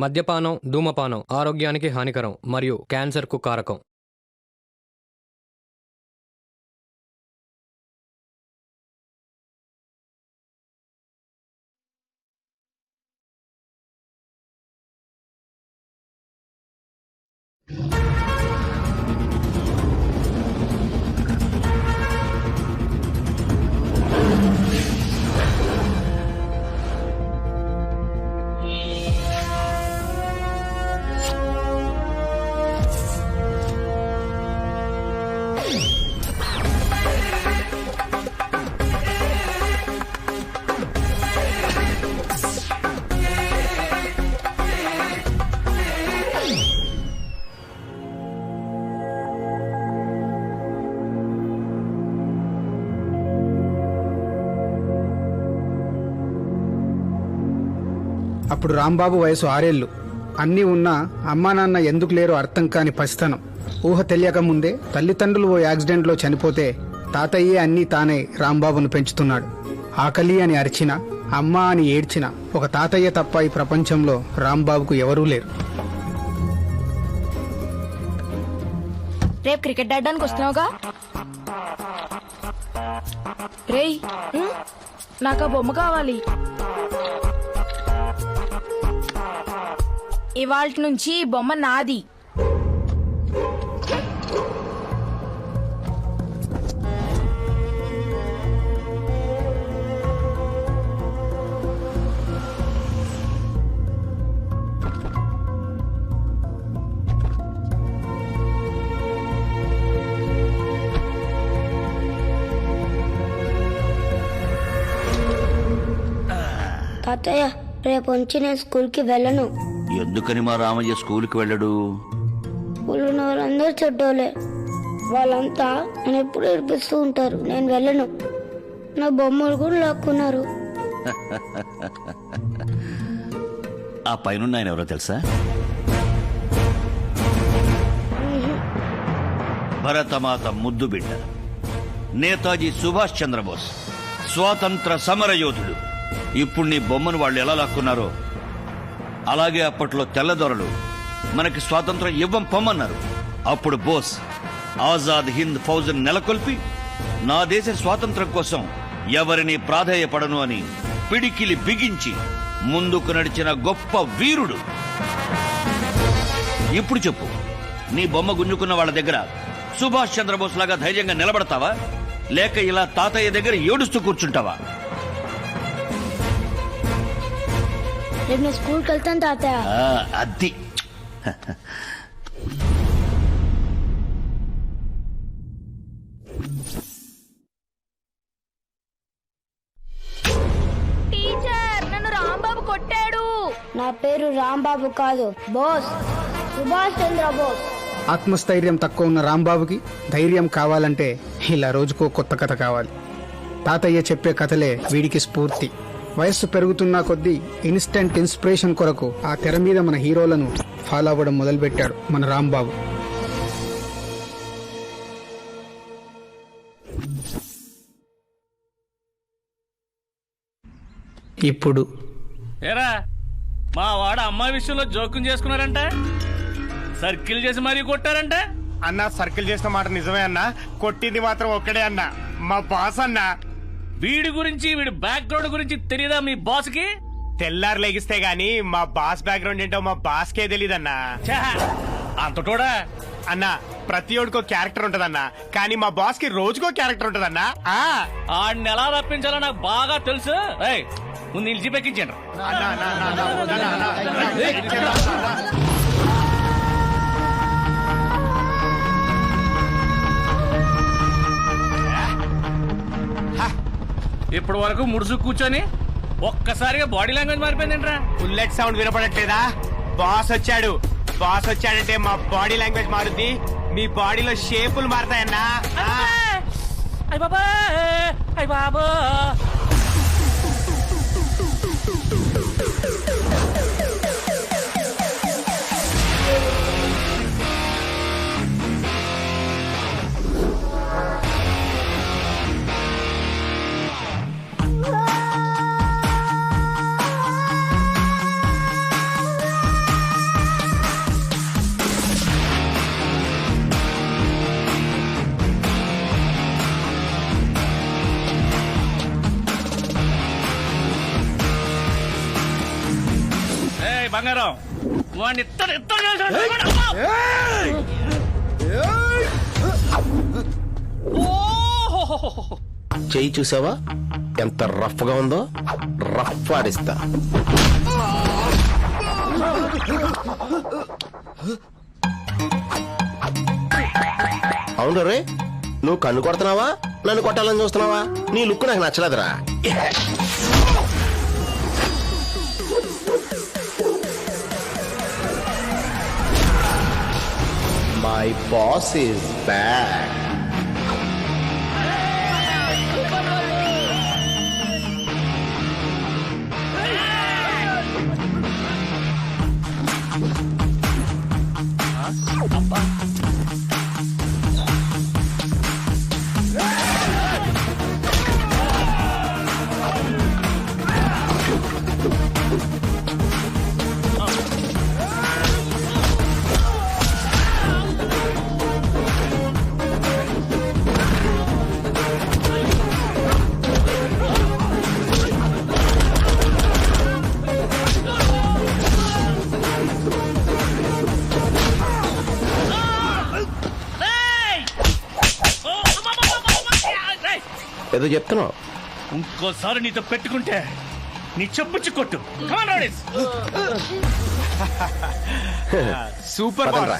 మద్యపానం, ధూమపానం ఆరోగ్యానికి హానికరం మరియు క్యాన్సర్కు కారకం. అప్పుడు రాంబాబు వయసు 6 ఏళ్లు. అన్నీ ఉన్నా అమ్మా నాన్న ఎందుకు లేరో అర్థం కాని పసితనం. ఊహ తెలియక ముందే తల్లిదండ్రులు ఓ యాక్సిడెంట్లో చనిపోతే తాతయ్యే అన్నీ తానే రాంబాబును పెంచుతున్నాడు. ఆకలి అని అరిచినా, అమ్మ అని ఏడ్చినా ఒక తాతయ్య తప్ప ఈ ప్రపంచంలో రాంబాబుకు ఎవరూ లేరు. రేపు క్రికెట్ ఆడడానికి వస్తున్నావుగా? రేయ్, నాకు ఆ బొమ్మ కావాలి. ఇవాల్టి నుంచి ఈ బొమ్మ నాది. తాతయ్య, రేపు నుంచి నేను స్కూల్కి వెళ్ళను. ఎందుకని మా రామయ్య స్కూల్కి వెళ్ళడు? స్కూల్లో ఉన్న వాళ్ళందరూ చెడ్డోలే. వాళ్ళంతా నన్ను ఎప్పుడు ఏడిపిస్తూ ఉంటారు. నేను వెళ్ళను. నా బొమ్మలు కూడా లాక్కున్నారు. ఆ పైన ఆయన ఎవరో తెలుసా? భరతమాత ముద్దు బిడ్డ, నేతాజీ సుభాష్ చంద్రబోస్, స్వాతంత్ర సమర యోధుడు. ఇప్పుడు నీ బొమ్మను వాళ్ళు ఎలా లాక్కున్నారో అలాగే అప్పట్లో తెల్లదొరలు మనకి స్వాతంత్రం ఇవ్వం పొమ్మన్నారు. అప్పుడు బోస్ ఆజాద్ హింద్ ఫౌజ్ను నెలకొల్పి నా దేశ స్వాతంత్రం కోసం ఎవరిని ప్రాధేయపడను అని పిడికిలి బిగించి ముందుకు నడిచిన గొప్ప వీరుడు. ఇప్పుడు చెప్పు, నీ బొమ్మ గుంజుకున్న వాళ్ళ దగ్గర సుభాష్ చంద్రబోస్ లాగా ధైర్యంగా నిలబడతావా, లేక ఇలా తాతయ్య దగ్గర ఏడుస్తూ కూర్చుంటావా? రేపు నేను స్కూల్కి వెళ్తాను తాతయ్య. అది టీచర్, నన్ను రాంబాబు కొట్టాడు. నా పేరు రాంబాబు కాదు, బోస్, సుభాష్ చంద్ర బోస్. ఆత్మస్థైర్యం తక్కువ ఉన్న రాంబాబుకి ధైర్యం కావాలంటే ఇలా రోజుకో కొత్త కథ కావాలి. తాతయ్య చెప్పే కథలే వీడికి స్ఫూర్తి. వయస్సు పెరుగుతున్న కొద్దీ ఇన్స్టెంట్ ఇన్స్పిరేషన్ కొరకు ఆ తెర మీద మన హీరోలను ఫాలో అవ్వడం మొదలుపెట్టాడు మన రాంబాబు. ఇప్పుడు ఏరా, మా వాడ అమ్మాయి విషయంలో జోక్యం చేసుకున్నారంట, సర్కిల్ చేసి మరీ కొట్టారంట. అన్న, సర్కిల్ చేసిన మాట నిజమే అన్న. కొట్టింది మాత్రం ఒక్కడే అన్న, మా బాస్ అన్న. వీడి గురించి, వీడి బ్యాక్గ్రౌండ్ గురించి తెలియదా మీ బాస్ కి? తెల్లారు లెగిస్తే గాని మా బాస్ బ్యాక్గ్రౌండ్ ఏంటో మా బాస్ కే తెలీదన్నా. అంతటోడా అన్న, ప్రతి ఒడికో క్యారెక్టర్ ఉంటదన్న, కానీ మా బాస్ కి రోజుకో క్యారెక్టర్ ఉంటదన్నా. ఆడిని ఎలా రప్పించాలో నాకు బాగా తెలుసు. ముందు నిలిచి పెక్కించండి. ఇప్పటి వరకు ముడుసు కూర్చొని ఒక్కసారిగా బాడీ లాంగ్వేజ్ మారిపోయిందంట్రా. బుల్లెట్ సౌండ్ వినపడట్లేదా? బాస్ వచ్చాడు. బాస్ వచ్చాడంటే మా బాడీ లాంగ్వేజ్ మారుద్ది, మీ బాడీలో షేపులు మారుతాయన్నా. అయ్య బాబా, అయ్య బాబా. బంగారం వాడిని చెయ్యి చూసావా ఎంత రఫ్ గా ఉందో? రఫ్ ఆడిస్తా. అవును రే, నువ్వు కన్ను కొడుతున్నావా నన్ను కొట్టాలని చూస్తున్నావా? నీ లుక్ నాకు నచ్చలేదురా. My boss is back. ఏదో చెప్తున్నావు. ఇంకోసారి నీతో పెట్టుకుంటే నీ చెప్పుచ్చి కొట్టు. Come on, Rodis. సూపర్ పదండ్రా.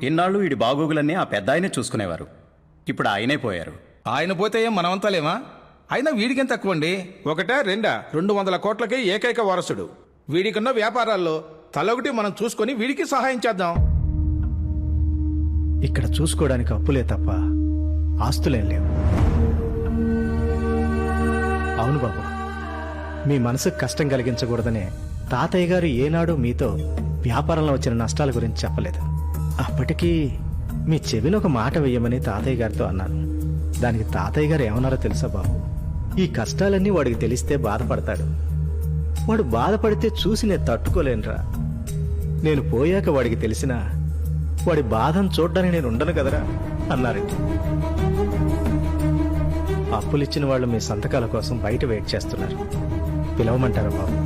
ఇన్నాళ్ళు వీడి బాగోగులన్నీ ఆ పెద్ద ఆయనే చూసుకునేవారు. ఇప్పుడు ఆయనే పోయారు. ఆయన పోతే ఏం మనమంతా లేమా? అయినా వీడికేం తక్కువండి? ఒకటే రెండా 200 కోట్లకి ఏకైక వారసుడు. వీడికున్న వ్యాపారాల్లో తలొకటి మనం చూసుకొని వీడికి సహాయం చేద్దాం. ఇక్కడ చూసుకోవడానికి అప్పులే తప్ప ఆస్తులేం లేవు. అవును బాబు, మీ మనసుకు కష్టం కలిగించకూడదనే తాతయ్య గారు ఏనాడు మీతో వ్యాపారంలో వచ్చిన నష్టాల గురించి చెప్పలేదు. అప్పటికీ మీ చెవిని ఒక మాట వెయ్యమని తాతయ్య గారితో అన్నాను. దానికి తాతయ్య గారు ఏమన్నారో తెలుసా బాబు? ఈ కష్టాలన్నీ వాడికి తెలిస్తే బాధపడతాడు. వాడు బాధపడితే చూసి నేను తట్టుకోలేనురా. నేను పోయాక వాడికి తెలిసినా వాడి బాధను చూడ్డానికి నేను ఉండను కదరా అన్నారండి. అప్పులిచ్చిన వాళ్ళు మీ సంతకాల కోసం బయట వెయిట్ చేస్తున్నారు. పిలవమంటారా బాబు?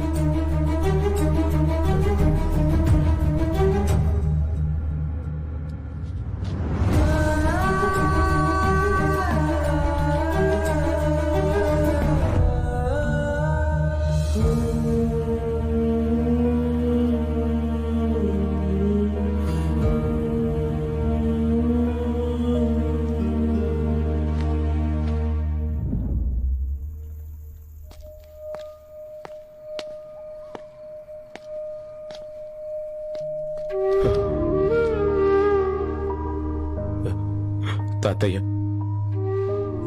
తాతయ్య,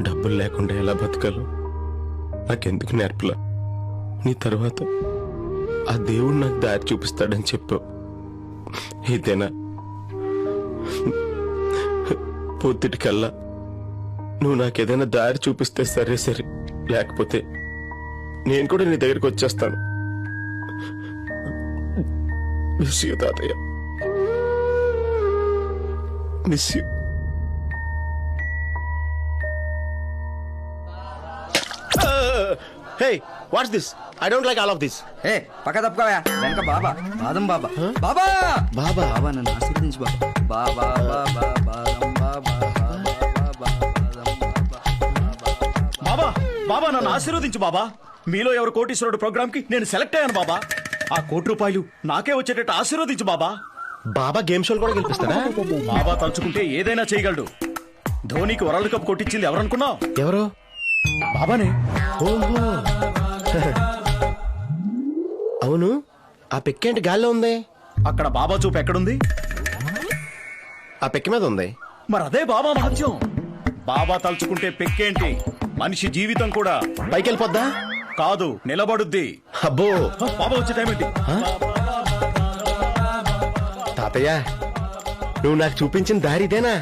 డబ్బులు లేకుండా ఎలా బతకాలో నాకెందుకు నేర్పలా? నీ తర్వాత ఆ దేవుడు నాకు దారి చూపిస్తాడని చెప్పావు. ఇదేనా? పొద్దుటికల్లా నువ్వు నాకేదైనా దారి చూపిస్తే సరే సరే, లేకపోతే నేను కూడా నీ దగ్గరికి వచ్చేస్తాను. మిస్ యూ తాతయ్య, miss you. Hey, what's this? I don't like all of this. ఏ పక్క తప్పుకోవా వెనక బాబా బాదం బాబా బాబా బాబా బాబా నన్ను ఆశీర్వదించు బాబా బాబా బాదం బాబా బాబా బాబా నన్ను ఆశీర్వదించు బాబా. మీలో ఎవరు కోటీశ్వరుడు ప్రోగ్రామ్ కి నేను సెలెక్ట్ అయ్యాను బాబా. ఆ ₹1 నాకే వచ్చేటట్టు ఆశీర్వదించు బాబా. బాబా గేమ్ షోలు కూడా గెలిపిస్తాడా? బాబా తలుచుకుంటే ఏదైనా చేయగలడు. ధోనికి వరల్డ్ కప్ కొట్టించింది ఎవరనుకున్నావు? ఎవరు? బాబానే. ఓహో. అవును, ఆ పిక్కేంటి గాల్లో ఉంది? అక్కడ బాబా చూపు ఎక్కడుంది? ఆ పెక్కి మీద ఉంది. మరి అదే బాబా మహత్యం. బాబా తలుచుకుంటే పెక్కేంటి, మనిషి జీవితం కూడా పైకి వెళ్ళిపోద్దా? కాదు, నిలబడుద్ది. అబ్బో, బాబా వచ్చే టైం ఏంటి? తాతయ్య నువ్వు నాకు చూపించిన దారి ఇదేనా?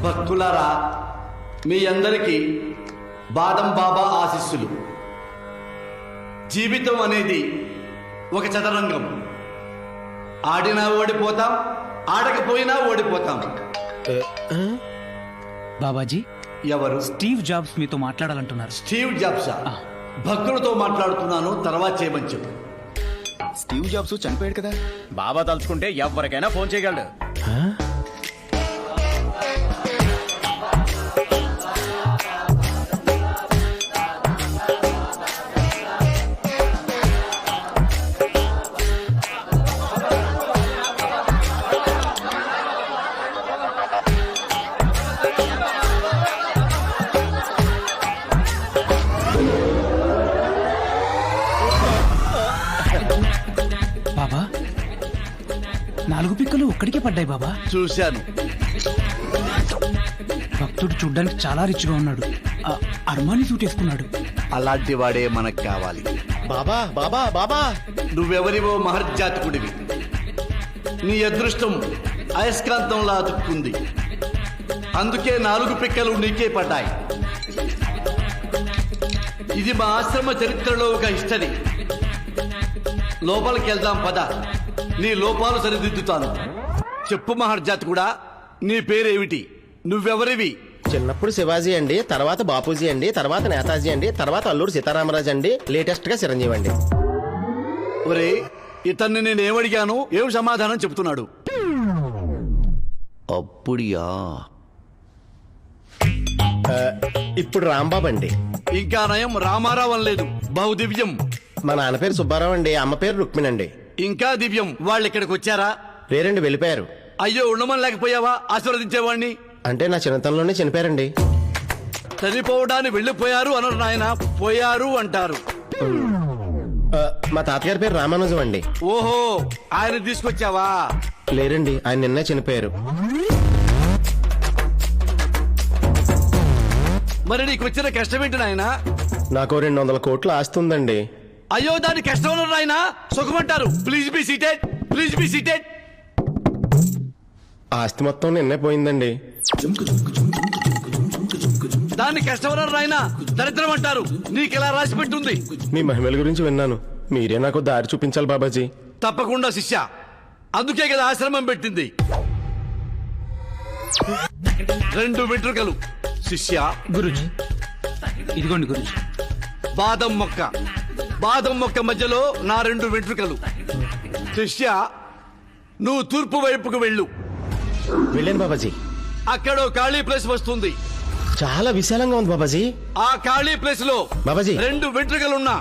భక్తులారా, మీ అందరికీ బాదం బాబా ఆశీస్సులు. జీవితం అనేది ఒక చదరంగం. ఆడినా ఓడిపోతాం, ఆడకపోయినా ఓడిపోతాం. బాబాజీ, ఎవరు? స్టీవ్ జాబ్స్ మీతో మాట్లాడాలంటున్నారు. స్టీవ్ జాబ్సా? భక్తులతో మాట్లాడుతున్నాను, తర్వాత చేయమని చెప్పు. స్టీవ్ జాబ్స్ చనిపోయాడు కదా. బాబా తలుచుకుంటే ఎవరికైనా ఫోన్ చేయగలడు. బాబా, 4 పిక్కలు ఒక్కడికే పడ్డాయి బాబా. చూశాను. భక్తుడు చూడ్డానికి చాలా రిచ్గా ఉన్నాడు. అర్మాని సూట్ వేసుకున్నాడు. అలాంటి వాడే మనకు కావాలి. బాబా బాబా బాబా, నువ్వెవరివో మహర్జాతకుడివి. నీ అదృష్టం అయస్కాంతంలా అతుక్కుంది. అందుకే 4 పిక్కలు నీకే పడ్డాయి. ఇది మా ఆశ్రమ చరిత్రలో ఒక హిస్టరీ. లోపలికి వెళ్దాం పద, నీ లోపాలు సరిదిద్దుతాను. చెప్పు మహర్జాతకుడా, నీ పేరేమిటి? నువ్వెవరివి? చిన్నప్పుడు శివాజీ అండి, తర్వాత బాపూజీ అండి, తర్వాత నేతాజీ అండి, తర్వాత అల్లూరు సీతారామరాజు అండి, లేటెస్ట్ గా చిరంజీవి అండి. ఒరే, ఇతన్ని నేనేమడిగాను, ఏం సమాధానం చెప్తున్నాడు? అప్పుడియా? ఇప్పుడు రాంబాబు అండి. ఇంకా నయం, రామారావు అనలేదు. బహుదివ్యం. మా నాన్న పేరు సుబ్బారావు అండి, అమ్మ పేరు రుక్మిణి అండి. ఇంకా దివ్యం. వాళ్ళు ఇక్కడికి వచ్చారా? లేరండి, వెళ్ళిపోయారు. అయ్యో, ఉండమని లేకపోయావా? ఆశీర్వదించేవాడిని. అంటే నా చిన్నతనంలోనే చనిపోయారండి. చనిపోవడానికి వెళ్ళిపోయారు అనరు నాయన, పోయారు అంటారు. మా తాతగారి పేరు రామానుజం అండి. ఓహో, ఆయన తీసుకొచ్చావా? లేరండి, ఆయన నిన్నే చనిపోయారు. మరి నీకు వచ్చిన కష్టం ఏంటి నాయన? నాకు 200 కోట్ల ఆస్తి ఉందండి. అయ్యో, దాని కష్టం అన్నారు నాయన, సుఖమంటారు. Please be seated, please be seated. ఆస్తి మొత్తం నిన్నే పోయిందండి. దాన్ని కష్టం అన్నారు నాయన, దరిద్రం అంటారు. నీకెలా రాసి పెట్టుంది? మీ మహిమల గురించి విన్నాను, మీరే నాకు దారి చూపించాలి బాబాజీ. తప్పకుండా శిష్య, అందుకే కదా ఆశ్రమం పెట్టింది. 2 వెంట్రుకలు శిష్య. గురుజీ, ఇదిగోండి గురుజీ. బాదం మొక్క, బాదం మొక్క మధ్యలో నా 2 వెంట్రుకలు. శిష్య, నువ్వు తూర్పు వైపుకు వెళ్ళు. వెళ్ళాను బాబాజీ. అక్కడో ఖాళీ ప్లేస్ వస్తుంది. చాలా విశాలంగా ఉంది బాబాజీ. ఆ ఖాళీ ప్లేస్ లో బాబాజీ 2 వెంట్రుకలున్నా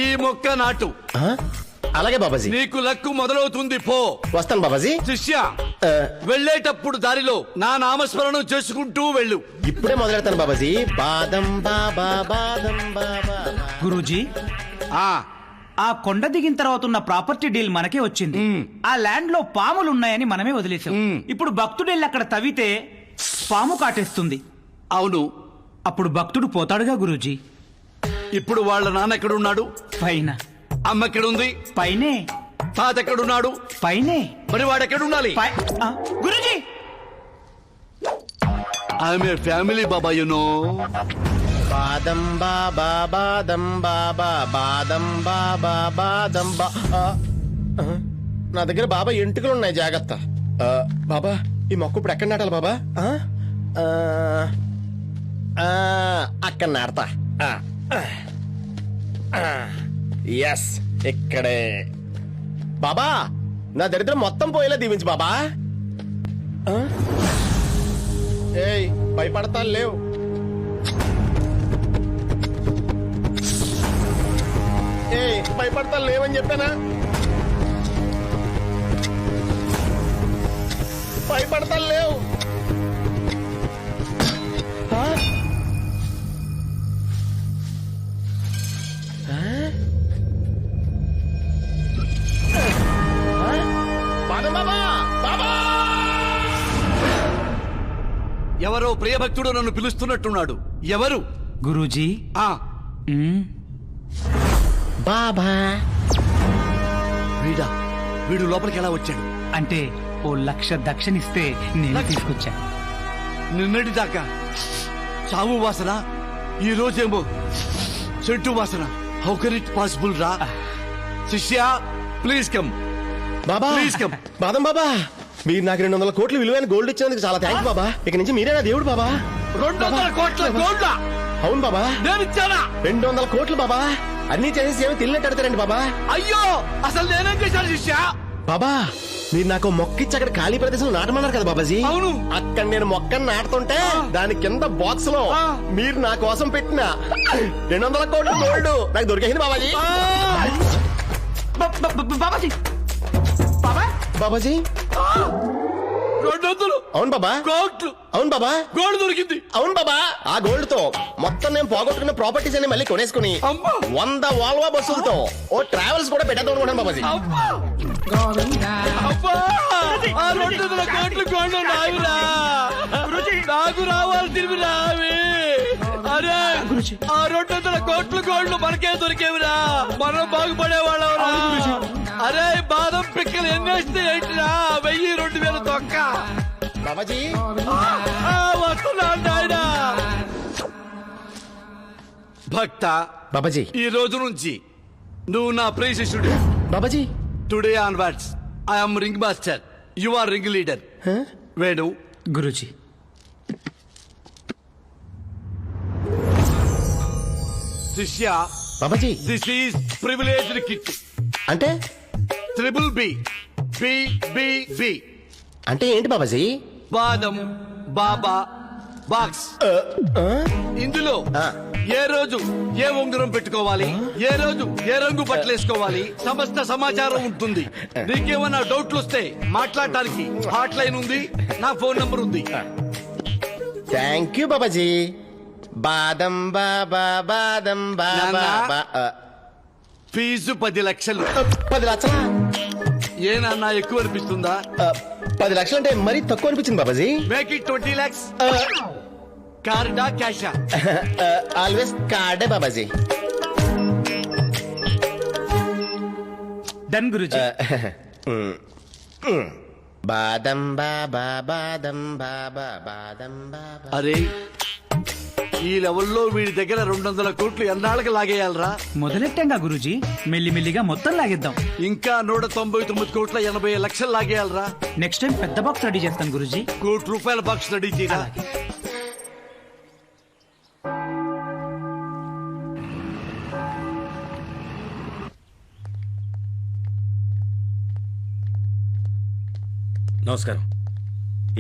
ఈ మొక్క నాటు. అలాగే బాబాజీ. నీకు లక్కు మొదలవుతుంది. పో. వస్తాను బాబాజీ. శిష్య, వెళ్ళేటప్పుడు దారిలో నా నామస్మరణం చేసుకుంటూ వెళ్ళు. ఇప్పుడే మొదలెడతాను బాబాజీ. బాదం బాబా బాదం బాబా. గురూజీ, ఆ కొండ దిగిన తర్వాత ఉన్న ప్రాపర్టీ డీల్ మనకే వచ్చింది. ఆ ల్యాండ్ లో పాములు ఉన్నాయని మనమే వదిలేసాం. ఇప్పుడు భక్తుడు వెళ్ళి అక్కడ తవ్వితే పాము కాటేస్తుంది. అవును. అప్పుడు భక్తుడు పోతాడుగా గురూజీ. ఇప్పుడు వాళ్ళ నాన్న ఎక్కడున్నాడు? పైన. అమ్మ ఎక్కడుంది? పైనే. తాత ఎక్కడున్నాడు? పైనే. మరి వాడు ఎక్కడుండాలి? Guruji, I'm a family Baba, you know. Badam Baba బాదం బాబా బాదం బాబా బాదం బా. నా దగ్గర బాబా ఎంటుకలు ఉన్నాయి, జాగ్రత్త. బాబా, ఈ మొక్క ఇప్పుడు ఎక్కడ నాటాలి బాబా? అక్కడ నాడతా. ఎస్, ఇక్కడే. బాబా, నా దరిద్రం మొత్తం పోయేలా దీవించు బాబా. ఏయ్, భయపడతా లేవు. ఏయ్, భయపడతా లేవని చెప్పానా? ఎవరో ప్రియభక్తుడు నన్ను పిలుస్తున్నట్టున్నాడు. ఎవరు? గురూజీ. ఆ బాబా. వీడు లోపలికి ఎలా వచ్చాడు? అంటే ఓ 1,00,000 దక్షిణిస్తే నేను తీసుకొచ్చా. నిన్నటి దాకా చావు వాసన, ఈ రోజేమో చెట్టు వాసన. హౌ కెన్ ఇట్ పాసిబుల్ రా? శిష్య please come. Baba please come. బాదం బాబా, మీరు నాకు 200 కోట్ల విలువైన గోల్డ్ ఇచ్చినందుకు చాలా థ్యాంక్స్ బాబా. ఇక నుంచి మీరే నా దేవుడు బాబా. 200 కోట్ల గోల్డ్? అవును బాబా. నేను ఇచ్చానా? 200 కోట్లు బాబా. అన్ని చేసేసి ఏమో తిన్నట్టు అడతారండి బాబా. అయ్యో, అసలు నేనేం చేశాను శిష్య? బాబా, మీరు నాకు మొక్క ఇచ్చి అక్కడ ఖాళీ ప్రదేశం నాటమన్నారు కదా బాబాజీ. అవును. అక్కడ నేను మొక్కను నాటుతుంటే దాని కింద బాక్స్ లో మీరు నా కోసం పెట్టిన 200 కోట్ల గోల్డ్ నాకు దొరికేసింది బాబాజీ. బాబాజీ. బాబా. బాబాజీ. 200 అవును బాబా. కోట్లు? అవును బాబా. గోల్డ్ దొరికింది. అవును బాబా. ఆ గోల్డ్ తో మొత్తం నేను పోగొట్టుకున్న ప్రాపర్టీస్ అన్ని మళ్ళీ కొనేసుకుని 100 వాల్వా బస్సులతో ఓ ట్రావెల్స్ కూడా పెట్టేద్దాం అనుకున్నాను బాబాజీ. ఆ 200 కోట్లు గోల్డ్ నావిరా, నాకు రావాల్సినవి రావి. అరే, ఆ 200 కోట్లు గోల్డ్ మనకే దొరికేవిరా, మనం బాగుపడేవాళ్ళవరా. అరే, బాదం పిక్కలు ఎన్ని వేస్తే ఏంటిరా? 1000-2000 తొక్క. బాబాజీ వస్తున్నా నాయనా. భక్త బాబాజీ, ఈ రోజు నుంచి నువ్వు నా ప్రియ శిష్యుడు. Babaji, today onwards I'm ring master, you are ring leader. Venu. Guruji. శిష్య Babaji, this is privileged kit. అంటే triple B. B B B అంటే ఏంటి బాబాజీ? బాదం బాబా బాక్స్. ఇందులో ఏ రోజు ఏ ఉంగరం పెట్టుకోవాలి, ఏ రోజు ఏ రంగు బట్టలు వేసుకోవాలి, సమస్త సమాచారం ఉంటుంది. నీకేమన్నా డౌట్లు వస్తే మాట్లాడటానికి హాట్ లైన్ ఉంది, నా ఫోన్ నంబర్ ఉంది. Thank you Babaji. బాదం బాబా, బాదం బాబా. ఫీజు 10 లక్షలు. 10 లక్షలా? ఏనన్నా ఎక్కువ అనిపిస్తుందా? 10 లక్షలు అంటే మరీ తక్కువ అనిపించింది బాబాజీ. Make it 20 lakhs. కార్డా క్యాషా? ఆల్వేస్ కార్డే బాబాజీ. డన్ గురూజీ. బాదం బాబా, బాదం బాబా, బాదం బాబా. అరే, ఈ లెవెల్లో వీడి దగ్గర 200 కోట్లు ఎన్నాళ్ళకి లాగేయాలరా? మొదలెట్టాంగా గురూజీ, మెల్లిమెల్లిగా మొత్తం లాగేద్దాం. ఇంకా 199 కోట్ల 80 లక్షలు లాగేయాలరా? నెక్స్ట్ టైం పెద్ద బాక్స్ రెడీ చేస్తాను గురూజీ. ₹1,00,00,000 బాక్స్ రెడీ చేయరా? నమస్కారం.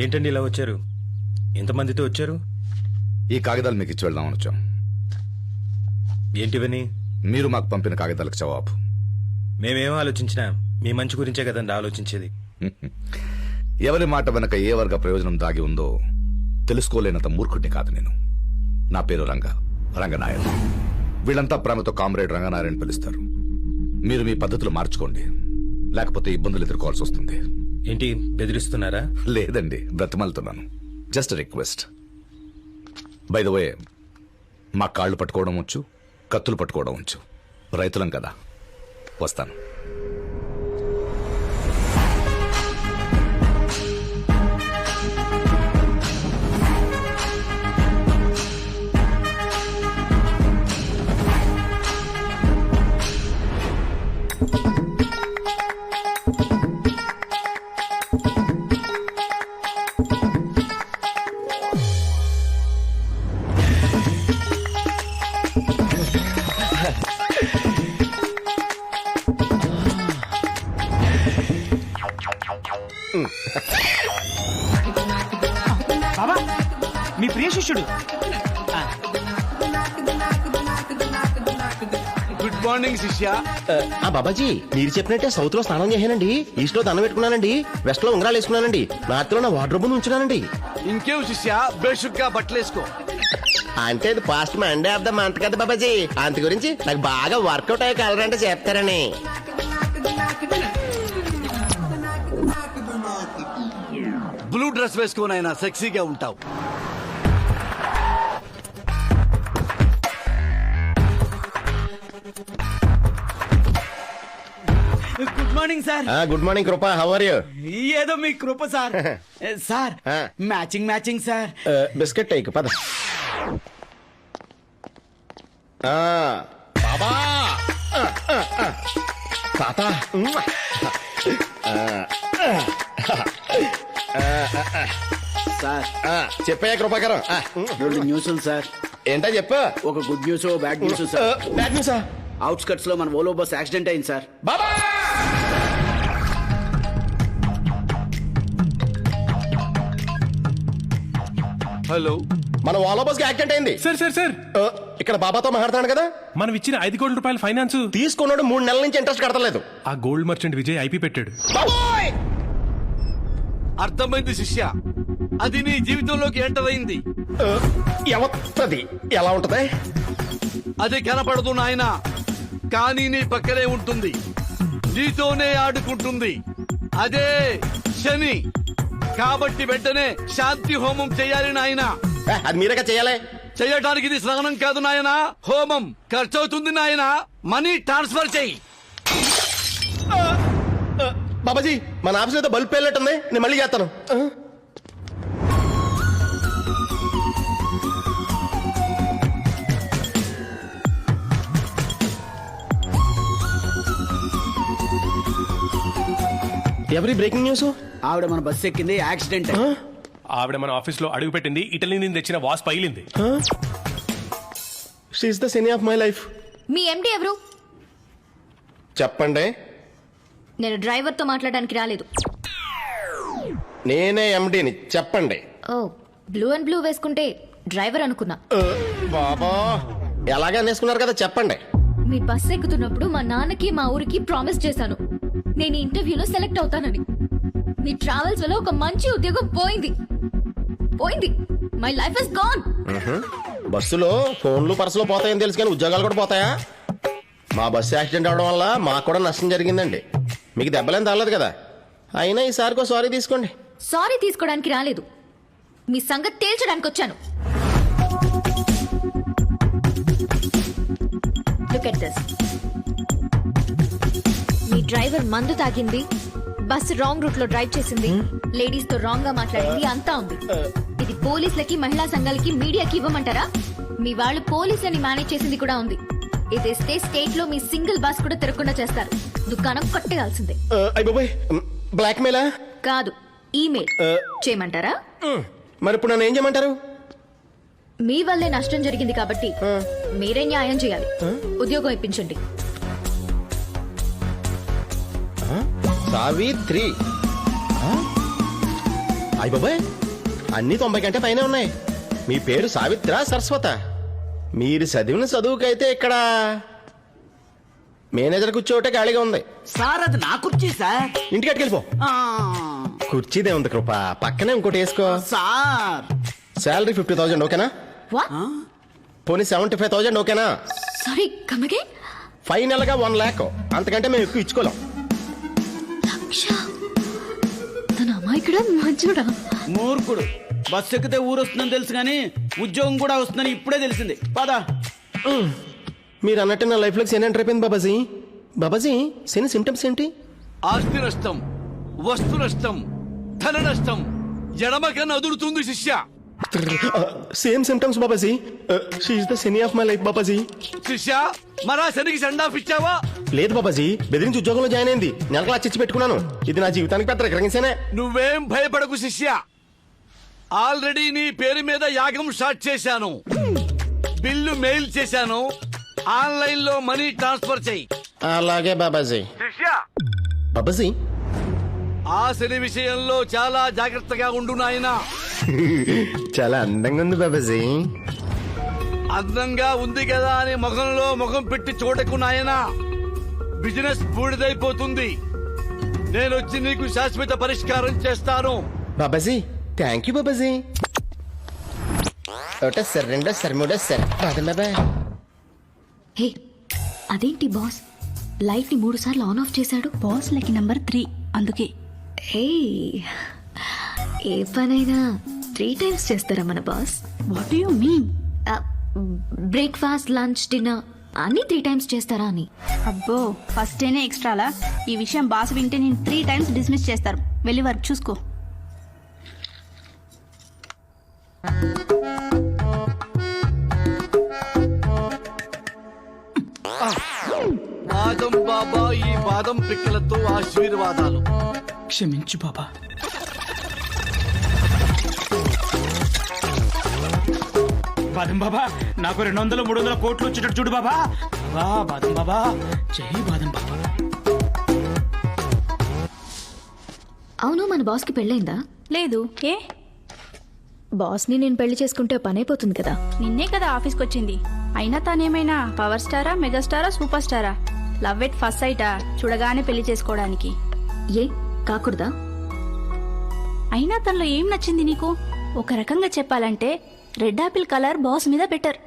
ఏంటండి ఇలా వచ్చారు? ఎంతమందితో వచ్చారు? ఈ కాగితాలు మీకు ఇచ్చి వెళ్దామని వచ్చాం. ఏంటివని? మీరు మాకు పంపిన కాగితాలకు జవాబు. మేమేం ఆలోచించినా మీ మంచి గురించే కదండి ఆలోచించేది. ఎవరి మాట వెనక ఏ వర్గ ప్రయోజనం దాగి ఉందో తెలుసుకోలేనంత మూర్ఖుడిని కాదు నేను. నా పేరు రంగనాయర్. వీళ్ళంతా ప్రేమతో కామ్రేడ్ రంగనాయర్ పిలుస్తారు. మీరు మీ పద్ధతులు మార్చుకోండి, లేకపోతే ఇబ్బందులు ఎదుర్కోవాల్సి వస్తుంది. ఏంటి, బెదిరిస్తున్నారా? లేదండి, బ్రతిమాలుతున్నాను. Just request. By the way, మా కాళ్ళు పట్టుకోవడం వచ్చు, కత్తులు పట్టుకోవడం వచ్చు. రైతులం కదా. వస్తాను. బాబా, మీ ప్రియ శిష్యుడు. గుడ్ మార్నింగ్ శిష్య. బాబాజీ, మీరు చెప్పినట్టే సౌత్ లో స్నానం చేశానండి, ఈస్ట్ లో దండం పెట్టుకున్నానండి, వెస్ట్ లో ఉంగరాలు వేసుకున్నానండి, నార్త్ లో నా వార్డ్రోబ్ ఉంచున్నానండి. ఇంకేం శిష్య, బేషుగ్గా బట్టలేసుకో. అంటే ఇది past Monday of the month కదా బాబాజీ, అంత గురించి నాకు బాగా వర్కౌట్ అయ్యే కలర్ అంటే చెప్తారని. బ్లూ డ్రెస్ వేసుకొని అయినా సెక్సీగా ఉంటావు. Morning sir. Good morning Krupa, how are you? ఏదో మీ Krupa sir. Sir matching sir. Biscuit టైక్ పద. బాబా తాత సార్ చెప్పయ్యా కృపాకరం. 2 న్యూస్లు సార్. ఏంటా చెప్పు. ఒక good news, bad news sir. Bad న్యూసా? అవుట్స్కట్స్ లో మన ఓలో బస్ యాక్సిడెంట్ అయింది సార్. బాబా హలో, మన ఓలా బస్ కి యాక్సిడెంట్ అయింది. సార్ ఇక్కడ బాబాతో మాట్లాడుతున్నాను కదా. మనం ఇచ్చిన 5 కోట్ల రూపాయల ఫైనాన్స్ తీసుకున్నాడు, 3 నెలల నుంచి ఇంట్రెస్ట్ కడతలేదు. ఆ గోల్డ్ మర్చెంట్ విజయ్ ఐపీ పెట్టాడు. అర్థమైంది శిష్య, అది నీ జీవితంలోకి ఎంటర్ అయింది. ఎవత్తది ఎలా ఉంటది? అది కనపడదు నాయన, కానీ నీ పక్కనే ఉంటుంది, నీతోనే ఆడుకుంటుంది. అదే శని. కాబట్టి వెంటనే శాంతి హోమం చేయాలి నాయన. అది మీరేగా చేయాలి. చేయడానికి ఇది స్నానం కాదు నాయన, హోమం. ఖర్చు అవుతుంది నాయన, మనీ ట్రాన్స్ఫర్ చెయ్యి. బాబాజీ మన ఆఫీస్ లో బల్బ్ పేలినట్టుంది, నేను మళ్ళీ చేస్తాను. ఎవరి బ్రేకింగ్ న్యూస్? ఆవిడ మన బస్ ఎక్కింది, యాక్సిడెంట్. ఆవిడ మన ఆఫీస్ లో అడుగు పెట్టింది, ఇటలీ నుంచి తెచ్చిన వాస్ పగిలింది. She is the Shani of my life. మీ ఎండి ఎవరు? చెప్పండి. నేను డ్రైవర్ తో మాట్లాడడానికి రాలేదు. నేనే ఎండిని, చెప్పండి. ఓ, బ్లూ అండ్ బ్లూ వేసుకుంటే డ్రైవర్ అనుకున్నా. బాబా ఎలాగా నేసుకున్నారు కదా, చెప్పండి. మీ బస్ ఎక్కుతున్నప్పుడు మా నాన్నకి మా ఊరికి ప్రామిస్ చేశాను, నేను ఇంటర్వ్యూలో సెలెక్ట్ అవుతానని. మీ ట్రావెల్స్ వల్ల ఒక మంచి ఉద్యోగం పోయింది. My life is gone. బస్సులో ఫోన్లు పర్సులు పోతాయని తెలుసు, కానీ ఉద్యోగాలు కూడా పోతాయా? మా బస్సు యాక్సిడెంట్ అవడం వల్ల మాకు కూడా నష్టం జరిగిందండి. మీకు దెబ్బలేం తగలేదు కదా. అయినా ఈసారికో సారీ తీసుకోండి. సారీ తీసుకోవడానికి రాలేదు, మీ సంగతి తేల్చడానికి వచ్చాను. Look at this. Me driver మందు తాగింది, బస్ రాంగ్ రూట్ లో డ్రైవ్ చేసింది, లేడీస్ తో రాంగ్ గా మాట్లాడింది, అంతా ఉంది. ఇది పోలీసులకి, మహిళా సంఘాలకి, మీడియాకి ఇవ్వమంటారా? మీ వాళ్ళు పోలీసులని మేనేజ్ చేసింది కూడా ఉంది. ఇది ఇస్తే స్టేట్ లో మీ సింగిల్ బస్ కూడా తిరగకుండా చేస్తారు. దుకాణం కొట్టేయాల్సిందే. బ్లాక్ మెయిలా? కాదు, ఈమెయిల్ చేయమంటారా? మరి ఇప్పుడు నన్ను ఏం చేయమంటారు? మీ వల్లే నష్టం జరిగింది కాబట్టి మీరే న్యాయం చేయాలి. ఉద్యోగం ఇప్పించండి. సావిత్రి. అయ్య బాబాయ్, అన్ని 90 కంటే పైన ఉన్నాయి. మీ పేరు సావిత్ర సరస్వత. మీరు చదివిన చదువుకైతే ఇక్కడ మేనేజర్ కూర్చోటే ఖాళీగా ఉంది. సార్ అది నా కుర్చీ సార్. ఇంటికి అట్టుకెళ్ళిపో. కుర్చీదే ఉంది కృప, పక్కనే ఇంకోటి వేసుకో. సార్ శాలరీ 50,000 ఓకేనా? పోనీ 75,000 ఓకేనా? Sorry, come again. ఫైనల్ గా 1 lakh. అంతకంటే మేము ఎక్కువ ఇచ్చుకోలేం. తన అమాయకుడా మంచోడా? మూర్ఖుడు. బస్సు ఎక్కితే ఊరు వస్తుందని తెలుసు కానీ ఉద్యోగం కూడా వస్తుందని ఇప్పుడే తెలిసింది. పదా. మీరు అన్నట్టు నా లైఫ్ లో శని ఎంటర్ అయిపోయింది బాబాజీ. బాబాజీ శని సిమ్టమ్స్ ఏంటి? ఆస్తి నష్టం, వస్తు నష్టం, ధన నష్టం, ఎడమకన్నా అదురుతుంది శిష్య. Same symptoms Babaji. She is the Shani of my life Babaji. శిష్య, మరా శనికి సెండ్ ఆఫ్ ఇచ్చావా? లేదు బాబాజీ, బెదిరించి ఉద్యోగంలో జాయిన్ అయింది. నెలకు లక్ష పెట్టుకున్నాను. ఇది నా జీవితానికి పెద్ద రికగ్నిషనే. నువ్వేం భయపడకు శిష్య, ఆల్రెడీ నీ పేరు మీద యాగం స్టార్ట్ చేశాను. బిల్లు మెయిల్ చేశాను, ఆన్లైన్ లో మనీ ట్రాన్స్ఫర్ చేయి. అలాగే బాబాజీ. బాబాజీ ఆ శని విషయంలో చాలా జాగ్రత్తగా ఉండు నాయనా. చాలా అందంగా ఉంది బాబాజీ. అందంగా ఉంది కదా అని ముఖంలో ముఖం పెట్టి చూడకు నాయనా, బిజినెస్ బూడిదైపోతుంది. నేను వచ్చి నీకు శాశ్వత పరిష్కారం చేస్తాను. Babaji thank you Babaji. ఒకటో సార్, రెండో సార్, మూడో సార్. బాబాయ్ హే, అదేంటి బాస్ లైట్ ని 3 సార్లు ఆన్ ఆఫ్ చేశాడు? బాస్ లకి నంబర్ 3 అందుకే. హే, ఏ పనైనా 3 times చేస్తారా మన boss? What do you mean? Breakfast, lunch, dinner అన్ని 3 టైమ్స్ చేస్తారా అని. అబ్బో ఫస్ట్ డేనే ఎక్స్ట్రాలా? ఈ విషయం బాస్ వింటే నేను 3 టైమ్స్ డిస్మిస్ చేస్తారు. వెళ్ళి వర్క్ చూసుకో. బాదం బాబా ఈ బాదం పిక్కలతో ఆశీర్వాదాలు. క్షమించు బాబా. బాదం బాబా నాకు 200-300 కోట్లు వచ్చేటట్టు చూడు బాబా. బాబా బాదం బాబా, జై బాదం బాబా. అవును, మన బాస్కి పెళ్ళైందా? లేదు. ఏ? బాస్ని నేను పెళ్లి చేసుకుంటే పని అయిపోతుంది కదా. నిన్నే కదా ఆఫీస్కి వచ్చింది. అయినా తానేమైనా పవర్ స్టారా, మెగాస్టారా, సూపర్ స్టారా? లవ్ ఎట్ ఫస్ట్ సైటా? చూడగానే పెళ్లి చేసుకోవడానికి. ఏ కాకూడదా? అయినా తనలో ఏం నచ్చింది నీకు? ఒక రకంగా చెప్పాలంటే రెడ్ ఆపిల్ కలర్ బాస్ మీద బెటర్.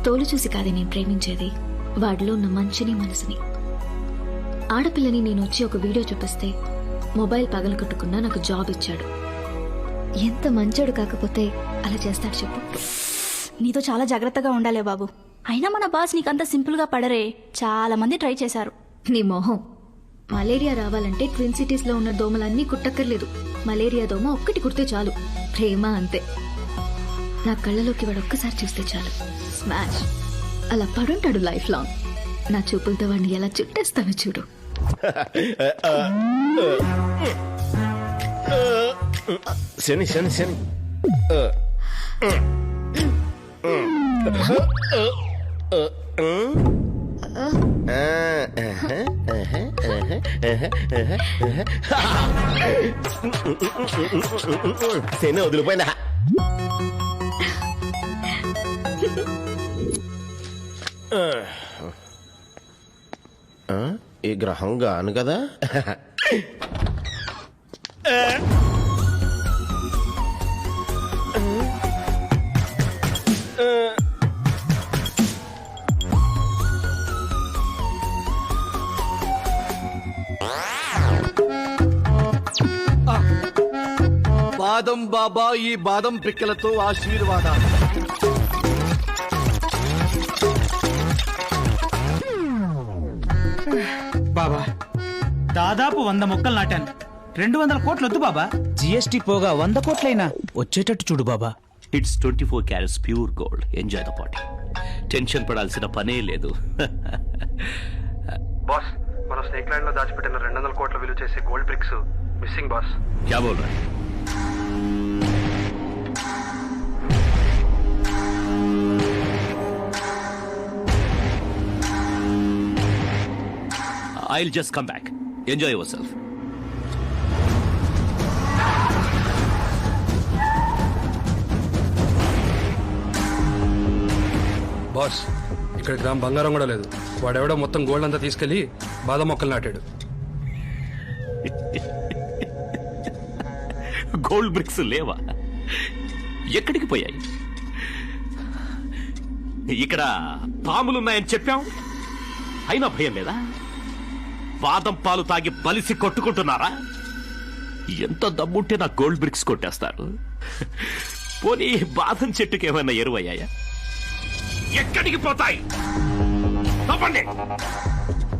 తోలు చూసి కాదే నేను ప్రేమించేది, వాడిలో ఉన్న మంచిని మనసుని. ఆడపిల్లని నేను వచ్చి ఒక వీడియో చూపిస్తే మొబైల్ పగలగొట్టుకున్నా నాకు జాబ్ ఇచ్చాడు. ఎంత మంచోడు కాకపోతే అలా చేస్తాడు చెప్పు. నీతో చాలా జాగ్రత్తగా ఉండాలే బాబు. అయినా మన బాస్ నీకంత సింపుల్ గా పడరే. చాలా మంది ట్రై చేశారు. నీ మొహం. మలేరియా రావాలంటే ట్విన్ సిటీస్ లో ఉన్న దోమలన్నీ కుట్టక్కర్లేదు. మలేరియా దోమ ఒక్కటి కుడితే చాలు. ప్రేమ అంతే. నా కళ్ళలోకి వాడు ఒక్కసారి చూస్తే చాలు, స్మాష్. అలా పడుంటాడు లైఫ్ లాంగ్. నా చూపులతో వాడిని ఎలా చుట్టేస్తానో చూడు. శని శని శని శని వదిలిపోయినా. ఈ గ్రహం గాను కదా. బాదం బాబా ఈ బాదం పిక్కలతో ఆశీర్వాదాలు. బాబా దాదాపు 100 మొక్కలు నాటాను. 200 కోట్లు వద్దు బాబా. జిఎస్టీ పోగా 100 కోట్లైనా వచ్చేటట్టు చూడు బాబా. It's 24 carats pure gold. Enjoy the party. Tension పడాల్సిన పనే లేదు. బాస్, మనం స్నేక్ ల్యాండ్ లో దాచిపెట్టిన 200 కోట్ల విలువ చేసే గోల్డ్ బ్రిక్స్ మిస్సింగ్ బాస్. క్యా బోల్ రహే? I'll just come back. Enjoy yourself. Boss, ఇక్కడ గ్రామ్ బంగారం కూడా లేదు. వాడెవడో మొత్తం గోల్డ్ అంతా తీసుకెళ్లి బాదం మొక్కలు నాటాడు. గోల్డ్ బ్రిక్స్ లేవా? ఎక్కడికి పోయాయి? ఇక్కడ పాములున్నాయని చెప్పాం, అయినా భయం లేదా? బాదం పాలు తాగి బలిసి కొట్టుకుంటున్నారా? ఎంత దమ్ముంటే నా గోల్డ్ బ్రిక్స్ కొట్టేస్తారు. పోనీ బాదం చెట్టుకి ఏమైనా ఎరువయ్యాయా? ఎక్కడికి పోతాయి? తవ్వండి,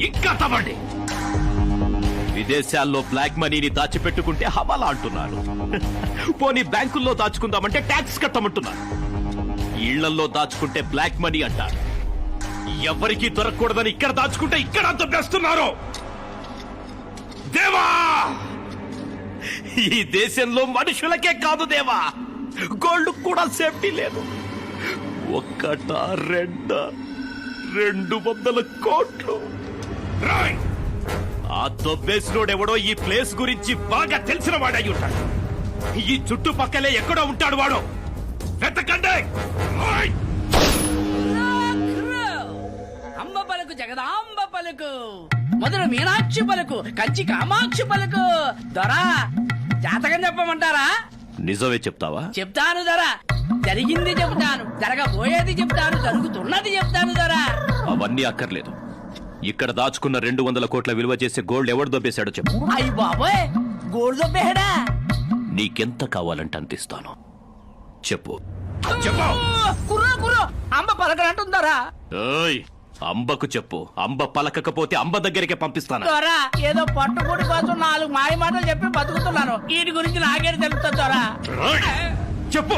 ఇంకా తవ్వండి. విదేశాల్లో బ్లాక్ మనీని దాచిపెట్టుకుంటే హవాలా అంటున్నారు. పోనీ బ్యాంకుల్లో దాచుకుందామంటే ట్యాక్స్ కట్టమంటున్నారు. ఇళ్లల్లో దాచుకుంటే బ్లాక్ మనీ అంటారు. ఎవరికి దొరకకూడదని ఇక్కడ దాచుకుంటే ఇక్కడ దొబ్బేస్తున్నారు. దేవా, ఈ దేశంలో మనుషులకే కాదు దేవా, గోల్డ్ కూడా సేఫ్టీ లేదు. ఒక్కటా రెండా 200 కోట్లు. రాయ్, ఆ దొబ్బేసినోడెవడో ఈ ప్లేస్ గురించి బాగా తెలిసిన వాడై ఉంటాడు. ఈ చుట్టుపక్కలే ఎక్కడో ఉంటాడు వాడు. వెతకండి. అంబ పలుకు జగదాంబ పలుకు, మొదలు మీనాక్షి పలుకు, కంచి కామాక్షి పలుకు. దొరా, జాతకం చెప్పమంటారా? నిజమే చెప్తావా? చెప్తాను దొరా. జరిగింది చెప్తాను, జరగబోయేది చెప్తాను, జరుగుతున్నది చెప్తాను దొరా. అవన్నీ అక్కర్లేదు. ఇక్కడ దాచుకున్న 200 కోట్ల విలువ చేసే గోల్డ్ ఎవడు దొబ్బేశాడో చెప్పు. అయ్యి బాబోయ్, గోల్డ్ దొబ్బేహడా? నీకెంత కావాలంటే అంతిస్తాను. చెప్పు. కుర్రో కుర్రో, అంబ పలకనంటుందరా. అంబకు చెప్పు, అంబ పలకకపోతే అంబ దగ్గరికే పంపిస్తాను. త్వరా ఏదో పట్టుబడి కోసం 4 మాయ మాటలు చెప్పి బతుకుతున్నాను. వీటి గురించి నాకే తెలుస్తా త్వరా. చెప్పు.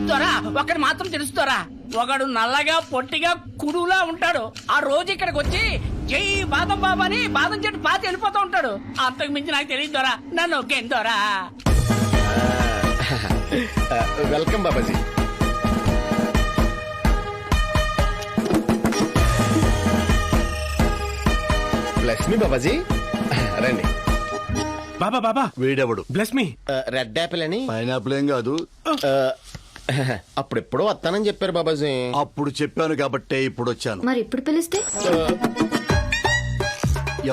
త్వరా ఒకటి మాత్రం తెలుస్తారా, ఒకడు నల్లగా పొట్టిగా కురులా ఉంటాడు. ఆ రోజు ఇక్కడికి వచ్చి జై బాదం బాబా అని బాదం చెట్టు పాతి వెళ్ళిపోతూ ఉంటాడు. అంతకు మించి నాకు తెలియదు త్వరా. నన్ను ఒకేందోరా. వెల్కమ్ బాబాజీ. లక్ష్మి బాబాజీ రండి. బాబా బాబా వీడెవడు? Bless me. రెడ్ యాపిల్ అని. పైనాపిల్ ఏం కాదు. అప్పుడెప్పుడో వస్తానని చెప్పారు బాబాజీ. అప్పుడు చెప్పాను కాబట్టే ఇప్పుడు వచ్చాను. మరి ఇప్పుడు పిలిస్తే?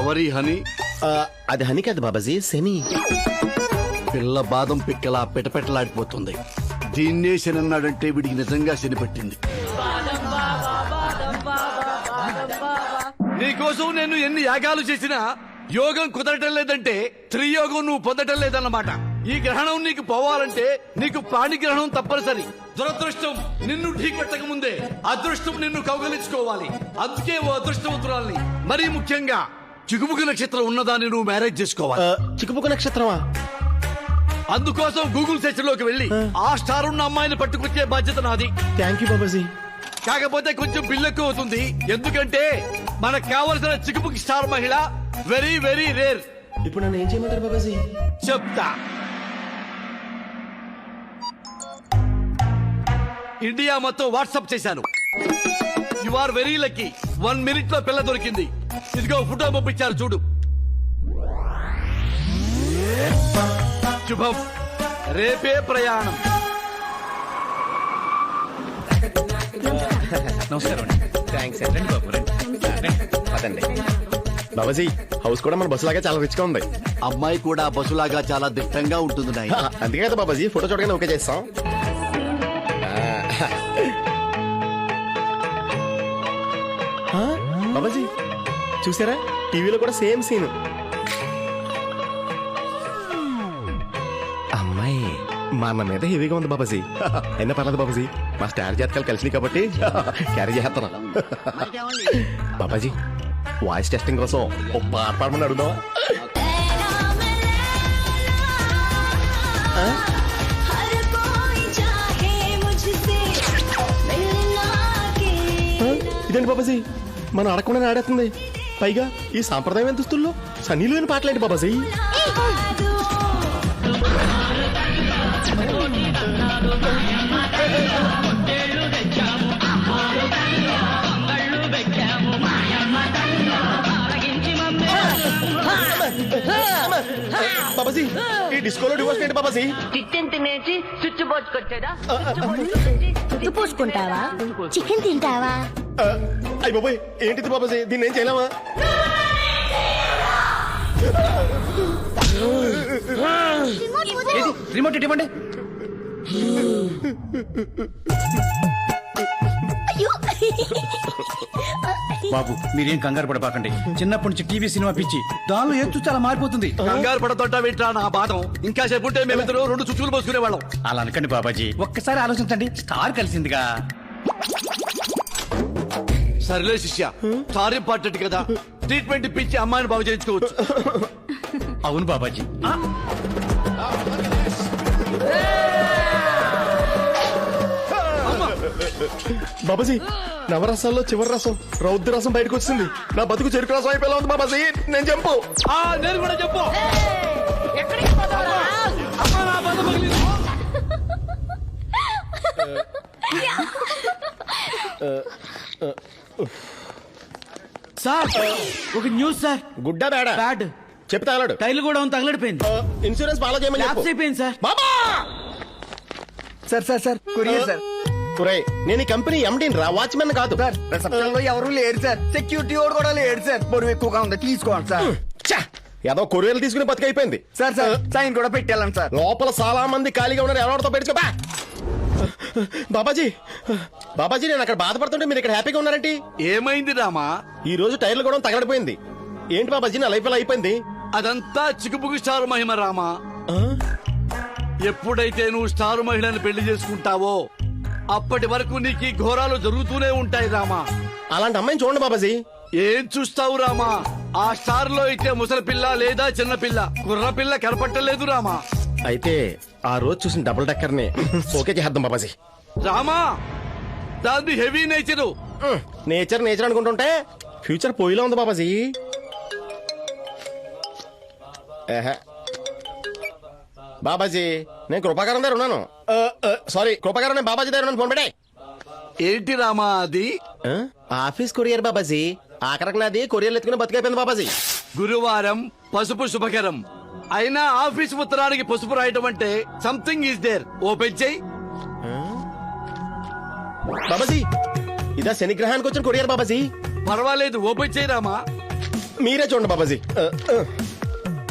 ఎవరి హనీ? అది హనీ కాదు బాబాజీ, శని. పిల్ల బాదం పిక్కలా పెటపెట్టలాడిపోతుంది. దీన్నే శని అన్నాడంటే వీడికి నిజంగా శని పట్టింది. నీకోసం నేను ఎన్ని యాగాలు చేసినా యోగం కుదరటం లేదంటే త్రియోగం నువ్వు పొందటం లేదన్నమాట. ఈ గ్రహణం నీకు పోవాలంటే నీకు పాణిగ్రహణం తప్పనిసరి. దురదృష్టం నిన్ను ఢీకొట్టక ముందే అదృష్టం నిన్ను కౌగలించుకోవాలి. అందుకే ఓ అదృష్టవంతురాల్ని, మరీ ముఖ్యంగా చిగుముకు నక్షత్రం ఉన్నదాన్ని నువ్వు మ్యారేజ్ చేసుకోవాలి. చిక్కుముకు నక్షత్రమా? అందుకోసం గూగుల్ సెర్చ్ లోకి వెళ్ళి ఆ స్టార్ ఉన్న అమ్మాయిని పట్టుకొచ్చే బాధ్యత నాది. Thank you Babaji. కాకపోతే కొంచెం బిల్లు ఎక్కువ అవుతుంది. ఎందుకంటే మనకు కావలసిన చిక్కుముకి స్టార్ మహిళ వెరీ వెరీ రేర్. ఇప్పుడు నన్ను ఏం చేయమంటారు బాబాజీ? చెప్తా. ఇండియా మొత్తం వాట్సాప్ చేశాను. You are very lucky. 1 minute లో పిల్ల దొరికింది. ఇదిగో ఫోటో పంపించారు చూడు. శుభం. రేపే ప్రయాణం. నమస్కారం. థ్యాంక్స్. బాబాజీ హౌస్ కూడా మన బస్సు లాగా చాలా రిచ్ గా ఉంది. అమ్మాయి కూడా బస్సులాగా చాలా దిట్టంగా ఉంటుంది. అందుకే కదా బాబాజీ ఫోటో చూడగానే ఓకే చేస్తాం. బాబాజీ చూసారా, టీవీలో కూడా సేమ్ సీన్. అమ్మాయి మా అన్న మీద హెవీగా ఉంది బాబాజీ. అయినా పర్లేదు బాబాజీ, మా స్టార్ జాతకాలు కలిసినాయి కాబట్టి క్యారీ చేస్తాను. బాబాజీ వాయిస్ టెస్టింగ్ కోసం ఒక పాట పాడమని అడుగుదామా? ఇదేంటి బాబాజీ మనం అడగకుండా ఆడేస్తుంది. పైగా ఈ సాంప్రదాయం దుస్తుల్లో సన్నీలు అని పాటలేంటి బాబాజీ? బాబాజీ ఈ డిస్కోలో డివోర్స్ ఏంటి బాబాజీ? చికెన్ తినేసి స్విచ్ పోసుకొచ్చాడా? గుడ్డు పోసుకుంటావా? చికెన్ తింటావా? అయ్య బాబాయ్ ఏంటిది బాబాజీ, దీన్ని ఏం చేయలేమా? రిమోట్ ఇవ్వండి. బాబు మీరేం కంగారు పడపాకండి. చిన్నప్పటి నుంచి టీవీ సినిమా పిచ్చి, దానిలో ఏం చూస్తే అలా మారిపోతుంది. కంగారు పడతోటా వింటా నా బాధం. ఇంకా సేపు ఉంటే మేమిద్దరు 2 చుచ్చులు పోసుకునే వాళ్ళం. అలా అనకండి బాబాజీ, ఒక్కసారి ఆలోచించండి. స్టార్ కలిసిందిగా. సరేలే శిష్య, స్టార్ ఇంపార్టెంట్ కదా, ట్రీట్మెంట్ ఇప్పించి అమ్మాయిని బాగు చేయించుకోవచ్చు. అవును బాబాజీ. బాబాజీ నవరసాల్లో చివరి రసం రౌద్ర రసం బయటకు వచ్చింది. నా బతుకు చెరుకు రసం అయిపోయేలా ఉంది బాబాజీ. నేను చెప్పు. నేను కూడా చెప్పు. సార్ ఒక న్యూస్ సార్. గుడ్డా బేడా? బ్యాడ్. చెప్పి తగలడు. టైర్లు కూడా తగలడిపోయింది. ఇన్సూరెన్స్ ఫాలో చేయమని ల్యాప్స్ అయిపోయింది sir. Baba sir sir sir courier sir. నేను ఈ కంపెనీ ఎండీని రా, వాచ్మెన్ కాదు. సార్ రిసెప్షన్ లో ఎవరు లేరు సార్. సెక్యూరిటీ వాడు కూడా లేడు సార్. బరువు ఎక్కువగా ఉంది, తీసుకోండి సార్. ఏదో కొరియర్లు తీసుకుని బతికైపోయింది. సార్ సార్ సైన్ కూడా పెట్టాలని సార్. లోపల చాలా మంది ఖాళీగా ఉన్నారు, ఎవరితో పెట్టుకోబా. బాబాజీ బాబాజీ నేను అక్కడ బాధపడుతుంటే మీరు ఇక్కడ హ్యాపీగా ఉన్నారంటే ఏమైంది రామా? ఈ రోజు టైర్లు కూడా తగలడిపోయింది. ఏంటి బాబాజీ నా లైఫ్ ఇలా అయిపోయింది? అదంతా చిక్కుపుకి స్టార్ మహిమ రామా. ఎప్పుడైతే నువ్వు స్టార్ మహిళని పెళ్లి చేసుకుంటావో అప్పటి వరకు నీకు ఈ ఘోరాలు జరుగుతూనే ఉంటాయి రామా. అలాంటి అమ్మాయిని చూడండి బాబాజీ. ఏం చూస్తావు రామా? ఆ స్టార్ లో అయితే ముసలి పిల్ల లేదా చిన్న పిల్ల, కుర్ర పిల్ల కనపట్టలేదు రామా. అయితే ఆ రోజు చూసిన డబుల్ డక్కర్ ని ఓకే చేద్దాం బాబాజీ. రామా, దాన్ని హెవీ నేచరు. నేచర్ నేచర్ అనుకుంటుంటే ఫ్యూచర్ పోయిలో ఉంది బాబాజీ. బాబాజీ నేను కృపాకరం దగ్గర ఉన్నాను. సారీ, కృపాకరం నేను బాబాజీ దగ్గర ఉన్నాను. ఫోన్ పెట్టే. ఏంటి రామా అది? Office courier Babaji. ఆఖరికి నాది కొరియర్లు ఎత్తుకుని బతికైపోయింది బాబాజీ. గురువారం పసుపు శుభకరం. అయినా ఆఫీస్ ఉత్తరానికి పసుపు రాయటం అంటే సంథింగ్ ఈస్ దేర్. ఓపెన్ చెయ్యి. బాబాజీ ఇదా శనిగ్రహానికి వచ్చిన కొరియర్ బాబాజీ. పర్వాలేదు, ఓపెన్ చెయ్యి రామా. మీరే చూడండి బాబాజీ.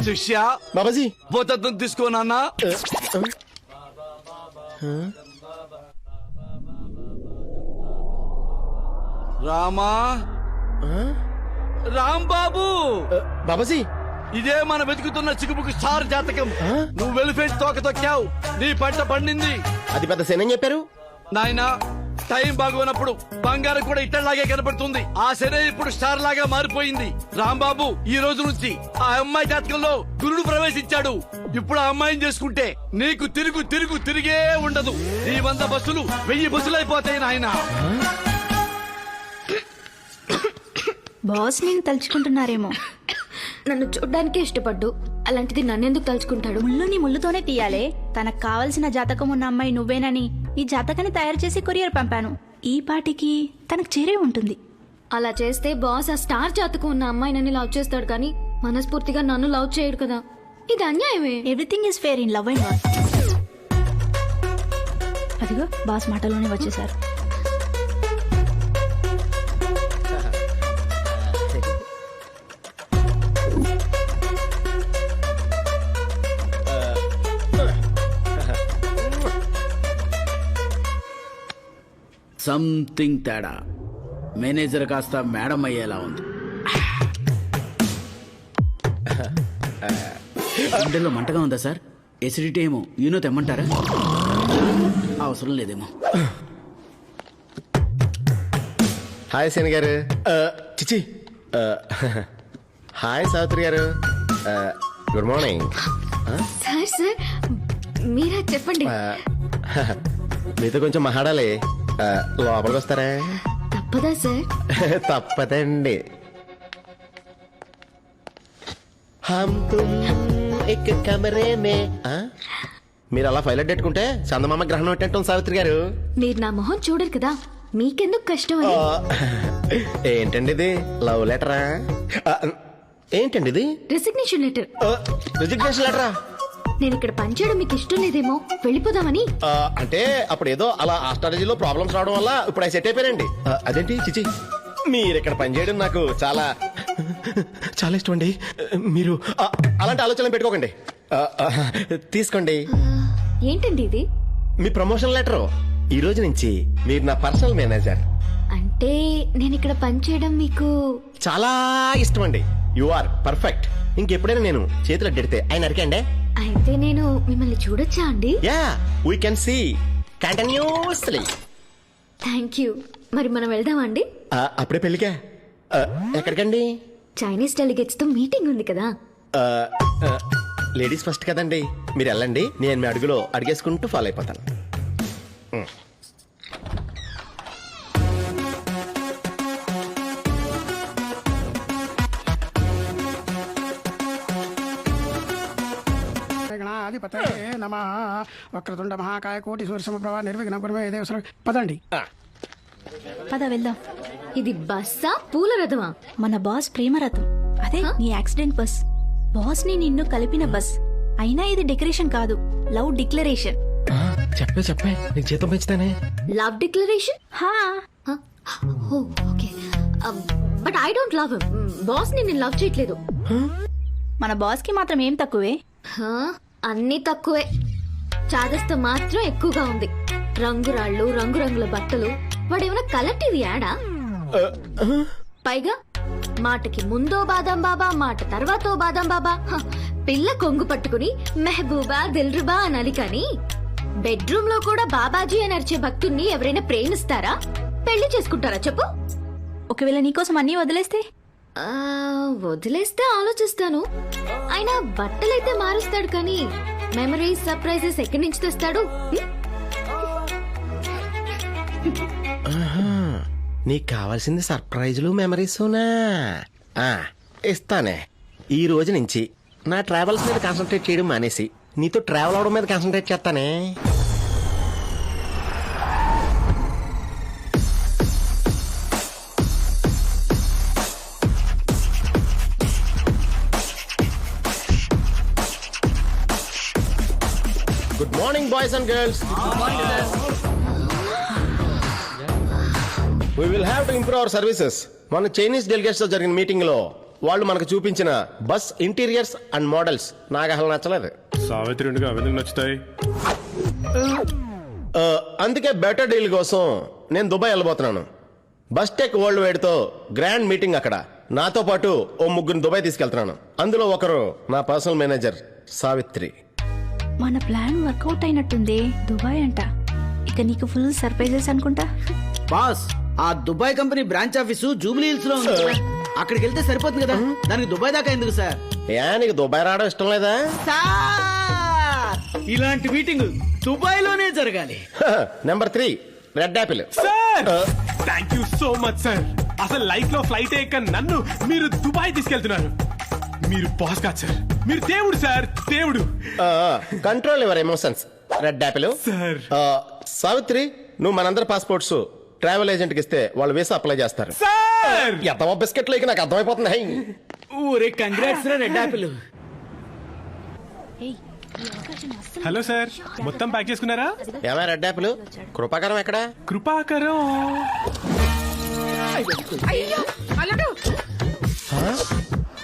శిష్య బాబాజీ పోతత్వం తీసుకోనన్నా. రామా, రాంబాబు. బాబాజీ ఇదే మన వెతుకుతున్న చిగుముకు స్టార్ జాతకం. నువ్వు వెలిఫేట్ తోక తొక్కావు, నీ పంట పండింది. అది పెద్ద శని చెప్పారు నాయనా. టైం బాగున్నప్పుడు బంగారం కూడా ఇట్టలాగే కనపడుతుంది. ఆ శని ఇప్పుడు స్టార్ లాగా మారిపోయింది. రాంబాబు, ఈ రోజు నుంచి ఆ అమ్మాయి జాతకంలో గురుడు ప్రవేశించాడు. ఇప్పుడు ఆ అమ్మాయిని చేసుకుంటే నీకు తిరిగే ఉండదు. నీ 100 బస్సులు 1000 బస్సులు అయిపోతాయి నాయనా. బాస్ నేను తలుచుకుంటున్నారేమో. నన్ను చూడ్డానికే ఇష్టపడ్డు, అలాంటిది నన్నెందుకు తలుచుకుంటాడు? ముళ్ళుని ముళ్ళుతోనే తీయాలే. తనకు కావలసిన జాతకం ఉన్న అమ్మాయి నువ్వేనని ఈ జాతకాన్ని తయారు చేసి కొరియర్ పంపాను. ఈ పాటికి తనకు చేరే ఉంటుంది. అలా చేస్తే బాస్ ఆ స్టార్ జాతకం ఉన్న అమ్మాయి నన్ను లవ్ చేస్తాడు, కానీ మనస్ఫూర్తిగా నన్ను లవ్ చేయడు కదా. ఇది అన్యాయమే. Everything is fair in love and war. అదిగో బాస్ మాటలోనే వచ్చేసారు. సంథింగ్ తేడా. మేనేజర్ కాస్త మేడం అయ్యేలా ఉంది. గుండెల్లో మంటగా ఉందా సార్? ఎసిడిటీ ఏమో యూనో తెమ్మంటారా? అవసరం లేదేమో. హాయ్ శని గారు. చిచి. హాయ్ సావిత్రి గారు. Good morning. సార్ సార్ మీరా చెప్పండి. మీతో కొంచెం మాట్లాడాలి. లోపలికి వస్తారా? తప్పదా సార్? తప్పదండి. హమ్ తుమ్ ఎక్ కమరే మే. మీరు అలా ఫైల్ పెట్టుకుంటే చందమామ గ్రహణం పెట్టంటాం సావిత్రి గారు. మీరు నా మొహం చూడరు కదా, మీకెందుకు కష్టం అని. ఏంటండి ఇది? లవ్ లెటరా? ఏంటండి ఇది? Resignation letter. రిజిగ్నేషన్ లెటరా? నేను ఇక్కడ పనిచేయడం మీకు ఇష్టం లేదేమో, వెళ్ళిపోదామని. అంటే అప్పుడు ఏదో అలా ఆస్ట్రాలజీలో ప్రాబ్లమ్స్ రావడం వల్ల ఇప్పుడు సెట్ అయిపోయానండి. అదేంటి చిచి, మీరు ఇక్కడ పనిచేయడం నాకు చాలా చాలా ఇష్టం అండి. మీరు అలాంటి ఆలోచనలు పెట్టుకోకండి. తీసుకోండి. ఏంటండి ఇది? మీ ప్రమోషన్ లెటర్. ఈ రోజు నుంచి మీరు నా పర్సనల్ మేనేజర్. అంటే నేను ఇక్కడ పనిచేయడం మీకు చాలా ఇష్టం అండి. You are perfect. ఇంకెప్పుడైనా నేను చేతులు అడ్డెడితే ఆయన అరికండి. అయితే నేను మిమ్మల్ని చూడొచ్చా అండి? Yeah, we can see continuously. Thank you. మరి మనం వెళ్దామా అండి? అప్పుడే పెళ్ళికా? ఎక్కడికండి? చైనీస్ డెలిగేట్స్ తో మీటింగ్ ఉంది కదా. లేడీస్ ఫస్ట్ కదండి, మీరు వెళ్ళండి. నేను మీ అడుగులో అడిగేసుకుంటూ ఫాలో అయిపోతాను. వక్రతుండ మహాకాయ కోటి సూర్య సమప్రభ నిర్విఘ్నం కురు మే దేవ. పదండి. పద వెళ్దాం. ఇది బస్సా పూల రథమా? మన బాస్ ప్రేమ రథం. అదే నీ యాక్సిడెంట్ బస్. బాస్ ని నిన్ను కలిపిన బస్. అయినా ఇది డెకరేషన్ కాదు, లవ్ డిక్లరేషన్. చెప్పే నీకు జీతం పెంచుతానే. Love declaration? Okay, but I don't love him. Boss ని నేను లవ్ చేయట్లేదు. మన బాస్ కి మాత్రం ఏం తక్కువే? అన్ని తక్కువే. చాదస్తం మాత్రం ఎక్కువగా ఉంది. రంగురాళ్ళు, రంగురంగుల బట్టలు. వాడేమైనా కలర్ టీవీ యాడా? పైగా మాటకి ముందో బాదం బాబా, మాట తర్వాతో బాదం బాబా. పిల్ల కొంగు పట్టుకుని మెహబూబా దిల్రుబా అనాలి కానీ బెడ్రూమ్ లో కూడా బాబాజీ అని అరిచే భక్తుణ్ణి ఎవరైనా ప్రేమిస్తారా? పెళ్లి చేసుకుంటారా చెప్పు? ఒకవేళ నీకోసం అన్నీ వదిలేస్తే? వదిలేస్తే ఆలోచిస్తాను. అయినా బట్టలైతే మారుస్తాడు కానీ మెమరీస్ సర్ప్రైజెస్ ఎక్కడి నుంచి తెస్తాడు? నీకు కావాల్సింది సర్ప్రైజులు మెమరీసునా? ఇస్తానే. ఈ రోజు నుంచి నా ట్రావెల్స్ మీద కాన్సన్ట్రేట్ చేయడం మానేసి నీతో ట్రావెల్ అవడం మీద కాన్సన్ట్రేట్ చేస్తానే. Good morning boys and girls. We will have to improve our services. మన చైనీస్ డెలిగేట్స్ తో జరిగిన మీటింగ్ లో వాళ్ళు మనకు చూపించిన బస్ ఇంటీరియర్స్ అండ్ మోడల్స్ నాకు అసలు నచ్చలేదు. సావిత్రి నచ్చుతాయి. అందుకే బెటర్ డీల్ కోసం నేను దుబాయ్ వెళ్ళబోతున్నాను. బస్ టెక్ వరల్డ్ వైడ్ తో గ్రాండ్ మీటింగ్ అక్కడ. నాతో పాటు ఓ ముగ్గురు దుబాయ్ తీసుకెళ్తున్నాను. అందులో ఒకరు నా పర్సనల్ మేనేజర్ సావిత్రి. మన ప్లాన్ వర్కౌట్ అయినట్టుంది. దుబాయ్ అంట. ఇక నీకు ఫుల్ సర్ప్రైజెస్ అనుకుంటా. బాస్, ఆ Dubai company branch office Jubilee hills లో ఉంది. అక్కడికి వెళ్తే సరిపోతుంది కదా, దానికి దుబాయ్ దాకా ఎందుకు సార్? నీకు దుబాయ్ రావడం ఇష్టం లేదా? ఇలాంటి మీటింగ్ దుబాయ్ లోనే జరగాలి. Number 3 red Apple. Sir thank you so much sir. అసలు లైఫ్ లో ఫ్లైట్ ఎక్క నన్ను మీరు దుబాయ్ తీసుకెళ్తున్నారు. మీరు బాస్ కాదు సార్, మీరు దేవుడు సార్, దేవుడు. Control your emotions. Red Apple. Sir Savitri, నువ్వు మనందరి పాస్పోర్ట్స్ ట్రావెల్ ఏజెంట్ కి ఇస్తే వాళ్ళు వీసా అప్లై చేస్తారు. ఎంతమో బిస్కెట్లు నాకు అర్థమైపోతుంది. ఊరే కంగ్రాట్స్ రా రెడ్ యాపిల్. హలో సార్, మొత్తం ప్యాక్ చేసుకున్నారా? ఏమా రెడ్ యాపిల్, కృపాకరం ఎక్కడ? కృపాకరం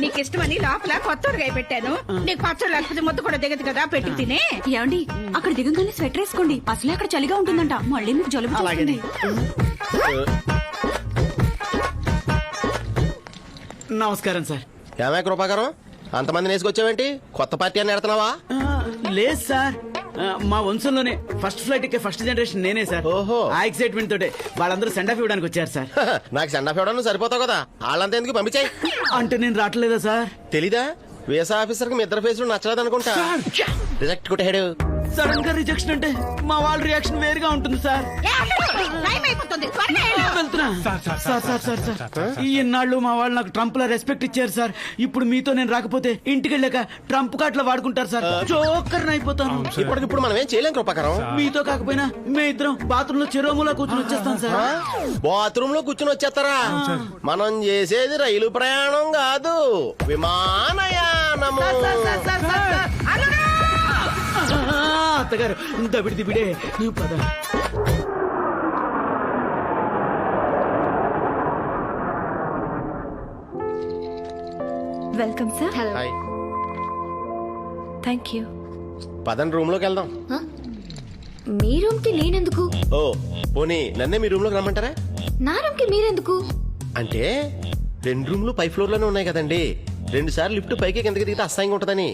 నీకు ఇష్టమని లోపల కొత్తగా పెట్టాను. నీకు పచ్చడి లేకపోతే ముద్ద కూడా దిగదు కదా, పెట్టి తినే. ఏమండి, అక్కడ దిగంగానే స్వెటర్ వేసుకోండి. అసలే అక్కడ చలిగా ఉంటుందంట. మళ్ళీ మీకు జలుబు చేస్తుంది. నమస్కారం సార్. ఏమే కృపాకరం, అంతమందిని వేసుకొచ్చావేంటి? కొత్త పార్టీ అని ఎడుతున్నావా? లేదు సార్, మా వంశంలోనే ఫస్ట్ ఫ్లైట్ ఎక్కే ఫస్ట్ జనరేషన్ నేనే సార్. ఓహో. ఆ ఎక్సైట్మెంట్ తోటే వాళ్ళందరూ సెండ్ ఆఫ్ ఇవ్వడానికి వచ్చారు సార్. నాకు సెండ్ ఆఫ్ ఇవ్వడానికి సరిపోతావు కదా, వాళ్ళంతా ఎందుకు పంపించాయి? అంటే నేను రావట్లేదా సార్? తెలీదా? వీసా ఆఫీసర్ కి మీ ఇద్దరు ఫేస్ నచ్చలేదు అనుకుంటా. రిజెక్ట్ కొట్టాడు. సడన్ గా రిజెక్షన్ అంటే మా వాళ్ళ రియాక్షన్ వేరుగా ఉంటుంది సార్. వెళ్తున్నా సార్. ఈ ఎన్నాళ్ళు మా వాళ్ళు నాకు ట్రంప్ లా రెస్పెక్ట్ ఇచ్చారు సార్. ఇప్పుడు మీతో నేను రాకపోతే ఇంటికి వెళ్ళాక ట్రంప్ కాట్లా వాడుకుంటారు సార్. జోకర్ అయిపోతాను. ఇప్పుడు మనం ఏం చేయలేం కృపాకరం. మీతో కాకపోయినా మే ఇద్దరం బాత్రూమ్ లో చెరోములా కూర్చొని వచ్చేస్తాం సార్. బాత్రూమ్ లో కూర్చొని వచ్చేస్తారా? మనం చేసేది రైలు ప్రయాణం కాదు, విమానయానము. అత్తగారు దబిడి దిబిడే నువ్వు పద. Welcome sir. Hi. Thank you. పదండి రూమ్ లోకి వెళ్దాం. మీ రూమ్ కి నేనెందుకు? ఓ పోనీ నన్నే మీ రూమ్ లోకి రమ్మంటారా? నా రూమ్ కి మీరెందుకు? అంటే 2 రూమ్లు పై ఫ్లోర్ లోనే ఉన్నాయి కదండి. 2 సార్లు లిఫ్ట్ పైకి కిందకి దిగితే అసహ్యంగా ఉంటదని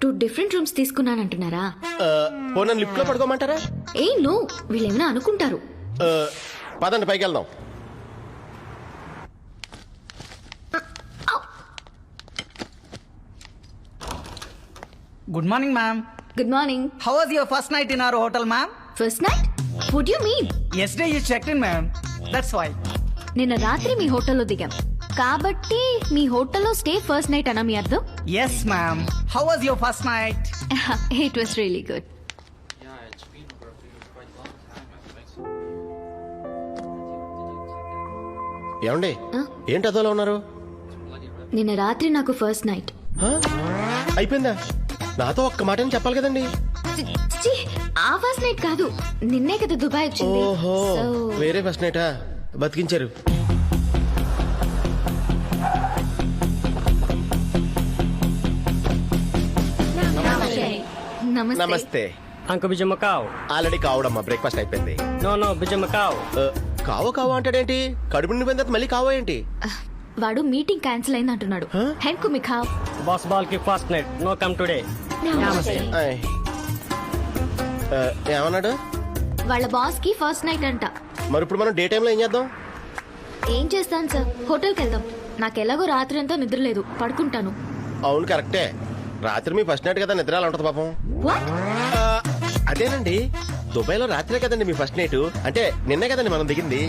2 డిఫరెంట్ రూమ్స్ తీసుకున్నానంటున్నారా? పోనీ లిఫ్ట్ లో పడుకోమంటారా? నో, వీళ్ళేమైనా అనుకుంటారు. పదండి పైకి వెళ్దాం. Good morning ma'am. Good morning. How was your first night in our hotel ma'am? First night? What you mean? Yesterday you checked in ma'am, that's why. నిన్న రాత్రి మీ హోటల్లో దిగాం కాబట్టి మీ హోటల్లో స్టే ఫస్ట్ నైట్ అన్నా మీ అర్థం? Yes ma'am. How was your first night? It was really good. ఏమండి, ఏంటి అదోలా ఉన్నారు? నిన్న రాత్రి నాకు ఫస్ట్ నైట్. అయిపోయిందా? నాతో ఒక్క మాట చెప్పాలి కదండి. ఆ ఫస్ట్ నైట్ కాదు, నిన్నే కదా దుబాయ్ వచ్చింది. ఓహో, వేరే ఫస్ట్ నైటా? బతికించారు. నమస్తే. అంకు బిజమకావ్ ఆల్రెడీ కావడమ్మా, బ్రేక్ఫాస్ట్ అయిపోయింది. నో బిజమకావ్. కావో అంటాడేంటి? కడుపు నిండిపోయిన తర్వాత మళ్ళీ కావో ఏంటి? వాడు మీటింగ్ క్యాన్సిల్ అయింది అంటున్నాడు. హెన్కు మిఖావ్. బాస్ బాల్ కి first night, no come today. ఏమన్నాడు? వాళ్ళ బాస్ కి ఫస్ట్ నైట్ అంట. మరి ఇప్పుడు మనం డే టైంలో ఏం చేద్దాం? ఏం చేస్తాను సార్, హోటల్కి వెళ్దాం. నాకు ఎలాగో రాత్రి అంతా నిద్ర లేదు, పడుకుంటాను. అవును కరెక్టే, రాత్రి మీ ఫస్ట్ నైట్ కదా, నిద్ర ఎలా ఉంటుంది పాపం. అదేనండి, దుబాయ్లో రాత్రే కదండి మీ ఫస్ట్ నైట్, అంటే నిన్నే కదండి మనం దిగింది.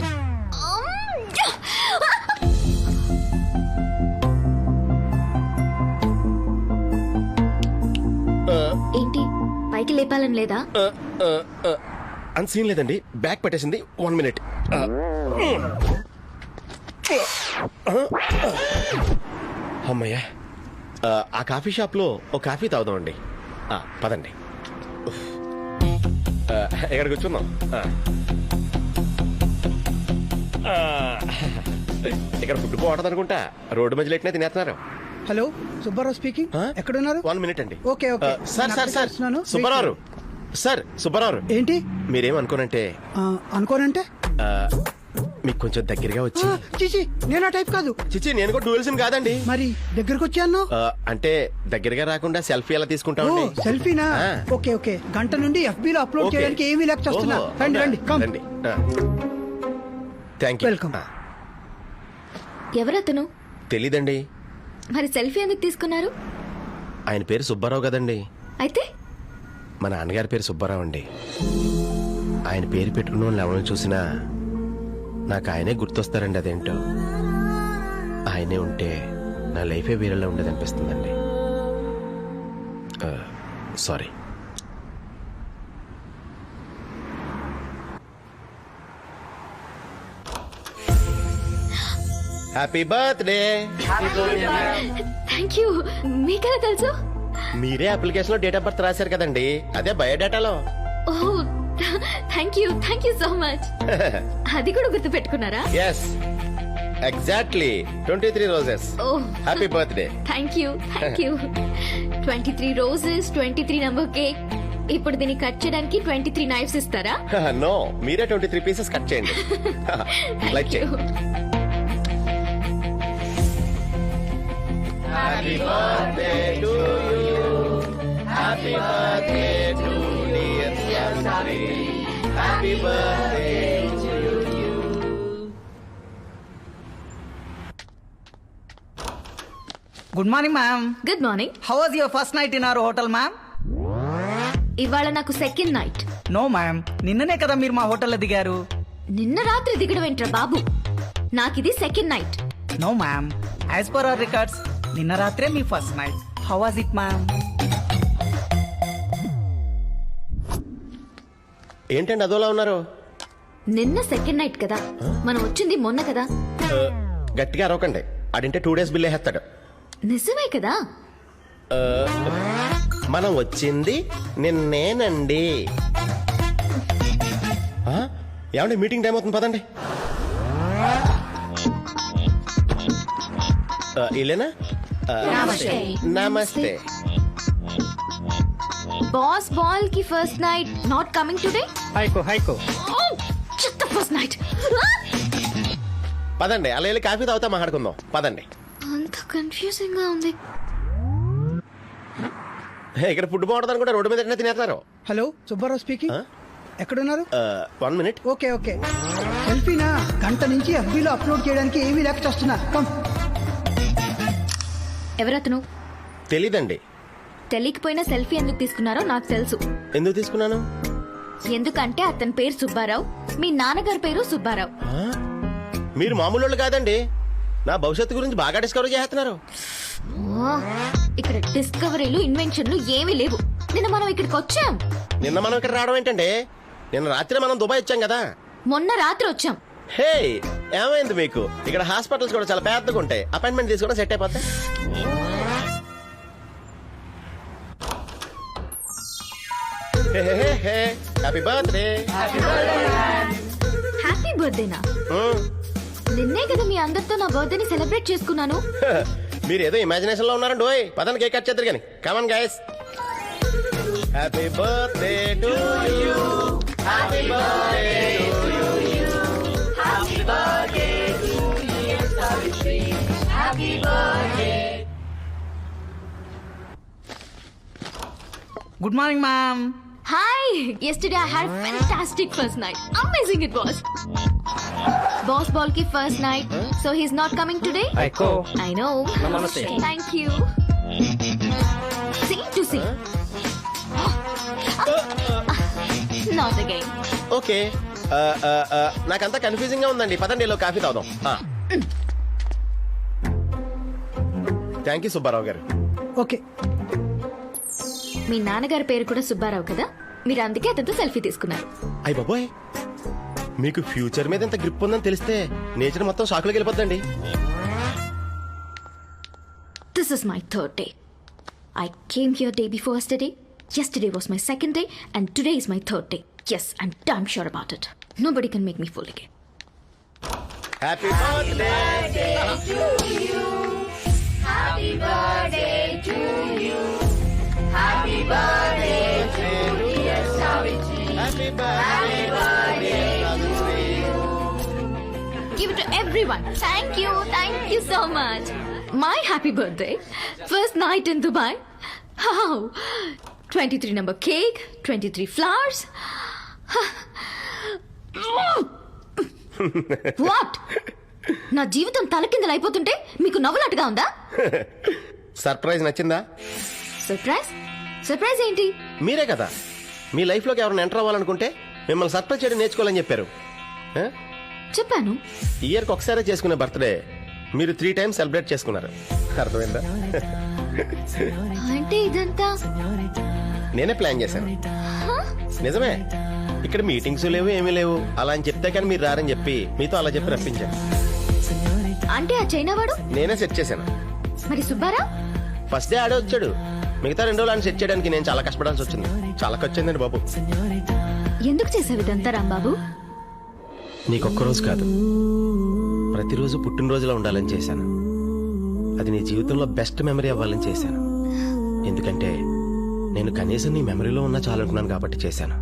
ఏంటి పైకి లేపాలని లేదా? అంత సీన్ లేదండి, బ్యాక్ పట్టేసింది. 1 minute. అమ్మయ్యా, ఆ కాఫీ షాప్ లో ఒక కాఫీ తాగుదామండి. పదండి, ఎక్కడ కూర్చుందాం. ఇక్కడ ఫుడ్ బాగుంటుంది అనుకుంటా, రోడ్డు మధ్యలో ఎట్నే తినేస్తున్నారు. Hello, Subbarao speaking. ఎక్కడున్నారు? 1 minute అండి. Okay okay. Sir Subbarao sir, Subbarao ఏంటి? మీరేమనుకోనంటే అనుకోనంటే మీకు కొంచెం దగ్గరగా వచ్చి. చిచి, నేను ఆ టైప్ కాదు. చిచి, నేను కూడా డ్యూయల్సిమ్ కాదండి. మరి దగ్గరకు వచ్చాను. అంటే దగ్గరగా రాకుండా సెల్ఫీ ఎలా తీసుకుంటామండి? సెల్ఫీనా? Okay okay. గంట నుండి FB లో అప్లోడ్ చేయడానికి ఏమీ లేక చేస్తున్నా. రండి రండి, రండి. Thank you. వెల్కమ్. ఎవరతను? తెలీదండి. మరి సెల్ఫీ ఎందుకు తీసుకున్నారు? ఆయన పేరు సుబ్బారావు కదండి. అయితే మా నాన్నగారి పేరు సుబ్బారావు అండి. ఆయన పేరు పెట్టుకున్న వాళ్ళు ఎవరిని చూసినా నాకు ఆయనే గుర్తొస్తారండి. అదేంటో ఆయనే ఉంటే నా లైఫే వేరేలా ఉండేది అనిపిస్తుందండి. Sorry. Happy birthday. Thank you. మీకెలా తెలుసు? మీరే అప్లికేషన్ లో డేట్ ఆఫ్ బర్త్ రాశారు కదండి, అదే బయోడేటాలో. Oh, thank you so much. అది కూడా గుర్తు పెట్టుకున్నారా? Yes, exactly 23 roses. Happy birthday. Thank you 23 roses, 23 number cake. ఇప్పుడు దీన్ని కట్ చేయడానికి 23 నైఫ్స్ ఇస్తారా? నో, మీరే 23 పీసెస్ కట్ చేయండి. లైక్ చేయండి. Happy birthday to you. Happy birthday to dear Sari. Happy birthday to you. Good morning ma'am. Good morning. How was your first night in our hotel ma'am? ఇవాళ నాకు second night. No ma'am, నిన్ననే కదా మీరు మా హోటల్లో దిగారు. నిన్న రాత్రి దిగడం ఏంట్రా బాబు, నాకిది second night. No ma'am, as per our records నిన్న రాత్రే మీ first night. How was it ma'am? ఏంటండి అదోలా ఉన్నారు? నిన్న సెకండ్ నైట్ కదా, మనం వచ్చింది మొన్న కదా. గట్టిగా అరవకండి, అడింటే 2 days బిల్ వేస్తాడు. నిజమే కదా. మనం వచ్చింది నిన్నేనండి. ఏమండి మీటింగ్ టైం అవుతుంది, పదండి. ఇలేనా? నమస్తే. బాస్ బాల్ కి first night not coming today. హైకో ఫస్ట్ నైట్. పదండి, అలా వెళ్ళి కాఫీ తాగుతా మాట్లాడుకుందాం. పదండి. అంత కన్ఫ్యూజింగ్ గా ఉంది. ఇక్కడ ఫుడ్ బాగుంటుంది అనుకుంటే రోడ్డు మీద ఎట్లా తినేస్తున్నారు. Hello, Subbarao speaking. ఎక్కడున్నారు? 1 minute. Okay okay. సెల్ఫీనా? గంట నుంచి FB లో అప్లోడ్ చేయడానికి ఏమీ లేక చేస్తున్నా. కమ్. ఎవరతను? తెలీదండి. తెలియకపోయినా సెల్ఫీ ఎందుకు తీసుకున్నారో నాకు తెలుసు. ఎందుకు తీసుకున్నాను? ఎందుకంటే అతని పేరు సుబ్బారావు, మీ నాన్నగారి పేరు సుబ్బారావు. మీరు మామూలు కాదండి, నా భవిష్యత్తు గురించి బాగా డిస్కవర్ చేస్తున్నారు. ఇక్కడ డిస్కవరీలు ఇన్వెన్షన్లు ఏమీ లేవు. నిన్న మనం ఇక్కడికి వచ్చాం. నిన్న మనం ఇక్కడ రావడం ఏంటండి? నిన్న రాత్రి మనం దుబాయ్ వచ్చాం కదా. మొన్న రాత్రి వచ్చాం. హే, ఏమైంది మీకు? ఇక్కడ హాస్పిటల్స్ కూడా చాలా పెద్దగా ఉంటాయి, అపాయింట్మెంట్ తీసుకోవడం సెట్ అయిపోతాయి. Happy birthday. హ్యాపీ బర్త్డేనా? నిన్నే కదా మీ అందరితో నా బర్త్డేని సెలబ్రేట్ చేసుకున్నాను. మీరు ఏదో ఇమాజినేషన్ లో ఉన్నారండి. ఓయ్, పదని కేక్ కట్ చేద్దరు కానీ. Come on guys. Happy birthday to you. Happy birthday to you. Happy birthday to you. Happy birthday. Good morning ma'am. Hi! Yesterday I had a fantastic first night. Amazing it was. Boss బాల్ కి first night so he's not coming today. I know. Thank you. See to see. Not again. Okay, నాకంతా confusing గా ఉందండి. పదండి లో coffee తాగుదాం. Thank you Subbarao గారు. Okay. మీ నాన్నగారి పేరు కూడా సుబ్బారావు కదా, మీరు అందుకే అతనితో సెల్ఫీ తీసుకున్నారు. అయ్య బాబోయ్, మీకు ఫ్యూచర్ మీద ఎంత గ్రిప్ ఉందని తెలిస్తే నేచర్ మొత్తం షాక్లోకి వెళ్ళిపోద్దండి. This is my third day. I came here day before yesterday. Yesterday was my second day and today is my third day. Yes, I'm damn sure about it. Nobody can make me fool again. Happy birthday to you. Happy birthday to you. Happy birthday to dear Savitri. Happy birthday to you. Give it to everyone. Thank you so much. My happy birthday. First night in Dubai. How? 23 number cake, 23 flowers. What? నా జీవితం తలకిందలైపోతుంటే మీకు నవ్వులాటగా ఉందా? Surprise నచ్చిందా? Surprise ఏంటి? మీరే కదా మీ life లోకి ఎవరైనా ఎంటర్ అవ్వాలనుకుంటే మిమ్మల్ని సర్ప్రైజ్ చేయడం నేర్చుకోవాలని చెప్పారు. చెప్పాను. ఇయర్కి ఒకసారి చేసుకునే బర్త్డే మీరు 3 times సెలబ్రేట్ చేసుకున్నారు. అర్థమైందా? అంటే ఇదంతా నేనే ప్లాన్ చేశాను. నిజమే, ఇక్కడ మీటింగ్స్ లేవు ఏమీ లేవు. అలా అని చెప్తే కానీ మీరు రారని చెప్పి మీతో అలా చెప్పి రప్పించాను. అంటే ఆ చైనా వాడు నేనే సెట్ చేశాను. మరి సుబ్బారా ఫస్ట్ డే ఆడే వచ్చాడు. మిగతా 2 రోజులు సెట్ చేయడానికి నేను చాలా కష్టపడాల్సి వచ్చింది. చాలా ఖర్చయిందండి బాబు. ఎందుకు చేసావు ఇదంతా రాంబాబు? నీకొక్క రోజు కాదు, ప్రతిరోజు పుట్టినరోజులో ఉండాలని చేశాను. అది నీ జీవితంలో బెస్ట్ మెమరీ అవ్వాలని చేశాను. ఎందుకంటే నేను కనీసం నీ మెమరీలో ఉన్నా చాలనుకున్నాను కాబట్టి చేశాను.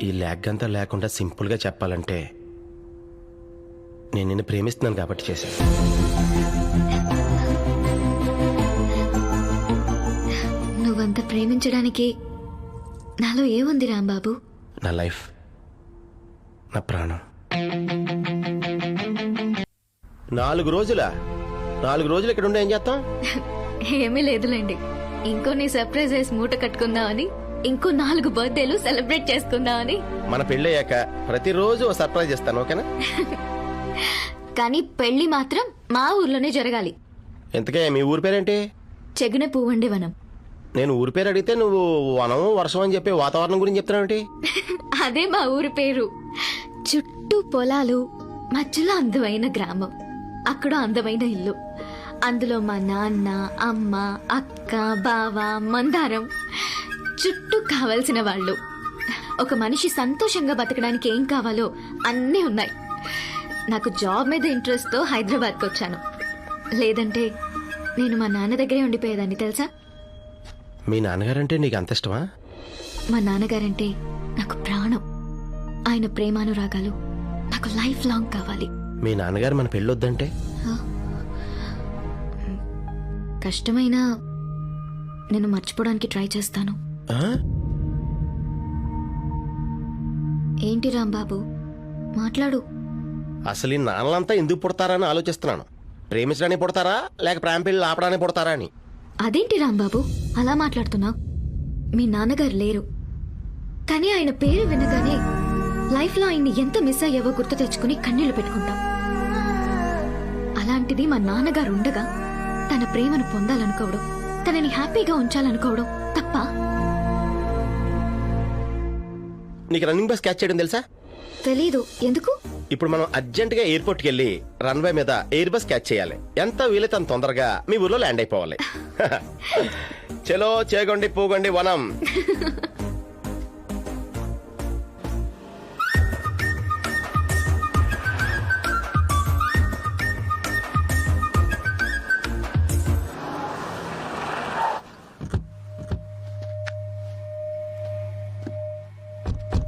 ఈ ల్యాగ్ అంతా లేకుండా సింపుల్ గా చెప్పాలంటే నేను నిన్ను ప్రేమిస్తున్నాను కాబట్టి చేశాను. నువ్వంత ప్రేమించడానికి నాలో ఏముంది రాంబాబు? నా లైఫ్, నా ప్రాణం. 4 రోజులా? 4 రోజులు ఇక్కడ ఉండి ఏం చేస్తాం? ఏమీ లేదులేండి, ఇంకో నీ సర్ప్రైజ్ వేసి మూట కట్టుకుందామని, ఇంకో 4 బర్త్డేలు సెలబ్రేట్ చేసుకుందామని. మన పెళ్ళయ్యాక ప్రతిరోజు ఓ సర్ప్రైజ్ ఇస్తాను, ఓకేనా? కానీ పెళ్లి మాత్రం మా ఊర్లోనే జరగాలి. ఎంతకే మీ ఊరి పేరేంటి? చెగున పువ్వండి వనం. నేను ఊరి పేరు అడిగితే నువ్వు వనం వర్షం అని చెప్పి వాతావరణం గురించి చెప్తున్నావేంటి? అదే మా ఊరి పేరు. చుట్టూ పొలాలు, మధ్యలో అందమైన గ్రామం, అక్కడ అందమైన ఇల్లు, అందులో మా నాన్న, అమ్మ, అక్క, బావ, మందారం, చుట్టూ కావలసిన వాళ్ళు. ఒక మనిషి సంతోషంగా బతకడానికి ఏం కావాలో అన్నీ ఉన్నాయి. నాకు జాబ్ మీద ఇంట్రెస్ట్ తో హైదరాబాద్కి వచ్చాను. లేదంటే నేను మా నాన్న దగ్గరే ఉండిపోయేదాన్ని తెలుసా? మీ నాన్నగారంటే నీకు అంత ఇష్టమా? మా నాన్నగారంటే నాకు ప్రాణం. ఆయన ప్రేమానురాగాలు నాకు లైఫ్ లాంగ్ కావాలి. మీ నాన్నగారు మన పెళ్ళొద్దంటే? కష్టమైనా నేను మర్చిపోవడానికి ట్రై చేస్తాను. ఏంటి రాంబాబు, మాట్లాడు. అసలు ఈ నాన్నలంతా ఎందుకు పుడతారని ఆలోచిస్తున్నాను. ప్రేమించడానికి పుడతారా లేక ప్రేమ పెళ్లి ఆపడానికి పుడతారా అని. అదేంటి రాంబాబు అలా మాట్లాడుతున్నావు? మీ నాన్నగారు లేరు, కానీ ఆయన పేరు వినగానే లైఫ్ లో ఆయన్ని ఎంత మిస్ అయ్యావో గుర్తు తెచ్చుకుని కన్నీళ్లు పెట్టుకుంటాం. అలాంటిది మా నాన్నగారు ఉండగా తన ప్రేమను పొందాలనుకోవడం, తనని హ్యాపీగా ఉంచాలనుకోవడం తప్ప? నీకు రన్నింగ్ బస్ క్యాచ్ చేయడం తెలుసా? తెలీదు. ఎందుకు? ఇప్పుడు మనం అర్జెంట్ గా ఎయిర్పోర్ట్ కి వెళ్ళి రన్వే మీద ఎయిర్ బస్ క్యాచ్ చేయాలి. ఎంత వీలైతే అంత తొందరగా మీ ఊర్లో ల్యాండ్ అయిపోవాలి. చలో చేగొండి పూగొండి వనం.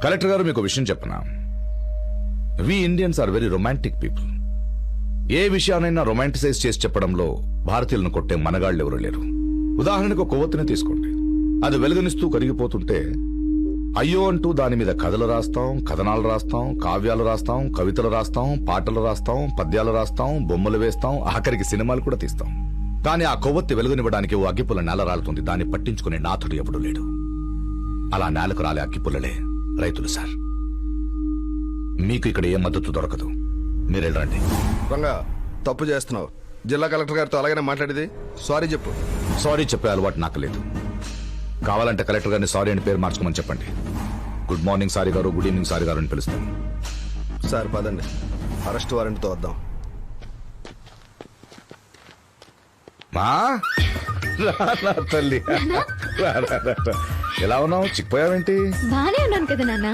కలెక్టర్ గారు, మీకు విషయం చెప్పనా? We Indians are very romantic people. ఏ విషయానైనా రొమాంటిసైజ్ చేసి చెప్పడంలో భారతీయులను కొట్టే మనగాళ్ళు ఎవరు లేరు. ఉదాహరణకు కొవ్వొత్తిని తీసుకోండి. అది వెలుగునిస్తూ కరిగిపోతుంటే అయ్యో అంటూ దాని మీద కథలు రాస్తాం, కథనాలు రాస్తాం, కావ్యాలు రాస్తాం, కవితలు రాస్తాం, పాటలు రాస్తాం, పద్యాలు రాస్తాం, బొమ్మలు వేస్తాం, ఆఖరికి సినిమాలు కూడా తీస్తాం. కానీ ఆ కొవ్వొత్తి వెలుగునివ్వడానికి ఓ అగ్గిపుల్ల నేల రాలుతుంది. దాన్ని పట్టించుకునే నాథుడు ఎవడూ లేడు. అలా నేలకు రాలే అగ్గిపుల్లలే రైతులు సార్. మీకు ఇక్కడ ఏ మద్దతు దొరకదు. మీరు వెళ్ళండి. రంగా, తప్పు చేస్తున్నావు. జిల్లా కలెక్టర్ గారితో అలాగనే మాట్లాడేది. సారీ చెప్పు. సారీ చెప్పే అలవాటు నాకు లేదు. కావాలంటే కలెక్టర్ గారిని సారీ అని పేరు మార్చుకోమని చెప్పండి. గుడ్ మార్నింగ్ సారీ గారు, గుడ్ ఈవినింగ్ సారీ గారు అని పిలుస్తాను. సార్ పదండి, అరెస్ట్ వారెంట్తో వద్దాం. మా తల్లి ఎలా ఉన్నావు? చిక్కిపోయావేంటి? బానే ఉన్నాను కదా నాన్న.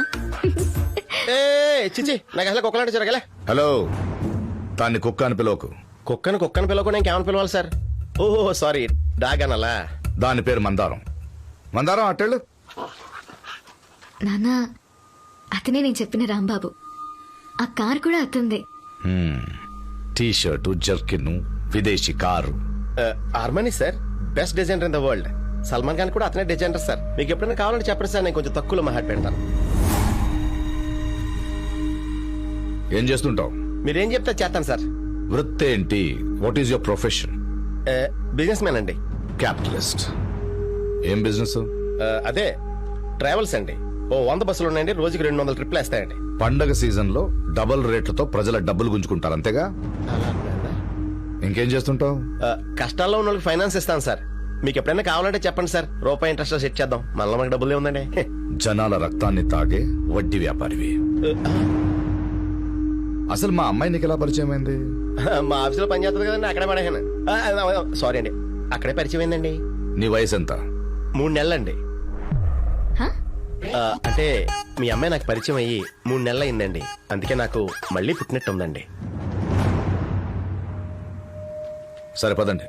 చిచి, నాకు అసలు కుక్కలాంటి జరగలే. హలో, దాన్ని కుక్క అని పిలవకు. కుక్కను పిలవకుండా ఇంకేమని పిలవాలి సార్? ఓహో సారీ, డాగ్ అనలా. దాని పేరు మందారం. మందారం అట్టెళ్ళు. నాన్న, అతనే నేను చెప్పిన రాంబాబు. ఆ కార్ కూడా అతందే. టీ షర్టు, జర్కిన్, విదేశీ car. Armani sir, best designer in the world. Salman Khan కూడా అతనే డిజైనర్ సార్. మీకు ఎప్పుడైనా కావాలంటే చెప్పండి సార్, నేను కొంచెం తక్కువలో మహాట్ పెడతాను. ఏం చేస్తుంటావు? మీరేం చెప్తే చేస్తాను సార్. వృత్తి ఏంటి? What is your profession? Business man అండి. క్యాపిటలిస్ట్. ఏం బిజినెస్? అదే ట్రావెల్స్ అండి. ఓ 100 బస్సులు ఉన్నాయండి, రోజుకి 200 ట్రిప్లు వేస్తాయండి. పండగ సీజన్ లో డబుల్ రేట్లతో ప్రజల డబ్బులు గుంజుకుంటారు, అంతేగా? ఇంకేం చేస్తుంటావు? కష్టాల్లో ఉన్న వాళ్ళకి ఫైనాన్స్ ఇస్తాను సార్. మీకు ఎప్పుడైనా కావాలంటే చెప్పండి సార్, రూపాయి ఇంట్రెస్ట్ సెట్ చేద్దాం. మళ్ళీ మనకి డబ్బులు ఉందండి. జనాల రక్తాన్ని తాగే వడ్డీ వ్యాపారివి. అసలు మా అమ్మాయి నీకు ఎలా పరిచయం అయింది? మా ఆఫీసులో పని చేస్తుంది కదండి, అక్కడే పడేసాను. సారీ అండి, అక్కడే పరిచయం అయిందండి. నీ వయసు ఎంత? 3 నెలలండి. అంటే మీ అమ్మాయి నాకు పరిచయం అయ్యి 3 నెలలు అయిందండి. అందుకే నాకు మళ్ళీ పుట్టినట్టు ఉందండి. సరే పదండి.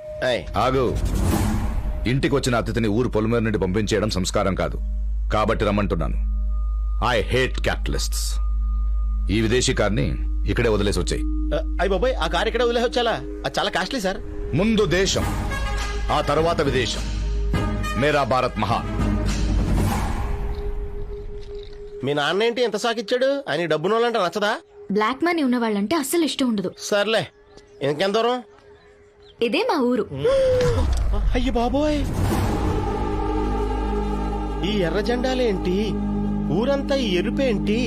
ఆగు. ఇంటికి వచ్చిన అతిథిని ఊరు పొలిమేర నుండి పంపించేయడం సంస్కారం కాదు, కాబట్టి రమ్మంటున్నాను. I hate క్యాపిటలిస్ట్స్. ఈ విదేశీ కార్ని ఇక్కడే వదిలేసి వచ్చాయి. అయ్యి బాబాయ్, ఆ కార్ ఇక్కడే వదిలేసి వచ్చాలా? అది చాలా కాస్ట్లీ సార్. ముందు దేశం, ఆ తర్వాత విదేశం. మేరా భారత్ మహాన్. మీ నాన్న ఏంటి ఎంత సాకిచ్చాడు? ఆయన డబ్బునోళ్ళంటే నచ్చదా? బ్లాక్ మనీ ఉన్న వాళ్ళంటే అస్సలు ఇష్టం ఉండదు. సర్లే, ఇంకెంత దూరం? ఇదే మా ఊరు. అయ్యి బాబోయ్, ఈ ఎర్ర జెండాలేంటి? ఊరంతా ఈ ఎరుపేంటి?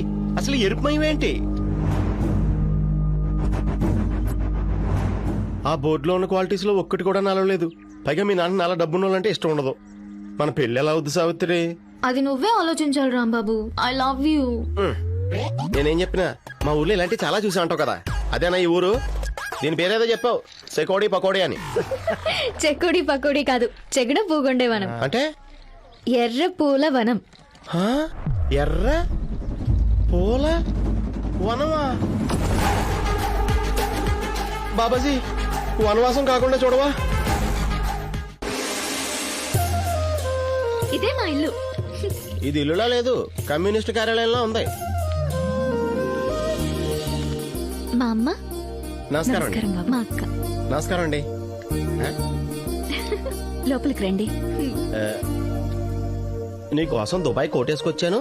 అసలు ఎరుపుమయమేంటి? ఆ బోర్డులో ఉన్న క్వాలిటీస్ లో ఒక్కటి కూడా నలవలేదు. పైగా మీ నాన్న నాలా డబ్బున్నోళ్ళంటే ఇష్టం ఉండదు. మన పెళ్లి ఎలా అవుద్ది సావిత్రి? అది నువ్వే ఆలోచించాలి రాంబాబు. I love you. నేనేం చెప్పినా మా ఊర్లో ఇలాంటివి చాలా చూసా అంటావు కదా, అదేనా ఈ ఊరు? దీని పేరేదో చెప్పావు, చెకోడి పకోడీ అని. చెక్కుడి పకోడీ కాదు, చెగడ పూగొండే వనం. అంటే ఎర్ర పూల వనం. ఎర్ర పూల వనమా? బాబాజీ, వనవాసం కాకుండా చూడవా? ఇదే మా ఇల్లు. ఇది ఇల్లులా లేదు, కమ్యూనిస్ట్ కార్యాలయంలో ఉంది. మా అమ్మ. నమస్కారం అండి. మా అక్క. నమస్కారం అండి. లోపలికి రండి. నీకోసం దుబాయ్ కోటేసుకొచ్చాను,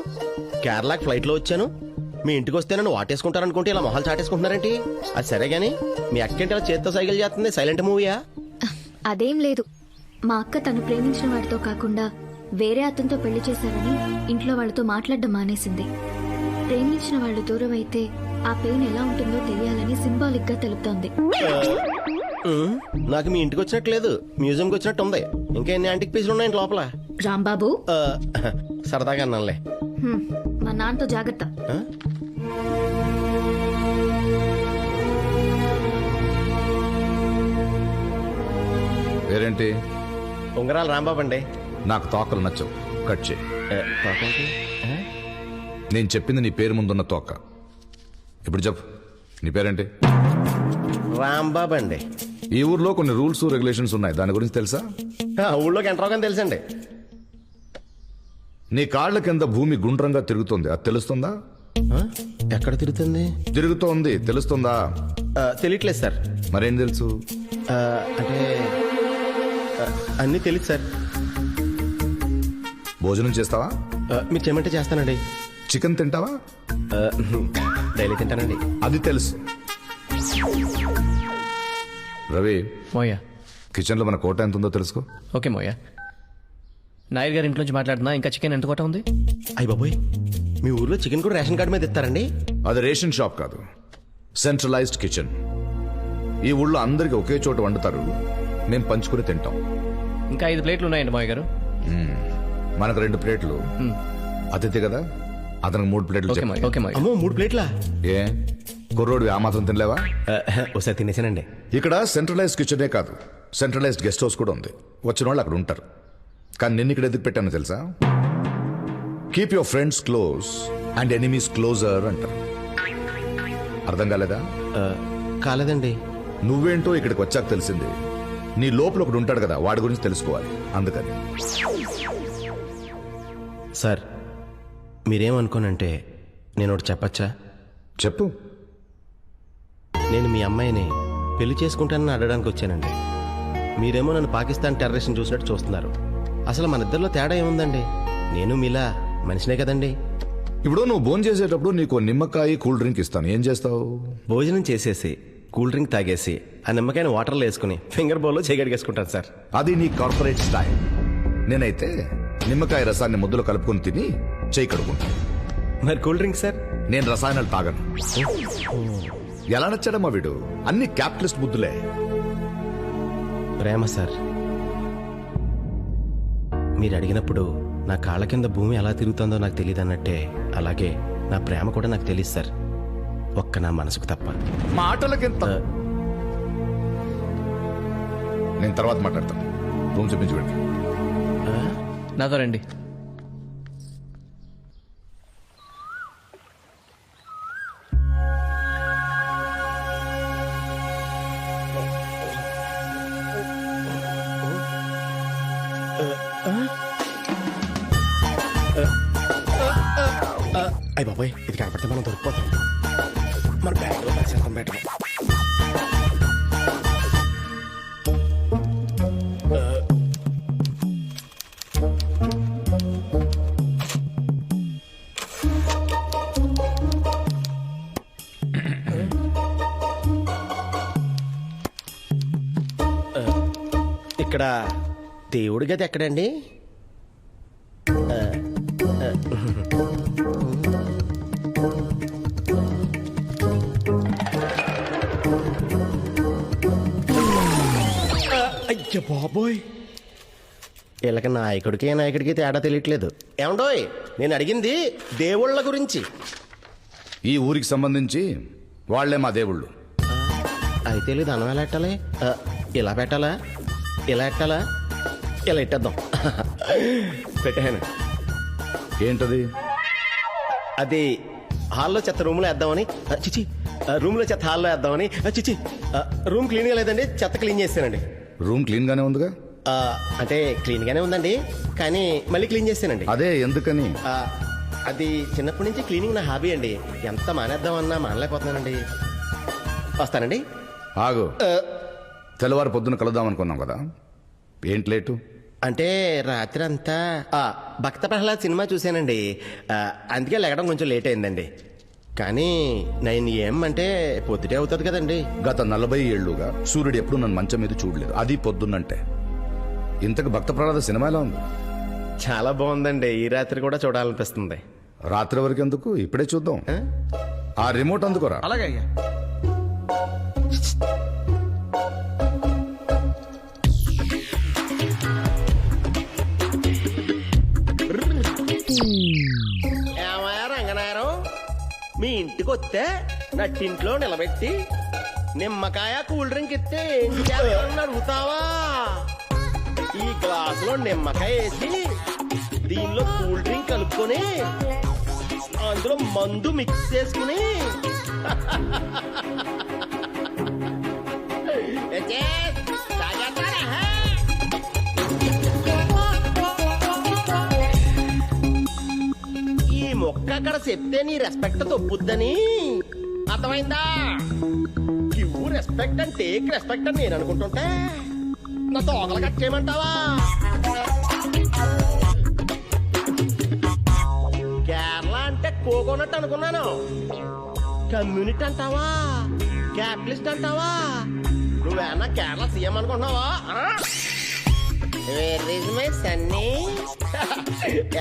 కేరళకి ఫ్లైట్ లో వచ్చాను. మీ ఇంటికి వస్తే నన్ను వాటేసుకుంటారనుకుంటే ఇలా మొహాలు చాటేసుకుంటున్నారేంటి? అది సరే గానీ మీ అక్కేంటి అలా చేత్తో సైకిల్ చేస్తుంది? సైలెంట్ మూవీయా? అదేం లేదు. మా అక్క తను ప్రేమించిన వాడితో కాకుండా వేరే అతనితో పెళ్లి చేశారని ఇంట్లో వాళ్ళతో మాట్లాడడం మానేసింది. ప్రేమించిన వాళ్ళు దూరం అయితే ఆ పెయిన్ ఎలా ఉంటుందో తెలియాలని సింబాలిక్ గా తెలుపుతోంది. నాకు మీ ఇంటికి వచ్చినట్లేదు, మ్యూజియంకి వచ్చినట్టు ఉంది. ఇంకా ఎన్ని యాంటిక్ పీసులు ఉన్నాయండి లోపల? రాంబాబు, సరదాగా అన్నానులే. మా నాన్నతో జాగ్రత్త. పేరేంటి? ఉంగరాలు రాంబాబు అండి. నాకు తోకలు నచ్చవు, కట్ చేయి. నేను చెప్పింది నీ పేరు ముందున్న తోక. ఇప్పుడు చెప్పు, నీ పేరేంటి? రాంబాబు అండి. ఈ ఊర్లో కొన్ని రూల్స్ రెగ్యులేషన్స్ ఉన్నాయి, దాని గురించి తెలుసా? ఊళ్ళోకి ఎంటర్ అవగానే తెలుసండి. నీ కాళ్ల కింద భూమి గుండ్రంగా తిరుగుతుంది, అది తెలుస్తుందా? ఎక్కడ తిరుగుతుంది? తిరుగుతోంది, తెలుస్తుందా? తెలియట్లేదు సార్. మరేం తెలుసు? అంటే అన్నీ తెలియదు సార్. భోజనం చేస్తావా? మీరు చేయమంటే చేస్తానండి. చికెన్ తింటావా? డైలీ తింటానండి. అది తెలుసు. రవి మోయా, కిచెన్లో మన కోట ఎంత ఉందో తెలుసుకో. ఓకే మోయా. నాయర్ గారి ఇంట్లోంచి మాట్లాడుతున్నా. ఇంకా చికెన్ ఎంత కోట ఉంది? అయ్య బాబోయ్, మీ ఊర్లో చికెన్ కూడా రేషన్ కార్డు మీద ఇస్తారండి? అది రేషన్ షాప్ కాదు, సెంట్రలైజ్డ్ కిచెన్. ఈ ఊళ్ళో అందరికి ఒకే చోట వండుతారు, మేము పంచుకుని తింటాం. ఇంకా 5 ప్లేట్లు ఉన్నాయండి మాయ గారు. మనకు 2 ప్లేట్లు. అతిథి కదా, అతనికి 3 ప్లేట్లు. అమ్మో, 3 ప్లేట్లా? ఏ కుర్రోడు ఆ మాత్రం తినలేవా? ఒకసారి తినేసానండి. ఇక్కడ సెంట్రలైజ్డ్ కిచెనే కాదు, సెంట్రలైజ్డ్ గెస్ట్ హౌస్ కూడా ఉంది. వచ్చిన వాళ్ళు అక్కడ ఉంటారు. కానీ నిన్ను ఇక్కడ ఎందుకు పెట్టానో తెలుసా? Keep your friends close and enemies closer అంటారు. అర్థం కాలేదా? కాలేదండి. నువ్వేంటో ఇక్కడికి వచ్చాక తెలిసింది. నీ లోపల ఒకడు ఉంటాడు కదా, వాడి గురించి తెలుసుకోవాలి. అందుకని సార్, మీరేమనుకోనంటే నేను ఒకటి చెప్పచ్చా? చెప్పు. నేను మీ అమ్మాయిని పెళ్లి చేసుకుంటానని అడగడానికి వచ్చానండి. మీరేమో నన్ను పాకిస్తాన్ టెర్రరిస్ట్ని చూసినట్టు చూస్తున్నారు. అసలు మన ఇద్దరిలో తేడా ఏముందండి? నేను మీలా మనిషినే కదండి. ఇప్పుడు నువ్వు భోజనం చేసేటప్పుడు నీకు నిమ్మకాయ కూల్ డ్రింక్ ఇస్తాను, ఏం చేస్తావు? భోజనం చేసేసి కూల్ డ్రింక్ తాగేసి ఆ నిమ్మకాయని వాటర్లో వేసుకుని ఫింగర్ బౌల్లో చేయగడిగేసుకుంటాను సార్. అది నీ కార్పొరేట్ స్టైల్. నేనైతే నిమ్మకాయ రసాన్ని ముద్దలో కలుపుకొని తిని చేయి కడుకుంటాను. మరి కూల్ డ్రింక్ సార్? నేను రసాయనాలు తాగను. ఎలా నచ్చాడమ్మా వీడు? అన్ని క్యాపిటలిస్ట్ బుద్ధులే. ప్రేమ సార్, మీరు అడిగినప్పుడు నా కాళ్ళ కింద భూమి ఎలా తిరుగుతుందో నాకు తెలియదు అన్నట్టే, అలాగే నా ప్రేమ కూడా నాకు తెలియదు సార్, ఒక్క నా మనసుకు తప్ప. మాటలకింత. నేను తర్వాత మాట్లాడతాను. రూమ్ చూపించి వెళ్ళి. నాతో రండి. అయ్య బాబాయ్, ఇది కనపడితే మనం దొరికిపోతాం. మన బ్యాగ్లో పరిచేస్తాం బయట. ఇక్కడ దేవుడి గది ఎక్కడండి? అయ్య బాబోయ్, వీళ్ళకి నాయకుడికి తేడా తెలియట్లేదు. ఏమండోయ్, నేను అడిగింది దేవుళ్ళ గురించి. ఈ ఊరికి సంబంధించి వాళ్లే మా దేవుళ్ళు. అయితే లేదు, అన్నం ఎలా పెట్టాలి? ఇలా పెట్టాలా, ఇలా పెట్టాలా? ఇలా ఇట్టేద్దాం. పెట్టాను. ఏంటది? అది హాల్లో చెత్త రూమ్లో వేద్దామని. చిచి, రూమ్లో చెత్త హాల్లో వేద్దామని. చిచి, రూమ్ క్లీన్గా లేదండి, చెత్త క్లీన్ చేస్తానండి. రూమ్ క్లీన్ గానే ఉందిగా? అంటే క్లీన్ గానే ఉందండి, కానీ మళ్ళీ క్లీన్ చేస్తానండి. అదే ఎందుకని? అది చిన్నప్పటి నుంచి క్లీనింగ్ నా హాబీ అండి. ఎంత మానేద్దామన్నా మానలేకపోతున్నానండి. వస్తానండి. ఆగు. తెల్లవారు పొద్దున కలుద్దాం అనుకున్నాం కదా, ఏంటి లేటు? అంటే రాత్రి అంతా భక్త ప్రహ్లాద్ సినిమా చూశానండి, అందుకే లెగడం కొంచెం లేట్ అయిందండి. కానీ 9 AM అంటే పొద్దుటే అవుతుంది కదండి. గత 40 ఏళ్లుగా సూర్యుడు ఎప్పుడు నన్ను మంచం మీద చూడలేదు, అది పొద్దున్నంటే. ఇంతకు భక్త ప్రహ్లాద సినిమా ఎలా ఉంది? చాలా బాగుందండి. ఈ రాత్రి కూడా చూడాలనిపిస్తుంది. రాత్రి వరకు ఎందుకు, ఇప్పుడే చూద్దాం. ఆ రిమోట్ అందుకోరా. అలాగే. ఏమయ్యా రంగనాయరం, మీ ఇంటికి వస్తే నట్టింట్లో నిలబెట్టి నిమ్మకాయ కూల్ డ్రింక్ ఇస్తే ఏం చేయాలని అడుగుతావా? ఈ గ్లాసులో నిమ్మకాయ వేసి దీనిలో కూల్ డ్రింక్ కలుపుకొని అందులో మందు మిక్స్ చేసుకుని ఈ మొక్క అక్కడ చెప్తే నీ రెస్పెక్ట్ తప్పుద్దని అర్థమైందా? Give respect and take respect అని నేను అనుకుంటుంటే నా తోకలు కట్ చేయమంటావా? కోకోనట్ అనుకున్నాను. కమ్యూనిటీ అంటావా, క్యాపిటలిస్ట్ అంటావా, నువ్వేమన్నా కేరళ సీఎం అనుకుంటున్నావా? సన్నీ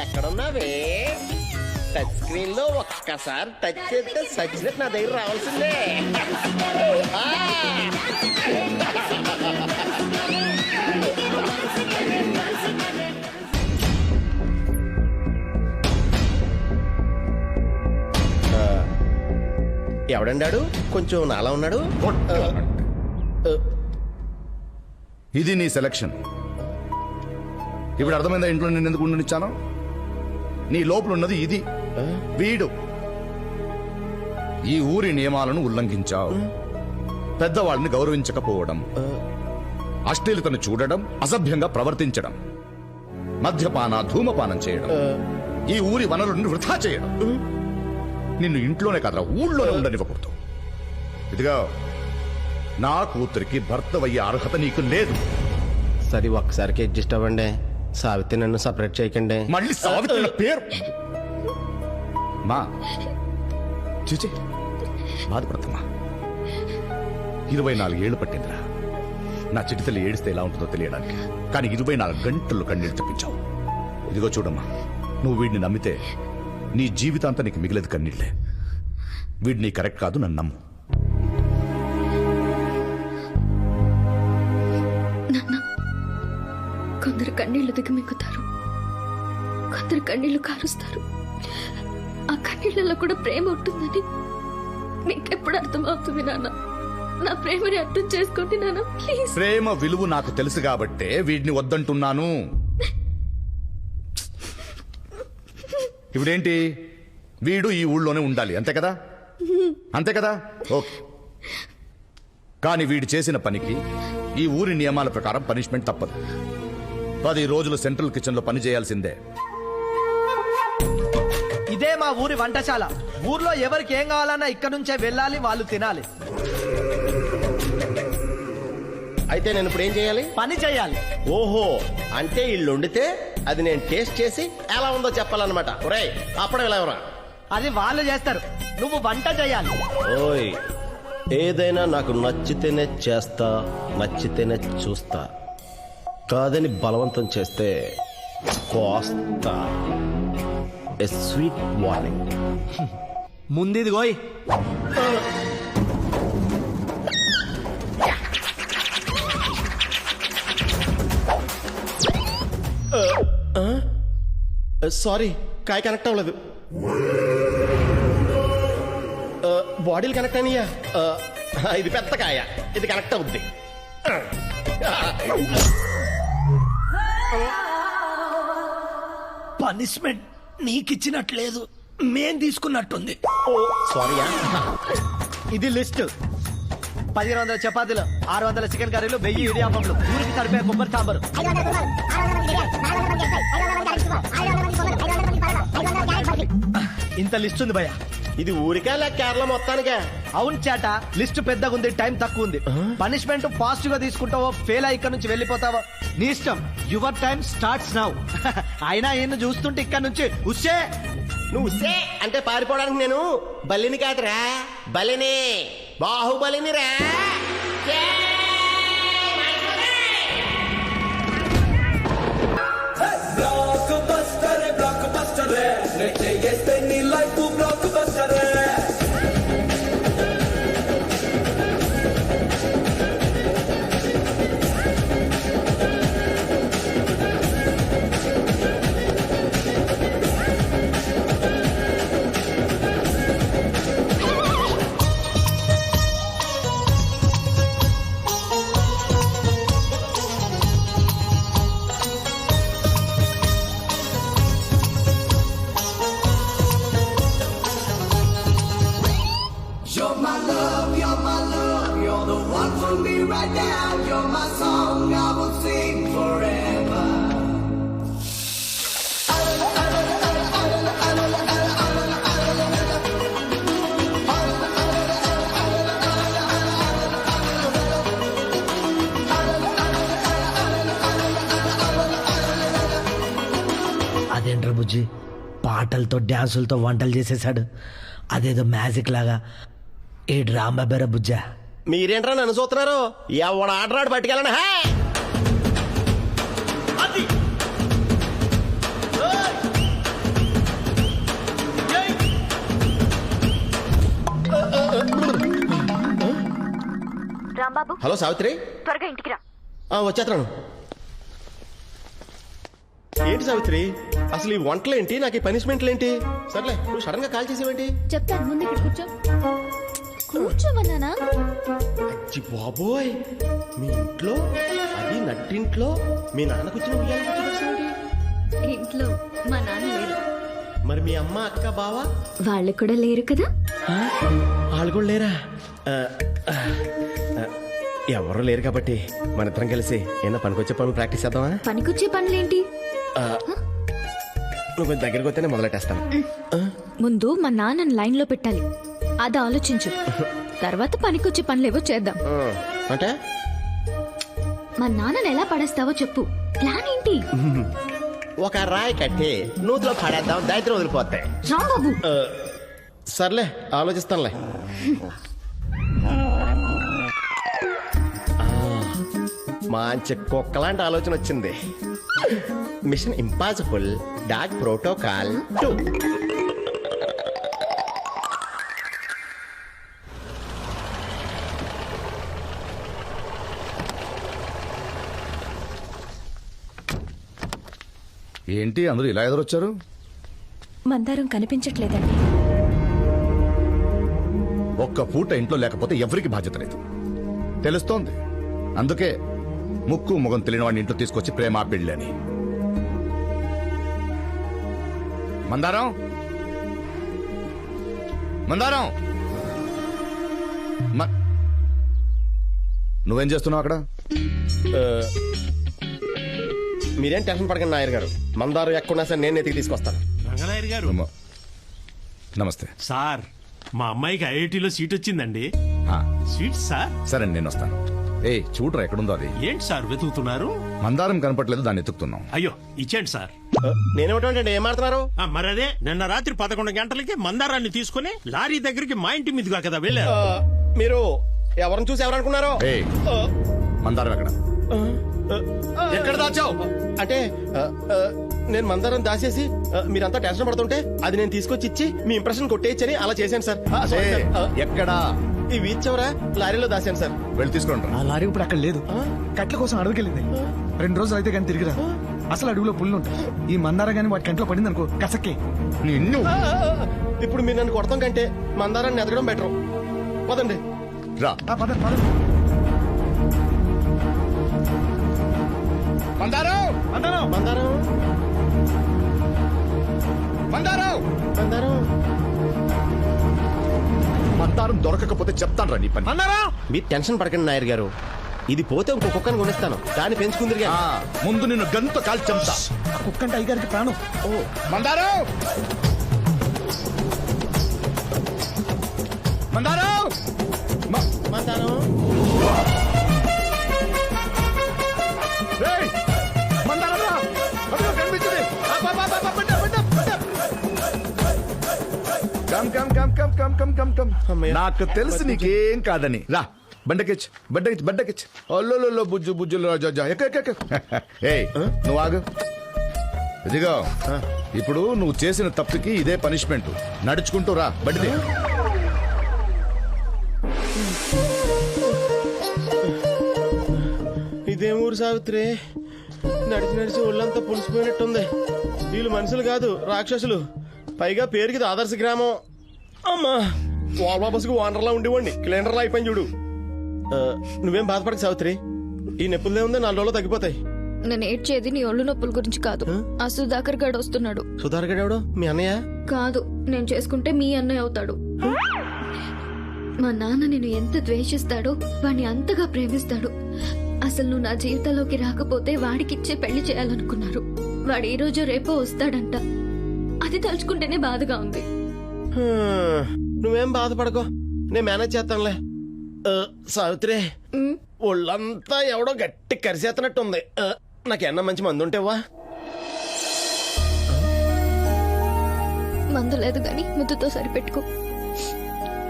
ఎక్కడున్నావే? టచ్ స్క్రీన్ లో ఒక్కసారి టచ్ చేస్తే సచ్చినట్టు నా దగ్గర రావాల్సిందే. ఎవడండాడు? కొంచెం నాలా ఉన్నాడు. ఇది నీ సెలక్షన్. ఇప్పుడు అర్థమైందా ఇంట్లో నేను ఎందుకు ఉండనిచ్చాను? నీ లోపల ఉన్నది ఇది. వీడు ఈ ఊరి నియమాలను ఉల్లంఘించావు. పెద్దవాళ్ళని గౌరవించకపోవడం, అశ్లీలతను చూడడం, అసభ్యంగా ప్రవర్తించడం, మద్యపాన ధూమపానం చేయడం, ఈ ఊరి వనరులను వృధా చేయడం. నిన్ను ఇంట్లోనే కాదురా ఊళ్ళోనే ఉండనివ్వకూడదు. ఇదిగా నా కూతురికి భర్తవయ్యే అర్హత నీకు లేదు. సరే ఒక్కసారికి అడ్జస్ట్ అవ్వండి. సావిత్రి నన్ను సపరేట్ చేయకండి. మళ్ళీ సావిత్రి పేరు మా చూచి బాధపడతామా? 24 ఏళ్లు పట్టిందిరా నా చిటితల్లి ఏడిస్తే ఎలా ఉంటుందో తెలియడానికి. కానీ 24 గంటలు కన్నీళ్ళు తెప్పించావు. ఇదిగో చూడమ్మా, నువ్వు వీడిని నమ్మితే నీ జీవితాంతా నీకు మిగిలేదు కన్నీళ్లే. వీడు నీ కరెక్ట్ కాదు, నన్ను నమ్ము. కొందరు కన్నీళ్లు దిగమింగుతారు, కొందరు కన్నీళ్లు కారుస్తారు. ఆ కన్నీళ్లలో కూడా ప్రేమ ఉంటుందని మీకెప్పుడు అర్థమవుతుంది నాన్న? నా ప్రేమని అర్థం చేసుకోండి నాన్న, ప్లీజ్. ప్రేమ విలువ నాకు తెలుసు కాబట్టే వీడిని వద్దంటున్నాను. ఇప్పుడేంటి, వీడు ఈ ఊళ్ళోనే ఉండాలి అంతే కదా? అంతే కదా? ఓకే. కానీ వీడు చేసిన పనికి ఈ ఊరి నియమాల ప్రకారం పనిష్మెంట్ తప్పదు. 10 రోజులు సెంట్రల్ కిచెన్ లో పని చేయాల్సిందే. ఇదే మా ఊరి వంటశాల. ఊర్లో ఎవరికి ఏం కావాలన్నా ఇక్కడ నుంచే వెళ్ళాలి, వాళ్ళు తినాలి. అయితే నేను ఇప్పుడు ఏం చేయాలి? పని చేయాలి. ఓహో, అంటే వీళ్ళు వండితే అది నేను టేస్ట్ చేసి ఎలా ఉందో చెప్పాలన్నమాట. ఒరేయ్ అప్పుడు ఎలా ఎవరా? అది వాళ్ళు చేస్తారు, నువ్వు వంట చేయాలి. ఓయ్, ఏదైనా నాకు నచ్చితేనే చేస్తా, నచ్చితేనే చూస్తా. కాదని బలవంతం చేస్తే కోస్తా. A sweet warning. ముందిది గోయ్. సారీ, కాయ కనెక్ట్ అవ్వలేదు. బాడీలు కనెక్ట్ అయినాయా? ఇది పెద్ద కాయ, ఇది కనెక్ట్ అవుద్ది. పనిష్మెంట్ నీకిచ్చినట్లేదు, మేం తీసుకున్నట్టుంది. సారీయా. ఇది లిస్ట్. 1500 చపాతీలు, 600 చికెన్ కర్రీలు, 1000 ఇడియాపంలు, ఊరికి సరిపోయే కొబ్బరి సాంబారు. ఇంత లిస్ట్ ఉంది భయ్యా. ఇది ఊరికా లేక కేరళ మొత్తానికే? అవును చేట, లిస్ట్ పెద్దగా ఉంది, టైం తక్కువ ఉంది. పనిష్మెంట్ ఫాస్ట్ గా తీసుకుంటావో ఫెయిల్ అయ్యి ఇక్కడ నుంచి వెళ్ళిపోతావో నీ ఇష్టం. Your time starts now. అయినా ఏం చూస్తుంటే ఇక్కడ నుంచి ఉస్సే. నువ్వు ఉస్సే అంటే పారిపోవడానికి నేను బల్లిని కాదురా, బలిని, బాహుబలిని రా. అదేంట్రా బుజ్జి, పాటలతో డ్యాన్సులతో వంటలు చేసేసాడు. అదేదో మ్యాజిక్ లాగా. ఈ డ్రామా బెర బుజ్జా. మీరేంట్రా నన్ను చూస్తున్నారు? ఎవడ ఆటరాడు పట్టుకెళ్ళండి. రాంబాబు, హలో సావిత్రి, త్వరగా ఇంటికి రా. వచ్చేస్తాను. ఏంటి సావిత్రి, అసలు ఈ వంటలేంటి, నాకు ఈ పనిష్మెంట్లేంటి? సర్లే, నువ్వు సడన్ గా కాల్ చేసేవేంటి? చెప్తాను, ముందు ఇక్కడ కూర్చో. కూర్చోమన్నానా? అచ్చి బాబోయ్, మీ ఇంట్లో, అది నట్టింట్లో మీ నాన్న కూర్చుని ఉయ్యాల కూర్చోబెట్టేసేవేంటి? ఇంట్లో మా నాన్న లేరు. మరి మీ అమ్మ, అక్క, బావ వాళ్ళు కూడా లేరు కదా. వాళ్ళు కూడా లేరా? ఎవరు లేరు కాబట్టి మన ఇద్దరం కలిసి ఏమన్నా పనికొచ్చే పనులు ప్రాక్టీస్ చేద్దామా? పనికొచ్చే పనులేంటి? నువ్వు కొంచెం దగ్గరికి వస్తేనే మొదలెట్టేస్తాను. ముందు మా నాన్నని లైన్ లో పెట్టాలి, అది ఆలోచించు. తర్వాత పనికొచ్చే పనులేవో చేద్దాం. అంటే మా నాన్నని ఎలా పడేస్తావో చెప్పు. ప్లాన్ ఏంటి? ఒక రాయి కట్టి నూతిలో పడేద్దాం, దైత్రం వదిలిపోతాయి. రాంబాబు, సర్లే, ఆలోచిస్తానులే. మంచి కుక్కలాంటి ఆలోచన వచ్చింది. Mission impossible dog protocol 2. ఏంటి అందరూ ఇలా ఎదురొచ్చారు? మందారం కనిపించట్లేదండి. ఒక్క పూట ఇంట్లో లేకపోతే ఎవరికి బాధ్యత లేదు తెలుస్తోంది. అందుకే ముక్కు ముఖం తెలియని వాడిని ఇంట్లో తీసుకొచ్చి ప్రేమ పెళ్ళి అని. మందారం, మందారం, నువ్వేం చేస్తున్నావు అక్కడ? మీరేం టెన్షన్ పడకండి నాయర్ గారు, మందారం ఎక్కడున్నా సరే నేను ఎతికి తీసుకొస్తాను. రంగనాయర్ గారు నమస్తే సార్. మా అమ్మాయికి ఐఐటీలో సీట్ వచ్చిందండి. Sweet sir. సరే నేను వస్తాను. చూడరా ఎక్కడుందో అది. ఏంటి సార్ వెతుకుతున్నారు? మందారం కనపట్లేదు, దాన్ని ఎత్తుకుతున్నాం. అయ్యో ఇచ్చేయండి సార్. నేనేమిటంటే ఏమాడుతున్నారు? మరి అదే నిన్న రాత్రి 11 గంటలకి మందారాన్ని తీసుకుని లారీ దగ్గరికి మా ఇంటి మీదుగా కదా వెళ్ళారు. మీరు ఎవరిని చూసి ఎవరనుకున్నారు? మందారం ఎక్కడ? ఎక్కడ దాచావు? అంటే నేను మందారం దాచేసి మీరంతా టెన్షన్ పడుతుంటే అది నేను తీసుకొచ్చి ఇచ్చి మీ ఇంప్రెషన్ కొట్టేయచ్చని అలా చేశాను సార్. ఎక్కడా? ఈ వీచ్ చివరా లారీలో దాచాను సార్. వెళ్ళి తీసుకుంటా. ఆ లారీ ఇప్పుడు అక్కడ లేదు, కట్ల కోసం అడవికెళ్ళింది. 2 రోజులు అయితే కానీ తిరిగిరా. అసలు అడవిలో పుల్లు ఉంటాయి. ఈ మందారం గానీ వాటి కంట్లో పడింది అనుకో కసక్కే. ఇప్పుడు మీరు నన్ను కొడతాం కంటే మందారాన్ని ఎదగడం బెటర్. పదండి. రా. మందారం, మందారం, మందారం, మందారం, మందారం. మందారం దొరకకపోతే చెప్తాను రా నీ పని. మీరు టెన్షన్ పడకండి నాయర్ గారు, ఇది పోతే ఇంకో కుక్కను కొనిస్తాను, దాన్ని పెంచుకుందిరిగా. ముందు నిన్ను గంతో కాల్చి చంపుతా. కుక్క అంటే అయ్యగారికి ప్రాణం. మందారం, మందారం, మందారం, మందారం రా. అదిగో కనిపించింది. Come come come come come come come come. నాకు తెలుసు నీకేం కాదని. రా బండకెచ్చు, బండకెచ్చు, బండకెచ్చు. అల్లోలో బుజ్జు బుజ్జులు రాజా. ఏయ్ నువ్వు ఆగు. ఇదిగో ఇప్పుడు నువ్వు చేసిన తప్పుకి ఇదే పనిష్మెంట్. నడుచుకుంటూ రా బండిది. ఇదేం ఊరు సావిత్రి, నడిచి నడిచి ఒళ్ళంతా పులిసిపోయినట్టుంది. వీళ్ళు మనుషులు కాదు, రాక్షసులు. పైగా పేరుకి ఆదర్శ గ్రామం. అమ్మా, వాల్వా బస్సుకు ఓనర్లా ఉండేవాడిని క్లీనర్లా అయిపోయింది చూడు. నువ్వేం బాధపడకు సావిత్రి, ఈ నొప్పులే ఉంది, 4 రోజులు తగ్గిపోతాయి. నేను ఏడ్చేది నీ ఒళ్ళు నొప్పుల గురించి కాదు. ఆ సుధాకర్ గడు వస్తున్నాడు. సుధాకర్ గడు ఎవడు? మీ అన్నయ్య? కాదు, నేను చేసుకుంటే మీ అన్నయ్య అవుతాడు. మా నాన్న నేను ఎంత ద్వేషిస్తాడో వాడిని అంతగా ప్రేమిస్తాడు. అసలు నువ్వు నా జీవితంలోకి రాకపోతే వాడికిచ్చే పెళ్లి చేయాలనుకున్నారు. వాడు ఈ రోజు రేపో వస్తాడంట. అది తలుచుకుంటేనే బాధగా ఉంది. నువ్వేం బాధపడకో, నేను మేనేజ్ చేస్తానులే. సావిత్రి, ఒళ్ళంతా ఎవడో గట్టి కరిసేస్తున్నట్టుంది. నాకేమన్నా మంచి మందు ఉంటేవా? మందు లేదు గాని ముద్దుతో సరిపెట్టుకో.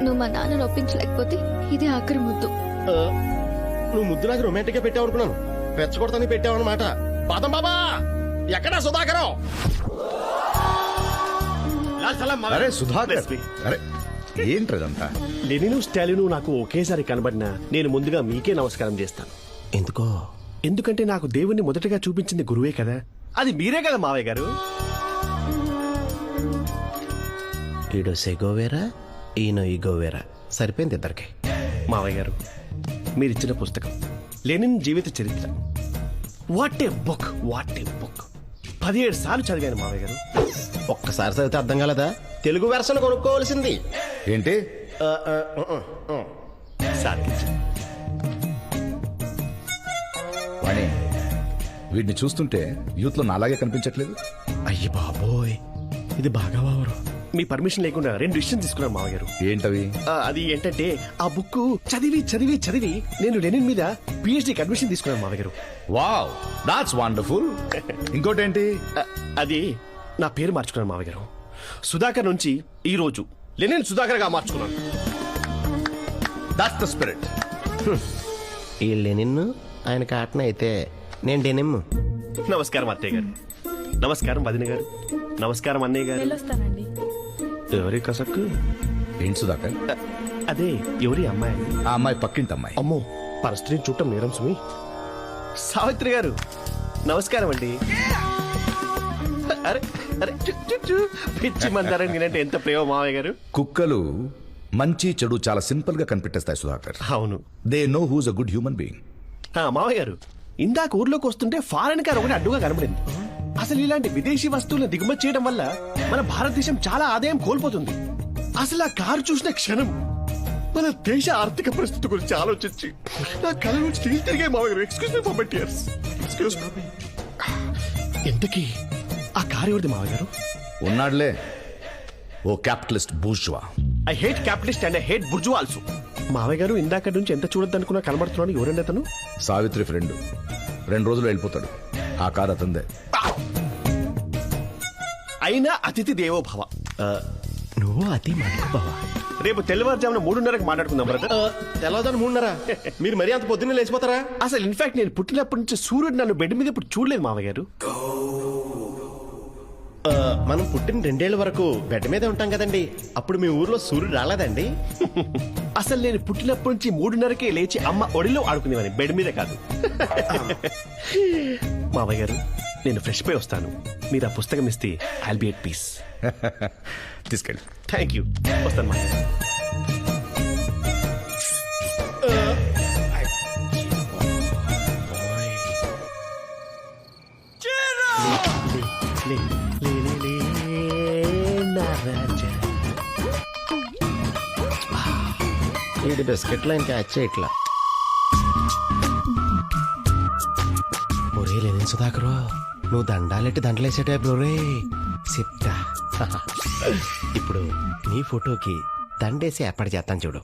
నువ్వు మా నాన్నను ఒప్పించలేకపోతే ఇదే ఆఖరి ముద్దు. నువ్వు ముద్దు నాకు రొమాంటిక్ గా పెట్టావు అనుకున్నాను, రెచ్చగొడతానికి పెట్టావు అనమాట. బాదం బాబా ఎక్కడా సుధాకరం? అరే సుధాకర్, అరే ఏంట్రదంతా? లెనిను స్టాలిను నాకు ఒకేసారి కనబడినా నేను ముందుగా మీకే నమస్కారం చేస్తాను. ఎందుకో? ఎందుకంటే నాకు దేవుణ్ణి మొదటగా చూపించింది గురువే కదా. అది మీరే కదా మావయ్య గారు. ఈడో సెగోవేరా, ఈయన ఈగోవేరా, సరిపోయింది ఇద్దరికి. మావయ్య గారు, మీరిచ్చిన పుస్తకం లెనిన్ జీవిత చరిత్ర, what a book, what a book. 17 సార్లు చదివాను మావయ్య గారు. ఒక్కసారి చదివితే అర్థం కాలేదా? తెలుగు వెర్షన్ కొనుక్కోవాల్సింది. ఏంటి? వాణి, వీడిని చూస్తుంటే యూత్ లో నాలాగే కనిపించట్లేదు. అయ్యి బాబోయ్, ఇది బాగా వావరు. మీ పర్మిషన్ లేకుండా 2 డిసిషన్ తీసుకున్నాను మావయ్య గారు. ఏంటవి? అది ఏంటంటే ఆ బుక్ చదివి చదివి చదివి నేను లెనిన్ మీద పిహెచ్డికి అడ్మిషన్ తీసుకున్నాను మావయ్య గారు. Wow, that's wonderful. ఇంకోటేంటి? అది నా పేరు మార్చుకున్నాను మావయ్య గారు. సుధాకర్ నుంచి ఈ రోజు లెనిన్ సుధాకర్ గా మార్చుకున్నాను. That's the spirit. ఈ లెనిన్ ఆయన కాటన అయితే నేను డెనిమ్. నమస్కారం అత్తయ్య గారు, నమస్కారం వదిన గారు, నమస్కారం అన్నయ్య గారు. వెళ్ళొస్తానండి. ఎవరి కసక్కు? ఏంటి సుధాకర్? అదే ఎవరి అమ్మాయి? ఆ అమ్మాయి పక్కింటి అమ్మాయి. అమ్మో, పరిస్థితిని చూడటం నేరం సుమి. సావిత్రి గారు నమస్కారం అండి. అరే అరే, పిచ్చి మందారం నేనంటే ఎంత ప్రేమ మావయ్య గారు. కుక్కలు మంచి చెడు చాలా సింపుల్ గా కనిపెట్టేస్తాయి సుధాకర్. అవును, they know who's a good human being. మావయ్య గారు, ఇందాక ఊర్లోకి వస్తుంటే ఫారెన్ కార్ ఒకటి అడ్డుగా కనబడింది. అసలు ఇలాంటి విదేశీ వస్తువులను దిగుమతి చేయడం వల్ల మన భారతదేశం చాలా ఆదాయం కోల్పోతుంది. అసలు ఆ కారు చూసిన క్షణం మన దేశ ఆర్థిక పరిస్థితి గురించి ఆలోచించి నా కళ్ళ నుంచి నీళ్ళు తిరిగే మావయ్య గారు. Excuse me for my tears. Excuse me. ఎంతకీ ఆ కారు ఎవరిది మావయ్య గారు? ఉన్నాడులే, ఓ capitalist bourgeois. I hate capitalist and I hate bourgeois also. మావయ్య గారు, ఇందాక నుంచి ఎంత చూడద్దనుకున్నా కనబడుతున్నాను. ఎవరండి అతను? సావిత్రి ఫ్రెండ్. 2 రోజులు వెళ్ళిపోతాడు. ఆ కారు అతందే. అయినా అతిథి దేవోభవ. నువ్వు అతి మనుకోవా? రేపు తెల్లవారుజామున 3:30కి మాట్లాడుకుందాం బ్రదర్. తెల్లవారుజామున 3:30? మీరు మరీ అంత పొద్దున్నే లేచిపోతారా? అసలు ఇన్ఫాక్ట్ నేను పుట్టినప్పటి నుంచి సూర్యుడు నన్ను బెడ్ మీద ఇప్పుడు చూడలేదు మావయ్య గారు. మనం పుట్టిన 2 ఏళ్ల వరకు బెడ్ మీదే ఉంటాం కదండి. అప్పుడు మీ ఊర్లో సూర్యుడు రాలేదండి? అసలు నేను పుట్టినప్పటి నుంచి 3:30కే లేచి అమ్మ ఒడిలో ఆడుకునేవాని, బెడ్ మీద కాదు. మావయ్య గారు, నేను ఫ్రెష్ పై వస్తాను. మీరు ఆ పుస్తకం ఇస్తే ఐల్ బి ఎట్ పీస్. తీసుకెళ్ళి. Thank you. వస్తాను మావయ్య. వీడి బిస్కెట్లో ఇంకా వచ్చే ఇట్లా. ఒరే లేని సుధాకరు, నువ్వు దండాలెట్టి దండలేసే టైప్ రే చెప్తా. ఇప్పుడు నీ ఫోటోకి దండేసి ఏర్పాటు చేస్తాను చూడు.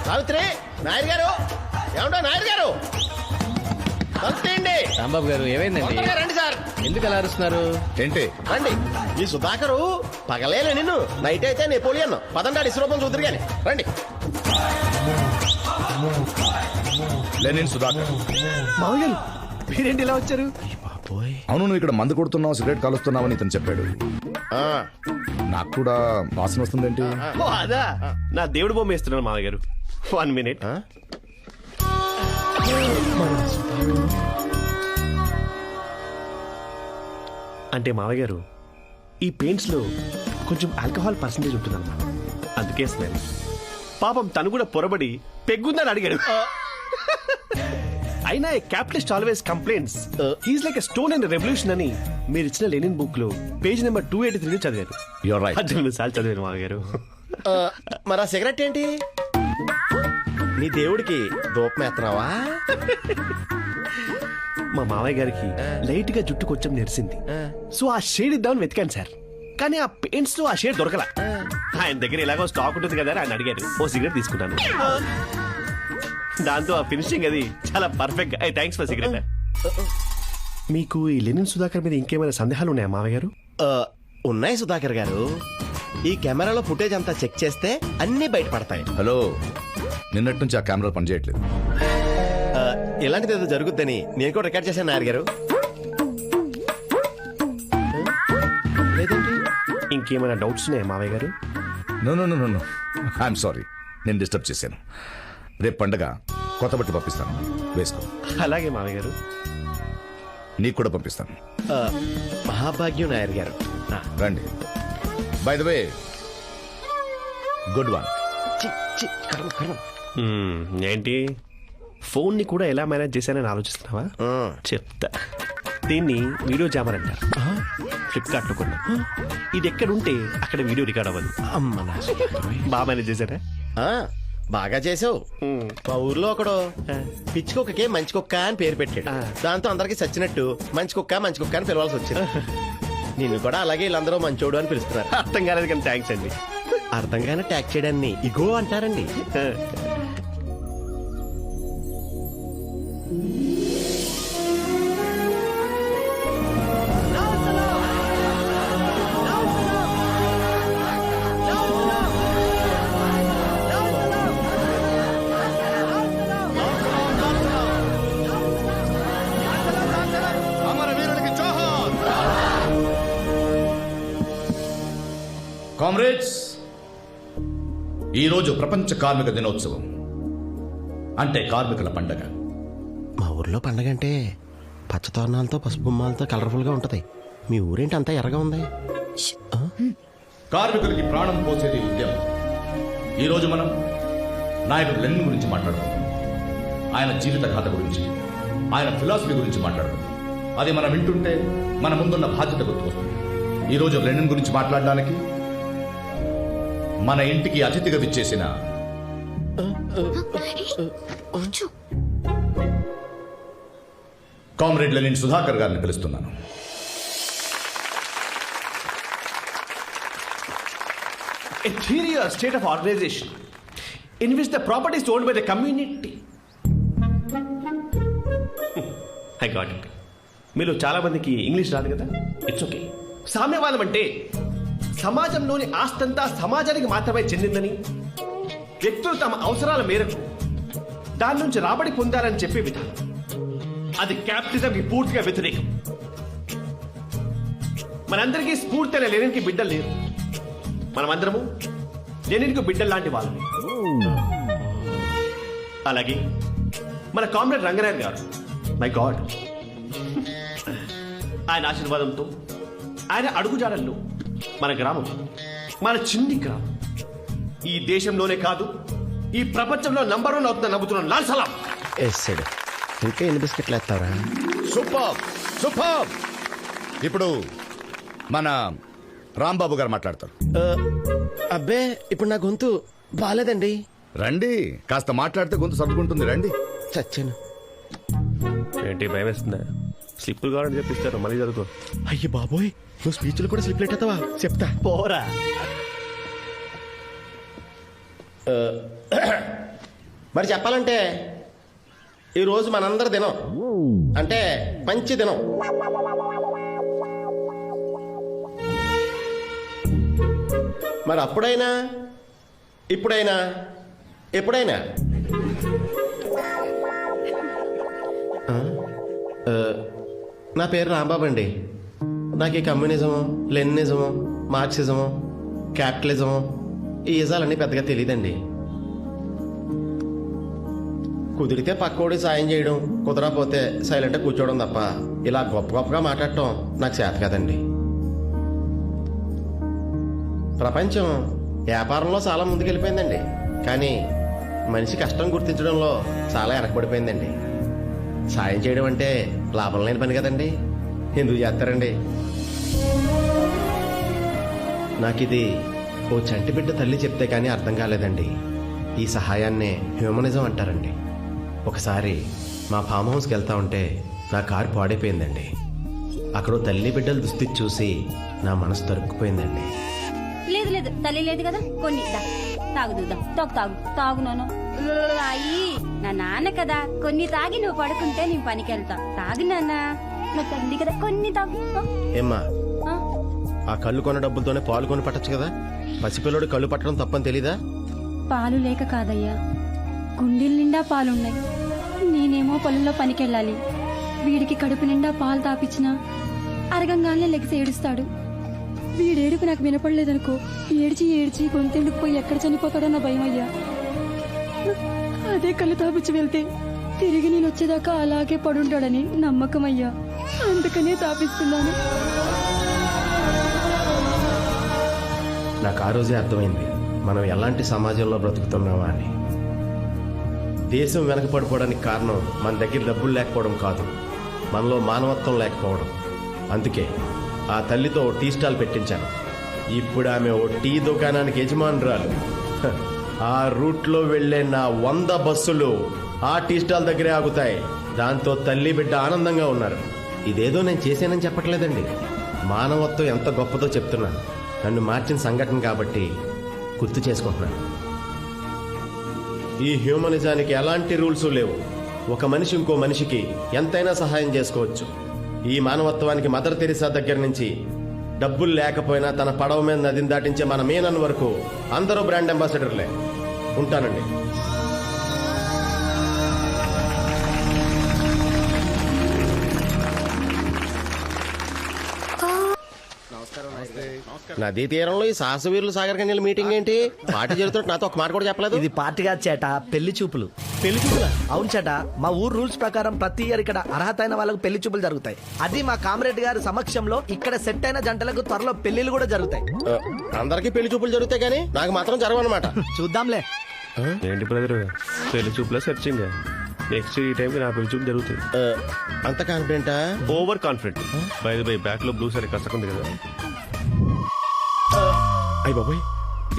సావిత్రి, నాయర్ గారు, ఏమంటో నాయర్ గారు, రాంబాబు గారు, ఏమైందండి? రండి సార్. ఎందుకు అలా అరుస్తున్నారు? ఏంటి? రండి. ఈ సుధాకరు పగలేలే నిన్ను, నైట్ అయితే నెపోలియన్. పదండి ఇసురూపం చూద్దరు గాని. రండి. లెనిన్ సుధాకర్. మావయ్య గారు, మీరేంటి ఇలా వచ్చారు? అవును, నువ్వు ఇక్కడ మందు కొడుతున్నావు, సిగరెట్ కాలుస్తున్నావని ఇతను చెప్పాడు. నాకు కూడా వాసన వస్తుందేంటి? ఓ, అదా, నా దేవుడు బొమ్మ వేస్తున్నాను మావయ్య గారు. 1 minute. అంటే మావయ్య గారు, ఈ పెయింట్స్ లో కొంచెం ఆల్కహాల్ పర్సంటేజ్ ఉంటుందన్నమాట. అందుకే స్మెల్. పాపం తను కూడా పొరబడి పెగ్గుందని అడిగాడు. అయినా a capitalist always complaints he's like a stone in revolution అని మీరు ఇచ్చిన లెనిన్ బుక్ లో పేజ్ నెంబర్ 283 చదివారు. You're right. 18 సార్లు చదివాను మావయ్య గారు. మరి ఆ సిగరెట్ ఏంటి? నీ దేవుడికి దూపం ఎత్తనావా? మా మావయ్య గారికి లైట్ గా జుట్టు కొంచెం నెరిసింది. సో ఆ షేడ్ ఇద్దామని వెతికాను సార్, కానీ ఆ పెయింట్స్ లో ఆ షేడ్ దొరకలా. ఆయన దగ్గర ఎలాగో స్టాక్ ఉంటుంది కదా అని ఆయన అడిగారు. ఓ సిగరెట్ తీసుకుంటాను. దాంతో ఆ ఫినిషింగ్ అది చాలా పర్ఫెక్ట్. Thanks for cigarette. మీకు ఈ లెనిన్ సుధాకర్ మీద ఇంకేమైనా సందేహాలు ఉన్నాయా మావయ్య గారు? ఉన్నాయి సుధాకర్ గారు. ఈ కెమెరాలో ఫుటేజ్ అంతా చెక్ చేస్తే అన్ని బయటపడతాయి. హలో, నిన్నటి నుంచి ఆ కెమెరా పనిచేయట్లేదు. ఇలాంటిది ఏదో జరుగుద్దని నేను కూడా రికార్డ్ చేశాను నాయర్ గారు. ఇంకేమైనా డౌట్స్ ఉన్నాయా మావయ్య గారు? No no no no, I'm sorry, నేను డిస్టర్బ్ చేశాను. రేపు పండగ కొత్త బట్టి పంపిస్తాను, వేసుకో. అలాగే మావయ్య గారు. నీకు కూడా పంపిస్తాను. మహాభాగ్యం నాయర్ గారు. రండి. By the way, good one. ఏంటి ఫోన్ ని కూడా ఎలా మేనేజ్ చేశానని ఆలోచిస్తున్నావా? చెప్తా. దీన్ని వీడియో జామర్ అంటారు. ఫ్లిప్కార్ట్ లో కొన్నా. ఇది ఎక్కడుంటే అక్కడ వీడియో రికార్డ్ అవ్వదు. బాగా మేనేజ్ చేశారా? బాగా చేసావు. మా ఊర్లో ఒకడు పిచ్చి కుక్కకే మంచి కుక్క అని పేరు పెట్టాడు. దాంతో అందరికి చచ్చినట్టు మంచి కుక్క అని పిలవాల్సి వచ్చింది. నిన్ను కూడా అలాగే వీళ్ళందరూ మంచోడు అని పిలుస్తున్నారు. అర్థం కాలేదు కానీ థ్యాంక్స్ అండి. అర్థం కానీ ట్యాక్ చేయడాన్ని ఇగో అంటారండి. కామ్రేడ్స్, ఈరోజు ప్రపంచ కార్మిక దినోత్సవం, అంటే కార్మికుల పండగ. మా ఊర్లో పండగ అంటే పచ్చతోరణాలతో పసుపు బొమ్మలతో కలర్ఫుల్ గా ఉంటది. మీ ఊరేంటి అంతా ఎర్రగా ఉంది? కార్మికులకి ప్రాణం పోసేది ఉద్యమం. ఈరోజు మనం నాయకుడు లెనిన్ గురించి మాట్లాడుకుందాం. ఆయన జీవిత గాథ గురించి, ఆయన ఫిలాసఫీ గురించి మాట్లాడుకుందాం. అది మనం వింటుంటే మన ముందున్న బాధ్యత గుర్తుకొస్తుంది. ఈరోజు లెనిన్ గురించి మాట్లాడడానికి మన ఇంటికి అతిథిగా విచ్చేసిన కామ్రేడ్ లెనిన్ సుధాకర్ గారిని పిలుస్తున్నాను. A theory or state of organization in which the property is owned by the community. I got it. మీలో చాలా మందికి ఇంగ్లీష్ రాదు కదా, ఇట్స్ ఓకే. సామ్యవాదం అంటే సమాజంలోని ఆస్తంతా సమాజానికి మాత్రమే చెందిందని, వ్యక్తులు తమ అవసరాల మేరకు దాని నుంచి రాబడి పొందాలని చెప్పే విధానం. అది క్యాపిటలిజంకి పూర్తిగా వ్యతిరేకం. మనందరికీ స్ఫూర్తి అయిన లెనిన్కి బిడ్డలు లేరు. మనమందరము లెనిన్కు బిడ్డలు లాంటి వాళ్ళని. అలాగే మన కామ్రేడ్ రంగనాయర్ గారు, మై గాడ్, ఆయన ఆశీర్వాదంతో, ఆయన అడుగుజాడల్లో మన గ్రామం, మన చిన్ని గ్రామం ఈ దేశంలోనే కాదు ఈ ప్రపంచంలో నంబర్ 1 అవుతుందని నమ్ముతున్నాను. లాల్ సలాం. ఇంకా ఎన్ని బిస్కెట్లు వేస్తారా? Super super. ఇప్పుడు మన రాంబాబు గారు మాట్లాడతారు. అబ్బే, ఇప్పుడు నా గొంతు బాలేదండి. రండి, కాస్త మాట్లాడితే గొంతు సర్దుకుంటుంది. రండి. చచ్చాను. ఏంటి భయం వేస్తుందా? స్లిప్పులు కావాలని చెప్పిస్తారు, మళ్ళీ చదువుకో. అయ్యి బాబోయ్, నువ్వు స్పీచ్లు కూడా స్లిప్ లెట్టేస్తావా? చెప్తా పోరా. మరి చెప్పాలంటే ఈరోజు మనందరి దినం, అంటే మంచి దినం. మరి అప్పుడైనా ఇప్పుడైనా ఎప్పుడైనా నా పేరు రాంబాబు అండి. నాకు ఈ కమ్యూనిజము, లెనినిజము, మార్క్సిజము, క్యాపిటలిజము ఈ ఇజాలన్నీ పెద్దగా తెలియదండి. కుదిరితే పక్కోడి సాయం చేయడం, కుదరకపోతే సైలెంట్గా కూర్చోవడం తప్ప ఇలా గొప్ప గొప్పగా మాట్లాడటం నాకు చేత కాదండి. ప్రపంచం వ్యాపారంలో చాలా ముందుకెళ్ళిపోయిందండి, కానీ మనిషి కష్టం గుర్తించడంలో చాలా వెనకబడిపోయిందండి. సాయం చేయడం అంటే లాభం లేని పని కదండి, ఎందుకు చేస్తారండి? నాకు ఇది ఓ చంటి బిడ్డ తల్లి చెప్తే కానీ అర్థం కాలేదండి. ఈ సహాయాన్నే హ్యూమనిజం అంటారండి. ఒకసారి మా ఫామ్ హౌస్కి వెళ్తా ఉంటే నా కారు పాడైపోయిందండి. అక్కడ తల్లి బిడ్డల దుస్థితి చూసి నా మనసు తరుక్కుపోయిందండి. లేదు లేదు, తల్లి లేదు కదా, కొన్ని తాగు చూద్దాం. తాగు తాగు తాగు నాను. అయ్యి, నా నాన్న కదా, కొన్ని తాగి నువ్వు పడుకుంటే నేను పనికి వెళ్తా. తాగు నాన్న. నా తల్లి కదా కొన్ని తాగు ఏమ్మా ఆ కళ్ళు కొన్న డబ్బులతోనే పాలు కొని పట్టచ్చు కదా. పసిపిల్లడు కళ్ళు పట్టడం తప్పని తెలీదా? పాలు లేక కాదయ్యా, గుండెల నిండా పాలున్నాయి. నేనేమో పొలంలో పనికెళ్ళాలి. వీడికి కడుపు నిండా పాలు తాపించినా అరగంగానే లెగిసి ఏడుస్తాడు. వీడేడుపు నాకు వినపడలేదనుకో, ఏడ్చి ఏడ్చి గొంతెండుకుపోయి ఎక్కడ చనిపోతాడో నా భయం అయ్యా. అదే కళ్ళు తాపించి వెళ్తే తిరిగి నేను వచ్చేదాకా అలాగే పడుంటాడని నమ్మకం అయ్యా. అందుకనే తాపిస్తున్నాను. నాకు ఆ రోజే అర్థమైంది మనం ఎలాంటి సమాజంలో బ్రతుకుతున్నామా అని. దేశం వెనకపడిపోవడానికి కారణం మన దగ్గర డబ్బులు లేకపోవడం కాదు, మనలో మానవత్వం లేకపోవడం. అందుకే ఆ తల్లితో టీ స్టాల్ పెట్టించాను. ఇప్పుడు ఆమె ఓ టీ దుకాణానికి యజమానురాలు. హ, ఆ రూట్లో వెళ్లే నా 100 బస్సులు ఆ టీ స్టాల్ దగ్గరే ఆగుతాయి. దాంతో తల్లి బిడ్డ ఆనందంగా ఉన్నారు. ఇదేదో నేను చేశానని చెప్పట్లేదండి, మానవత్వం ఎంత గొప్పదో చెప్తున్నాను. నన్ను మార్చిన సంఘటన కాబట్టి గుర్తు చేసుకుంటున్నాను. ఈ హ్యూమనిజానికి ఎలాంటి రూల్స్ లేవు. ఒక మనిషి ఇంకో మనిషికి ఎంతైనా సహాయం చేసుకోవచ్చు. ఈ మానవత్వానికి మదర్ తెరిసా దగ్గర నుంచి డబ్బులు లేకపోయినా తన పడవ మీద నదిని దాటించే మన మీనన్ వరకు అందరూ బ్రాండ్ అంబాసిడర్లే. ఉంటానండి. నదీ తీరంలో ఈ సాహసవీరులు సాగర్ కన్యల మీటింగ్ ఏంటి? పార్టీ జరుగుతుంటే నాతో ఒక మాట కూడా చెప్పలేదు. ఇది పార్టీ కాదు చేట, పెళ్లి చూపులు. పెళ్లి చూపులా? అవును చేట, మా ఊరు రూల్స్ ప్రకారం ప్రతి ఇయర్ ఇక్కడ అర్హత అయిన వాళ్ళకు పెళ్లి చూపులు జరుగుతాయి. అది మా కామ్రేడ్ గారి సమక్షంలో ఇక్కడ సెట్ అయిన జంటలకు త్వరలో పెళ్లిళ్ళు కూడా జరుగుతాయి. అందరికీ పెళ్లి చూపులు జరుగుతాయి కానీ నాకు మాత్రం జరగనమాట. చూద్దాంలే. ఏంటి బ్రదర్, పెళ్లి చూపుల సెర్చింగ్? నెక్స్ట్ ఈ టైంకి నా పెళ్లి చూపు జరుగుతుంది. అంత కాన్ఫిడెంటా? Over confident. Bye bye back లో బ్లూ సారీ కష్టకుంది కదా. అయ్య బాబోయ్,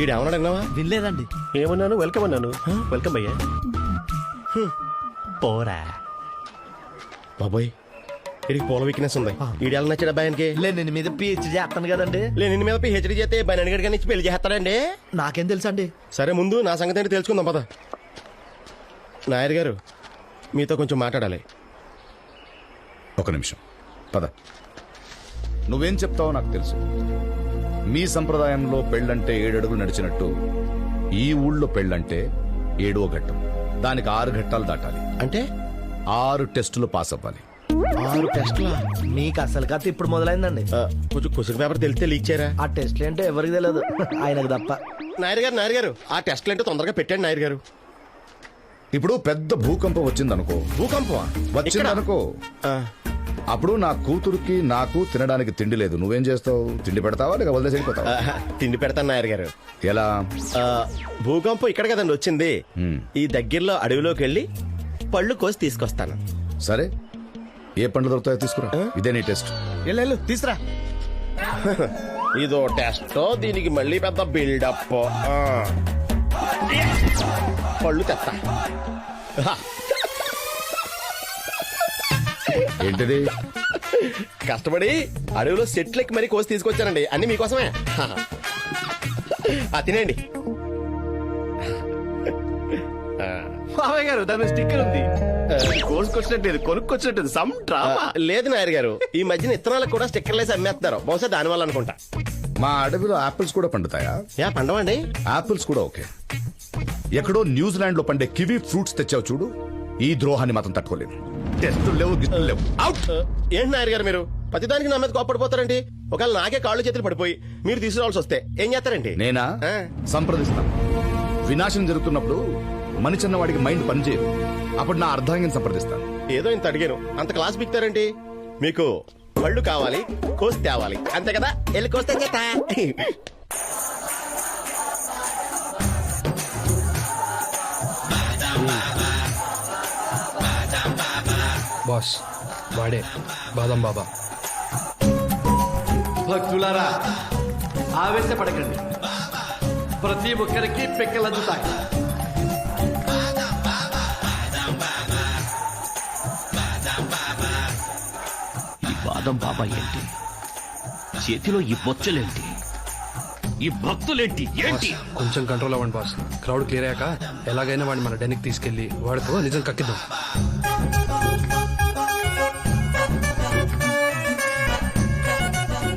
ఈడేమన్నాడు అన్నావా? వినలేదండి. ఏమన్నాను? వెల్కమ్ అన్నాను. వెల్కమ్ అయ్యా. పోరా బాబోయ్, ఇది పోల వీక్నెస్ ఉంది. ఈడేళ్ళ నచ్చాడు అబ్బాయికి. నేను మీద పిహెచ్డి చేస్తాను కదండి. నేను మీద పిహెచ్డి చేస్తే బయట అడిగాడు కానీ పెళ్లి చేస్తాడండి. నాకేం తెలుసండి. సరే ముందు నా సంగతి ఏంటి తెలుసుకుందాం పద. నాయర్ గారు మీతో కొంచెం మాట్లాడాలి. ఒక నిమిషం పద. నువ్వేం చెప్తావో నాకు తెలుసు. మీ సంప్రదాయంలో పెళ్ళంటే 7 అడుగులు నడిచినట్టు ఈ ఊళ్ళో పెళ్ళంటే 7వ ఘట్టం. దానికి 6 ఘట్టాలు దాటాలి. అంటే 6 టెస్టులు పాస్ అవ్వాలి. 6 టెస్టులా? మీకు అసలు కథ ఇప్పుడు మొదలైందండి. కొంచెం కుసుగు పేపర్ తెలిస్తే లీక్ చేయరా? ఆ టెస్ట్లు ఏంటో ఎవరికి తెలియదు, ఆయనకు తప్ప. నాయర్ గారు ఆ టెస్ట్లు ఏంటో తొందరగా పెట్టండి నాయర్ గారు. ఇప్పుడు పెద్ద భూకంపం వచ్చిందనుకో. భూకంపం వచ్చిందనుకో, అప్పుడు నా కూతురికి నాకు తినడానికి తిండి లేదు. నువ్వేం చేస్తావు? తిండి పెడతావా లేక వదిలేసి వెళ్ళిపోతావా? తిండి పెడతాను నాయర్ గారు. ఎలా? భూకంపం ఇక్కడ కదండి వచ్చింది. ఈ దగ్గరలో అడవిలోకి వెళ్ళి పళ్ళు కోసి తీసుకొస్తాను. సరే, ఏ పండ్లు దొరుకుతాయో తీసుకురా. ఇదే నీ టెస్ట్. వెళ్ళు తీసురా. ఇదో టెస్ట్, దీనికి మళ్ళీ పెద్ద బిల్డప్. పళ్ళు తెస్తా. ఏంటిది? కష్టపడి అడవిలో సెట్లెక్కి మరీ కోసి తీసుకొచ్చానండి. అన్ని మీకోసమే. తినండి. బాబాయ్ గారు దాని స్టిక్కర్ ఉంది. కోసుకొచ్చినట్టు కొనుక్కొచ్చినట్టు సమ్ డ్రామా. లేదు నాయర్ గారు, ఈ మధ్యన ఇత్తనాలకు కూడా స్టిక్కర్లు వేసి అమ్మేస్తున్నారు. బహుశా దానివల్ల అనుకుంటా. మా అడవిలో ఆపిల్స్ కూడా పండుతాయా? పండవండి. ఆపిల్స్ కూడా ఓకే. ఎక్కడో న్యూజిలాండ్ లో పండే కివీ ఫ్రూట్స్ తెచ్చావు చూడు, ఈ ద్రోహాన్ని మాత్రం తట్టుకోలేను. టెస్టులు లేవు, గిఫ్టులు లేవు. ఏంటి నాయర్ గారు మీరు ప్రతిదానికి నా మీద కోపడిపోతారండి? ఒకవేళ నాకే కాళ్ళు చేతులు పడిపోయి మీరు తీసుకురావాల్సి వస్తే ఏం చేస్తారండి? నేనా సంప్రదిస్తాను. వినాశనం జరుగుతున్నప్పుడు మనిషిన్న వాడికి మైండ్ పనిచేయదు. అప్పుడు నా అర్ధాంగిని సంప్రదిస్తాను. ఏదో ఇంత అడిగాను, అంత క్లాస్ బిక్తారండి. మీకు పళ్ళు కావాలి, కోసి తేవాలి, అంతే కదా? వెళ్ళి కోస్తే చేత. బాస్ వాడే బాదం బాబా. భక్తులారా ఆవేశపడకండి, ప్రతి ఒక్కరికి పెక్కలందుతాయి. ఈ బాదం బాబా ఏంటి? చేతిలో ఈ బొచ్చలేంటి? ఈ భక్తులేంటి? ఏంటి? కొంచెం కంట్రోల్ అవ్వండి బాస్. క్రౌడ్ క్లియర్ అయ్యాక ఎలాగైనా వాడిని మన డెన్కి తీసుకెళ్లి వాడితో నిజం కక్కిద్దాం.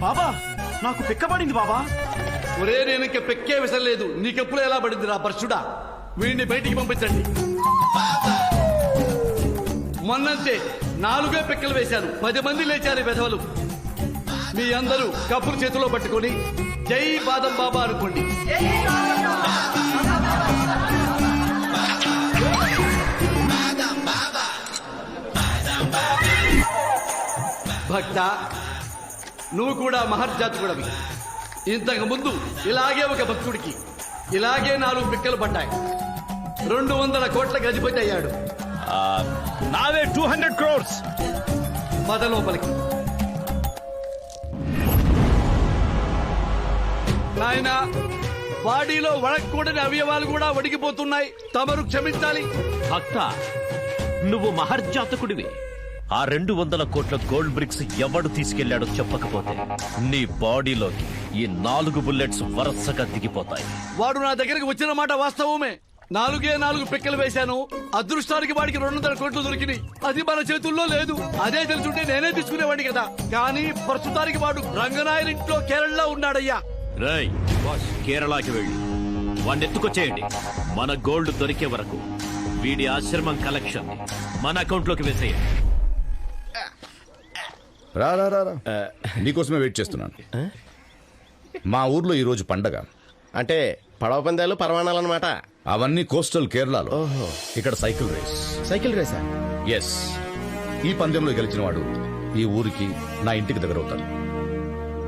బాబా నాకు పిక్కబడింది బాబా. ఒరే నేను ఇంక పెక్కే విసరలేదు, నీకెప్పుడు ఎలా పడింది రా పరశుడా? వీడిని బయటికి పంపించండి. మొన్నంతే 4 పెక్కలు వేశాను, 10 మంది లేచారు వెధవలు. మీ అందరూ కప్పులు చేతిలో పట్టుకొని జై బాదం బాబా అనుకోండి. భక్త, నువ్వు కూడా మహర్జాతకుడవి. ఇంతకు ముందు ఇలాగే ఒక భక్తుడికి ఇలాగే 4 పిక్కలు పడ్డాయి. 200 కోట్ల అధిపతి అయ్యాడు. నావే 200 crores. పద లోపలికి. నాయన, బాడీలో వడకూడని అవయవాలు కూడా వడికిపోతున్నాయి, తమరు క్షమించాలి. భక్త, నువ్వు మహర్జాతకుడివి. ఆ 200 కోట్ల గోల్డ్ బ్రిక్స్ ఎవడు తీసుకెళ్లాడో చెప్పకపోతే నీ బాడీలోకి ఈ 4 బుల్లెట్స్ వరుసగా దిగిపోతాయి. వాడు నా దగ్గరికి వచ్చిన మాట వాస్తవమే. 4 పిక్కలు వేశాను. అదృష్టానికి వాడికి 200 కోట్లు దొరికినాయి. అది మన చేతుల్లో లేదు. అదే తెలుసుంటే నేనే తీసుకునేవాడిని కదా. కానీ ప్రస్తుతానికి వాడు రంగనాయర్ ఇంట్లో కేరళలో ఉన్నాడయ్యా. రై, కేరళకి వెళ్ళి వాడిని ఎత్తుకొచ్చేయండి. మన గోల్డ్ దొరికే వరకు వీడి ఆశ్రమం కలెక్షన్ మన అకౌంట్ లోకి వేసేయండి. రా రా రా రా. నీకోసమే వెయిట్ చేస్తున్నాను. మా ఊర్లో ఈరోజు పండగ. అంటే పడవ పందాలు పరవాణాలు అనమాట. అవన్నీ కోస్టల్ కేరళలో. ఇక్కడ సైకిల్ రేస్. సైకిల్ రేసా? ఎస్. ఈ పందెంలో గెలిచిన వాడు ఈ ఊరికి, నా ఇంటికి దగ్గర అవుతాడు.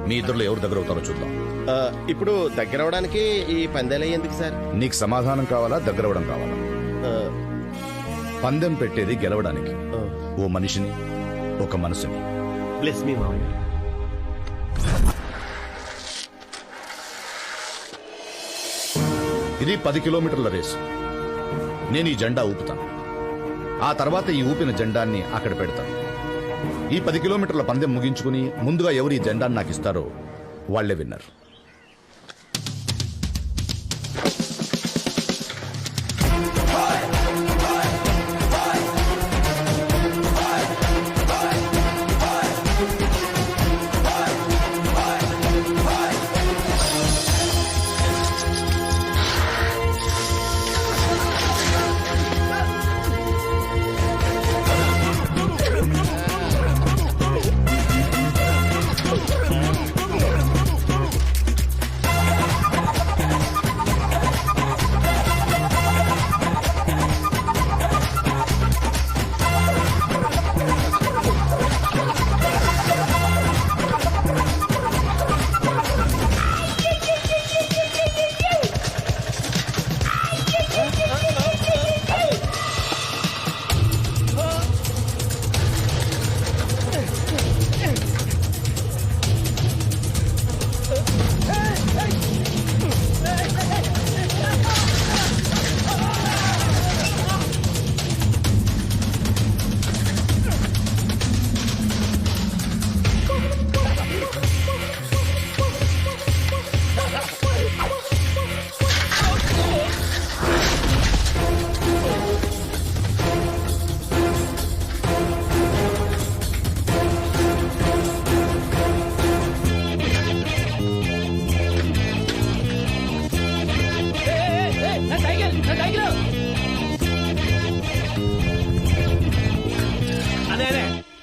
మీ ఇద్దరులో ఎవరు దగ్గర అవుతారో చూద్దాం. ఇప్పుడు దగ్గర అవడానికి ఈ పందాలు ఎందుకు సార్? నీకు సమాధానం కావాలా, దగ్గర అవడం కావాలా? పందెం పెట్టేది గెలవడానికి. ఓ మనిషిని, ఒక మనసుని. బ్లెస్ మీ మావయ్య. ఇది 10 కిలోమీటర్ల రేసు. నేను ఈ జెండా ఊపుతాను. ఆ తర్వాత ఈ ఊపిన జెండాన్ని అక్కడ పెడతాను. ఈ 10 కిలోమీటర్ల పందెం ముగించుకుని ముందుగా ఎవరు ఈ జెండాన్ని నాకు ఇస్తారో వాళ్లే విన్నారు.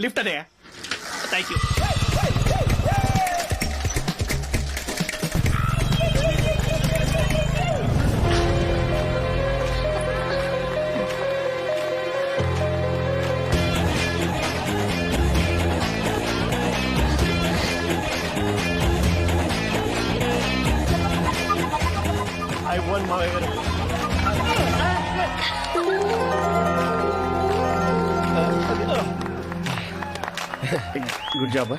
లిఫ్ట్ అదే. Thank you. I won my good job.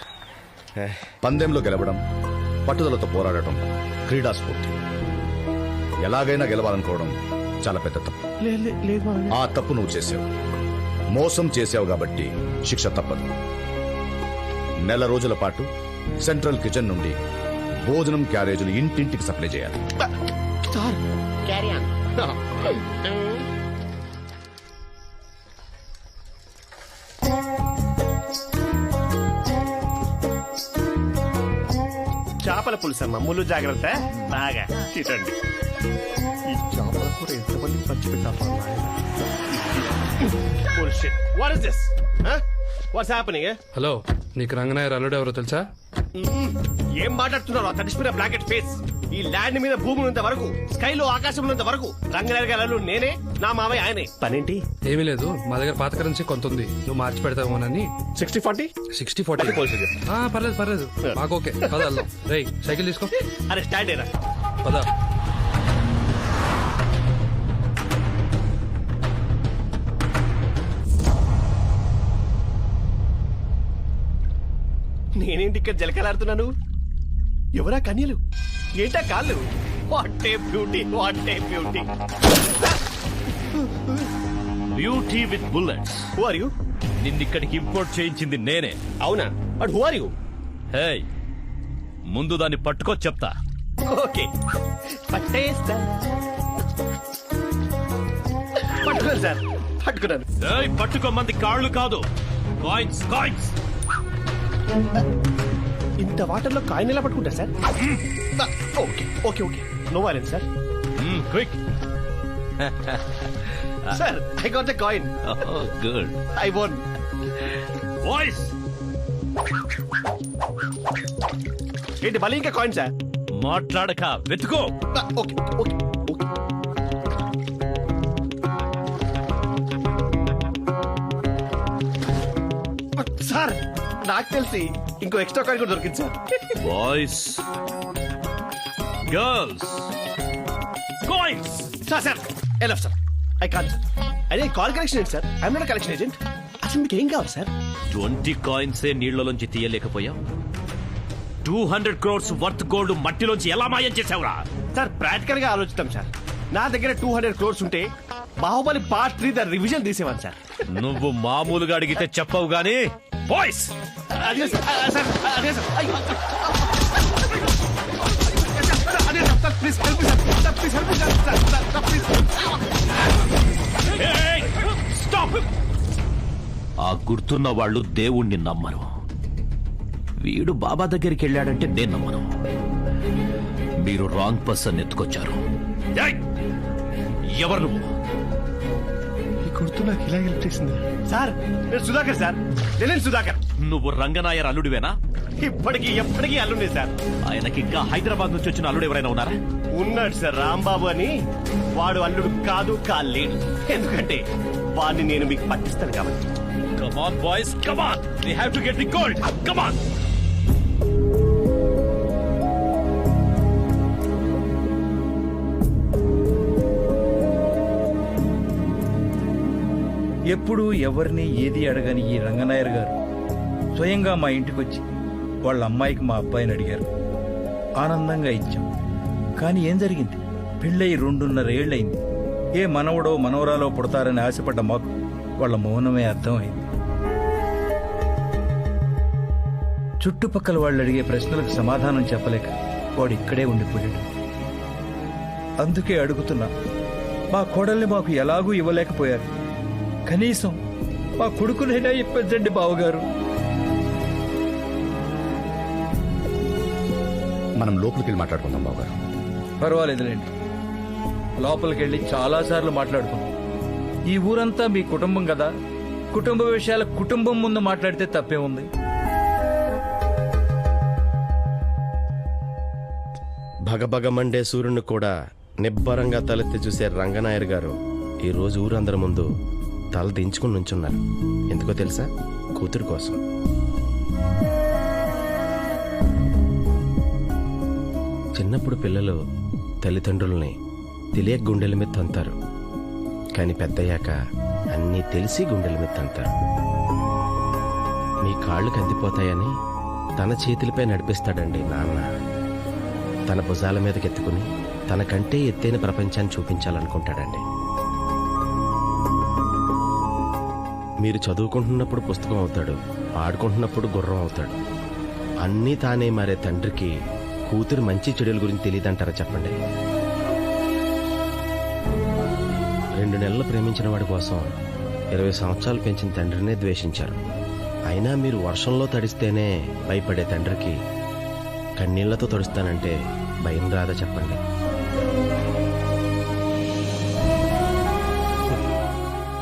పందెంలో గెలవడం, పట్టుదలతో పోరాడటం క్రీడా స్ఫూర్తి. ఎలాగైనా గెలవాలనుకోవడం చాలా పెద్ద తప్పు. ఆ తప్పు నువ్వు చేసావు. మోసం చేసావు కాబట్టి శిక్ష తప్పదు. 1 నెల రోజుల పాటు సెంట్రల్ కిచెన్ నుండి భోజనం క్యారేజీలు ఇంటింటికి సప్లై చేయాలి. చేపల పులుసు అమ్మ, ముళ్ళు జాగ్రత్త. బాగా తినండి. ఈ చేపల కూర ఎంతమంది పంచి పెట్టాలి? What is this? Huh? What's happening? Hello, నీకు రంగనాయర్ అల్లుడు ఎవరో తెలుసా? ఏం మాట్లాడుతున్నావు? తడిసిపోయిన బ్లాకెట్ ఫేస్. ఈ ల్యాండ్ మీద భూమి ఉన్నంత వరకు, స్కైలో ఆకాశంలో ఉన్నంత వరకు రంగనాయర్ గారు నేనే, నా మావయ్య ఆయనే. పనేంటి? ఏమీ లేదు, మా దగ్గర పాత కరెన్సీ కొంత ఉంది, నువ్వు మార్చి పెడతామోనని. 60-40? 60-40. పర్లేదు మాకు ఓకే. పద వెళ్దాం. రేయ్ సైకిల్ తీసుకో. అరే స్టాండ్ ఏరా. పద. నేనేంటి ఇక్కడ జలకలాడుతున్నాను? ఎవరా కన్యలు? ఏంటా కాళ్ళు? What a beauty, what a beauty. Beauty with bullets. Who are you? నిన్నిక్కడికి ఇంపోర్ట్ చేయించింది నేనే. అవునా? But who are you? Hey, ముందు దాన్ని పట్టుకో చెప్తా. ఓకే, పట్టేస్తా. పట్టుకోండి సార్, పట్టుకున్నాను. పట్టుకోమంది కాళ్ళు కాదు, కాయిన్స్. కాయిన్స్. ఇంత వాటర్లో కాయిన్ ఎలా పట్టుకుంటారు సార్? Okay okay okay, no violence sir. Quick. Sir, I got the coin. Good. I won. Voice. ఏంటి మళ్ళీ ఇంకా కాయిన్ సార్? మాట్లాడక వెతుకో. Okay okay okay. సార్, నాకు తెలిసి ఇంకో ఎక్స్ట్రా కాయిన్ కూడా దొరికింది sir. Boys, girls, coins. Sir enough sir, I can't sir. అదే కాల్ కలెక్షన్ ఏంటి sir? I'm not collection agent. అసలు మీకు ఏం కావాలి సార్? 20 కాయిన్సే నీళ్లలోంచి తీయలేకపోయావు. 200 crores వర్త్ గోల్డ్ మట్టిలోంచి ఎలా మాయం చేసావురా? సార్, ప్రాక్టికల్ గా ఆలోచిస్తాం సార్. నా దగ్గర 200 crores ఉంటే బాహుబలి పార్ట్ 3 ద రివిజన్ తీసేవాను సార్. నువ్వు మామూలుగా అడిగితే చెప్పవు గానీ బాయ్స్. అదే సార్, అదే sir. Please help me sir, please help me sir, please. Stop. ఆ గుర్తున్న వాళ్ళు దేవుణ్ణి నమ్మరు. వీడు బాబా దగ్గరికి వెళ్ళాడంటే నేను నమ్మను. మీరు రాంగ్ పర్సన్ ఎత్తుకొచ్చారు. ఎవరు నువ్వు? ఈ గుర్తు నాకు ఇలా హెల్ప్ చేసింది సార్. నేను సుధాకర్ సార్, నేను సుధాకర్. నువ్వు రంగనాయర్ అల్లుడివేనా? ఇప్పటికీ ఎప్పటికీ అల్లుండే సార్. ఆయనకి ఇంకా హైదరాబాద్ నుంచి వచ్చిన అల్లుడు ఎవరైనా ఉన్నారా? ఉన్నాడు సార్, రాంబాబు అని. వాడు అల్లుడు కాదు, కాలేడు. ఎందుకంటే వాడిని నేను మీకు పట్టిస్తాను కాబట్టి. Come on, boys, come on. We have to get the gold. Come on. ఎప్పుడూ ఎవరిని ఏది అడగని ఈ రంగనాయర్ గారు స్వయంగా మా ఇంటికొచ్చి వాళ్ళ అమ్మాయికి మా అబ్బాయిని అడిగారు. ఆనందంగా ఇచ్చాం. కానీ ఏం జరిగింది? పెళ్ళై 2.5 ఏళ్ళయింది. ఏ మనవడో మనవరాలో పుడతారని ఆశపడ్డ మాకు వాళ్ళ మౌనమే అర్థమైంది. చుట్టుపక్కల వాళ్ళు అడిగే ప్రశ్నలకు సమాధానం చెప్పలేక వాడు ఇక్కడే ఉండిపోయాడు. అందుకే అడుగుతున్నా, మా కోడల్ని మాకు ఎలాగూ ఇవ్వలేకపోయారు. కనీసం మా కొడుకునైనా ఇప్పించండి బావగారు. మనం లోపలికి వెళ్ళి మాట్లాడుకుందాం బావగారు. పర్వాలేదులేండి, లోపలికి వెళ్ళి చాలాసార్లు మాట్లాడుకున్నాం. ఈ ఊరంతా మీ కుటుంబం కదా, కుటుంబ విషయాల కుటుంబం ముందు మాట్లాడితే తప్పే ఉంది. భగభగ మండే సూర్యుని కూడా నిబ్బరంగా తలెత్తి చూసే రంగనాయర్ గారు ఈ రోజు ఊరందరి ముందు తల దించుకుని నుంచున్నారు. ఎందుకో తెలుసా? కూతురు కోసం. చిన్నప్పుడు పిల్లలు తల్లిదండ్రుల్ని తెలియక గుండెల మీద తంతారు. కానీ పెద్దయ్యాక అన్నీ తెలిసి గుండెల మీద తంతారు. మీ కాళ్ళు కందిపోతాయని తన చేతులపై నడిపిస్తాడండి నాన్న. తన భుజాల మీదకెత్తుకుని తనకంటే ఎత్తైన ప్రపంచాన్ని చూపించాలనుకుంటాడండి. మీరు చదువుకుంటున్నప్పుడు పుస్తకం అవుతాడు, ఆడుకుంటున్నప్పుడు గుర్రం అవుతాడు. అన్నీ తానే మారే తండ్రికి కూతురు మంచి చెడుల గురించి తెలియదంటారా చెప్పండి? 2 నెలలు ప్రేమించిన వాడి కోసం 20 సంవత్సరాలు పెంచిన తండ్రినే ద్వేషించారు. అయినా మీరు వర్షంలో తడిస్తేనే భయపడే తండ్రికి కన్నీళ్లతో తొడుస్తానంటే భయం రాదా చెప్పండి?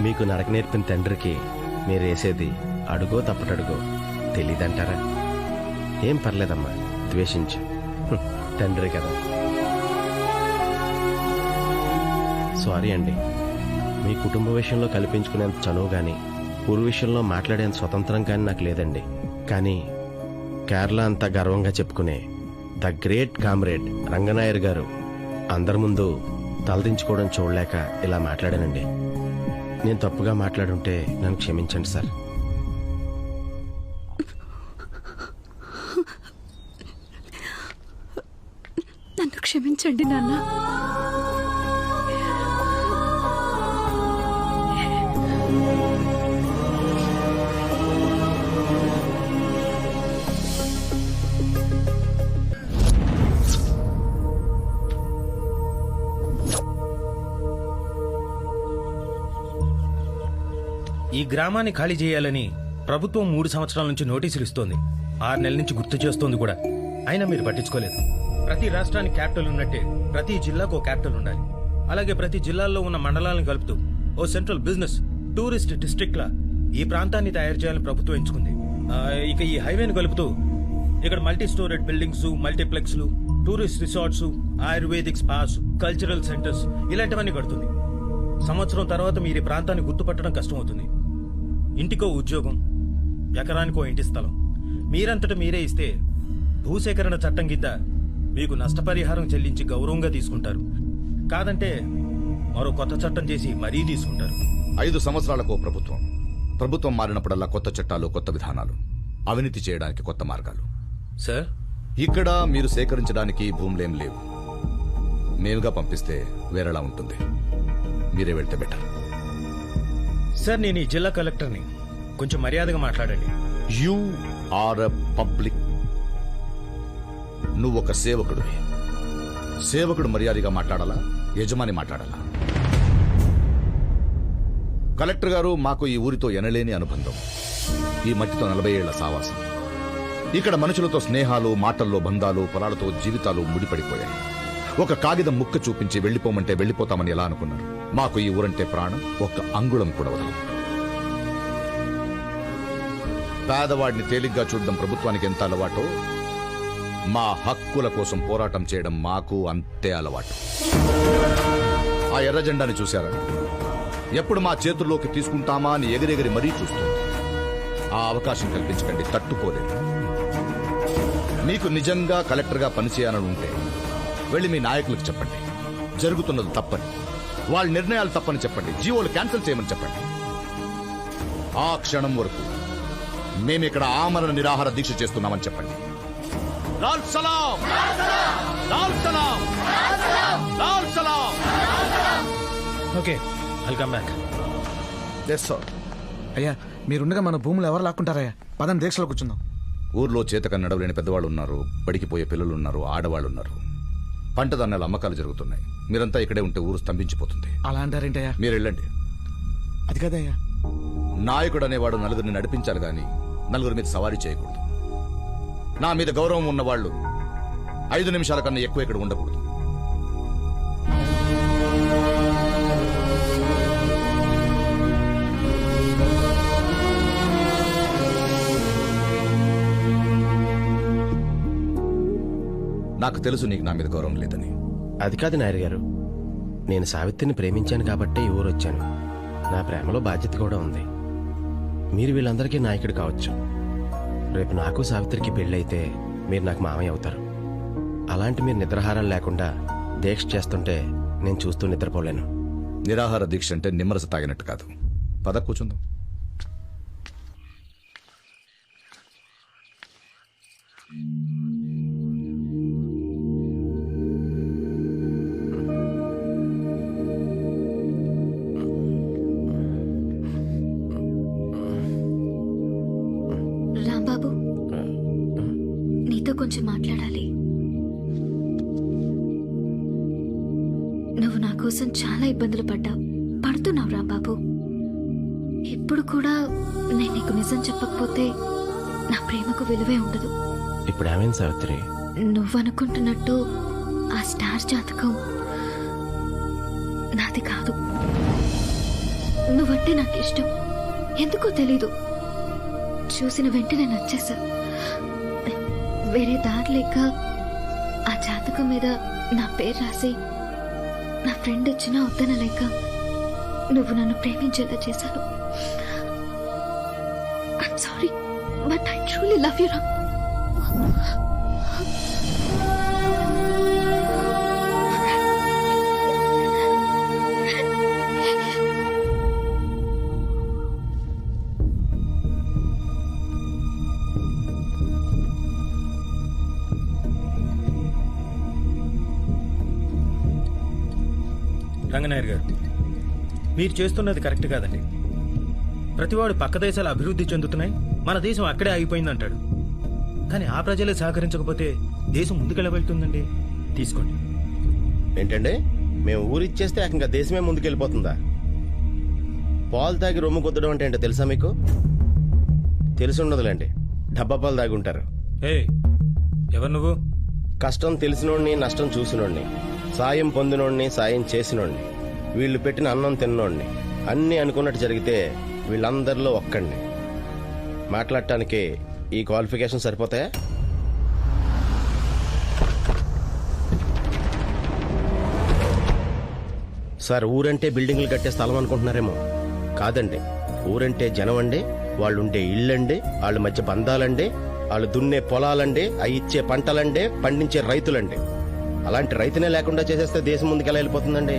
మీకు నడక నేర్పిన తండ్రికి మీరు వేసేది అడుగో తప్పటడుగో తెలీదంటారా? ఏం పర్లేదమ్మా, ద్వేషించు, తండ్రి కదా. సారీ అండి, మీ కుటుంబ విషయంలో కల్పించుకునేంత చనువు కానీ ఊరు విషయంలో మాట్లాడేంత స్వతంత్రం కానీ నాకు లేదండి. కానీ కేరళ అంతా గర్వంగా చెప్పుకునే ద గ్రేట్ కామ్రేడ్ రంగనాయర్ గారు అందరి ముందు తలదించుకోవడం చూడలేక ఇలా మాట్లాడానండి. నేను తప్పుగా మాట్లాడుంటే నన్ను క్షమించండి సార్. నన్ను క్షమించండి నాన్న. ఈ గ్రామాన్ని ఖాళీ చేయాలని ప్రభుత్వం 3 సంవత్సరాల నుంచి నోటీసులు ఇస్తోంది. 6 నెలల నుంచి గుర్తు చేస్తోంది కూడా. అయినా మీరు పట్టించుకోలేదు. ప్రతి రాష్ట్రానికి క్యాపిటల్ ఉన్నట్టే ప్రతి జిల్లాకు ఓ క్యాపిటల్ ఉండాలి. అలాగే ప్రతి జిల్లాల్లో ఉన్న మండలాలను కలుపుతూ ఓ సెంట్రల్ బిజినెస్ టూరిస్ట్ డిస్ట్రిక్ట్ లా ఈ ప్రాంతాన్ని తయారు చేయాలని ప్రభుత్వం ఎంచుకుంది. ఇక ఈ హైవేను కలుపుతూ ఇక్కడ మల్టీ స్టోరేడ్ బిల్డింగ్స్, మల్టీప్లెక్స్లు, tourist resorts, ayurvedic spas, cultural centres ఇలాంటివన్నీ కడుతుంది. సంవత్సరం తర్వాత మీరు ఈ ప్రాంతాన్ని గుర్తుపట్టడం కష్టమవుతుంది. ఇంటికో ఉద్యోగం, ఎకరానికో ఇంటి స్థలం మీరంతట మీరే ఇస్తే భూసేకరణ చట్టం కింద మీకు నష్టపరిహారం చెల్లించి గౌరవంగా తీసుకుంటారు. కాదంటే మరో కొత్త చట్టం చేసి మరీ తీసుకుంటారు. 5 సంవత్సరాలకు ప్రభుత్వం మారినప్పుడల్లా కొత్త చట్టాలు, కొత్త విధానాలు, అవినీతి చేయడానికి కొత్త మార్గాలు. సార్, ఇక్కడ మీరు సేకరించడానికి భూములేం లేవు. నేనుగా పంపిస్తే వేరేలా ఉంటుంది. మీరే వెళ్తే బెటర్. సార్, నేను ఈ జిల్లా కలెక్టర్ని, కొంచెం మర్యాదగా మాట్లాడండి. You are a public. నువ్వొక సేవకుడివి. సేవకుడు మర్యాదగా మాట్లాడాలా, యజమాని మాట్లాడాలా? కలెక్టర్ గారు, మాకు ఈ ఊరితో ఎనలేని అనుబంధం. ఈ మట్టితో 40 ఏళ్ల సావాసం. ఇక్కడ మనుషులతో స్నేహాలు, మాటల్లో బంధాలు, పొలాలతో జీవితాలు ముడిపడిపోయాయి. ఒక కాగితం ముక్క చూపించి వెళ్లిపోమంటే వెళ్లిపోతామని ఎలా అనుకున్నారు? మాకు ఈ ఊరంటే ప్రాణం. ఒక్క అంగుళం కూడా వదలం. పేదవాడిని తేలిగ్గా చూడడం ప్రభుత్వానికి ఎంత అలవాటో, మా హక్కుల కోసం పోరాటం చేయడం మాకు అంతే అలవాటు. ఆ ఎర్ర జెండాని చూశారా? ఎప్పుడు మా చేతుల్లోకి తీసుకుంటామా అని ఎగిరెగిరి మరీ చూస్తుంది. ఆ అవకాశం కల్పించకండి, తట్టుకోలేదు. మీకు నిజంగా కలెక్టర్గా పనిచేయాలని ఉంటే వెళ్ళి మీ నాయకులకు చెప్పండి, జరుగుతున్నది తప్పని, వాళ్ళ నిర్ణయాలు తప్పని చెప్పండి, జీవోలు క్యాన్సిల్ చేయమని చెప్పండి. ఆ క్షణం వరకు మేమిక్కడ ఆమరణ నిరాహార దీక్ష చేస్తున్నామని చెప్పండి. లాల్ సలాం, లాల్ సలాం, లాల్ సలాం. Okay, welcome back. Yes sir. అయ్యా, మీరుండగా మన భూములు ఎవరు లాక్కుంటారయ్యా? పదం దీక్షలో కూర్చుందాం. ఊర్లో చేతక నడవలేని పెద్దవాళ్ళు ఉన్నారు, బడికి పోయే పిల్లలు ఉన్నారు, ఆడవాళ్ళు ఉన్నారు. పంట ధాన్యాల అమ్మకాలు జరుగుతున్నాయి. మీరంతా ఇక్కడే ఉంటే ఊరు స్తంభించిపోతుంది. అలా అంటారేంటయ్యా? మీరు వెళ్ళండి. అది కదయ్యా, నాయకుడు అనేవాడు నలుగురిని నడిపించాలి గాని నలుగురి మీద సవారీ చేయకూడదు. నా మీద గౌరవం ఉన్నవాళ్లు 5 నిమిషాల కన్నా ఎక్కువ ఇక్కడ ఉండకూడదు. నాకు తెలుసు నీకు నా మీద గౌరవం లేదని. అది కాదు నాయర్ గారు, నేను సావిత్రిని ప్రేమించాను కాబట్టే ఈ ఊరు వచ్చాను. నా ప్రేమలో బాధ్యత కూడా ఉంది. మీరు వీళ్ళందరికీ నాయకుడు కావచ్చు. రేపు నాకు సావిత్రికి పెళ్ళైతే మీరు నాకు మామయ్య అవుతారు. అలాంటి మీరు నిద్రాహారం లేకుండా దీక్ష చేస్తుంటే నేను చూస్తూ నిద్రపోలేను. నిరాహార దీక్ష అంటే నిమ్మరస తాగినట్టు కాదు. పద కూర్చుందాం. రాంబాబు, నీతో కొంచెం మాట్లాడాలి. నువ్వు నా కోసం చాలా ఇబ్బందులు పడుతున్నావు రాంబాబు. ఇప్పుడు కూడా నేను నీకు నిజం చెప్పకపోతే నా ప్రేమకు విలువే ఉండదు. ఇప్పుడు ఏమైంది సావిత్రి? నువ్వనుకుంటున్నట్టు ఆ స్టార్ జాతకం నాది కాదు. నువ్వంటే నాకు ఇష్టం, ఎందుకో తెలీదు. చూసిన వెంటనే నచ్చేసా. వేరే దారి లేక ఆ జాతకం మీద నా పేరు రాసి నా ఫ్రెండ్ ఇచ్చినా వద్దనలేక నువ్వు నన్ను ప్రేమించేలా చేశాను. I'm sorry, but I truly love you రా. రంగనాయర్ గారు, మీరు చేస్తున్నది కరెక్ట్ కాదండి. ప్రతివాడు పక్క దేశాలు అభివృద్ధి చెందుతున్నాయి, మన దేశం అక్కడే ఆగిపోయిందంటాడు. కానీ ఆ ప్రజలే సహకరించకపోతే దేశం ముందుకెళ్ళ వెళ్తుందండి. తీసుకోండి. ఏంటండి, మేము ఊరిచ్చేస్తే ఏకంగా దేశమే ముందుకెళ్ళిపోతుందా? పాలు తాగి రొమ్ము కుద్దడం అంటే ఏంటో తెలుసా మీకు? తెలిసి ఉండదులేండి, డబ్బా పాలు తాగి ఉంటారు. ఎవరు నువ్వు? కష్టం తెలిసినోడిని, నష్టం చూసినోడిని, సాయం పొందినోడిని, సాయం చేసినోడిని, వీళ్ళు పెట్టిన అన్నం తిన్నోడిని. అన్నీ అనుకున్నట్టు జరిగితే వీళ్ళందరిలో ఒక్కండి. మాట్లాడటానికి ఈ క్వాలిఫికేషన్ సరిపోతాయా? సార్, ఊరంటే బిల్డింగ్లు కట్టే స్థలం అనుకుంటున్నారేమో. కాదండి, ఊరంటే జనం అండి, వాళ్ళుండే ఇళ్ళండి, వాళ్ళ మధ్య బంధాలండి, వాళ్ళు దున్నే పొలాలండి, అవి ఇచ్చే పంటలండి, పండించే రైతులండి. అలాంటి రైతునే లేకుండా చేసేస్తే దేశం ముందుకు ఎలా వెళ్ళిపోతుందండి?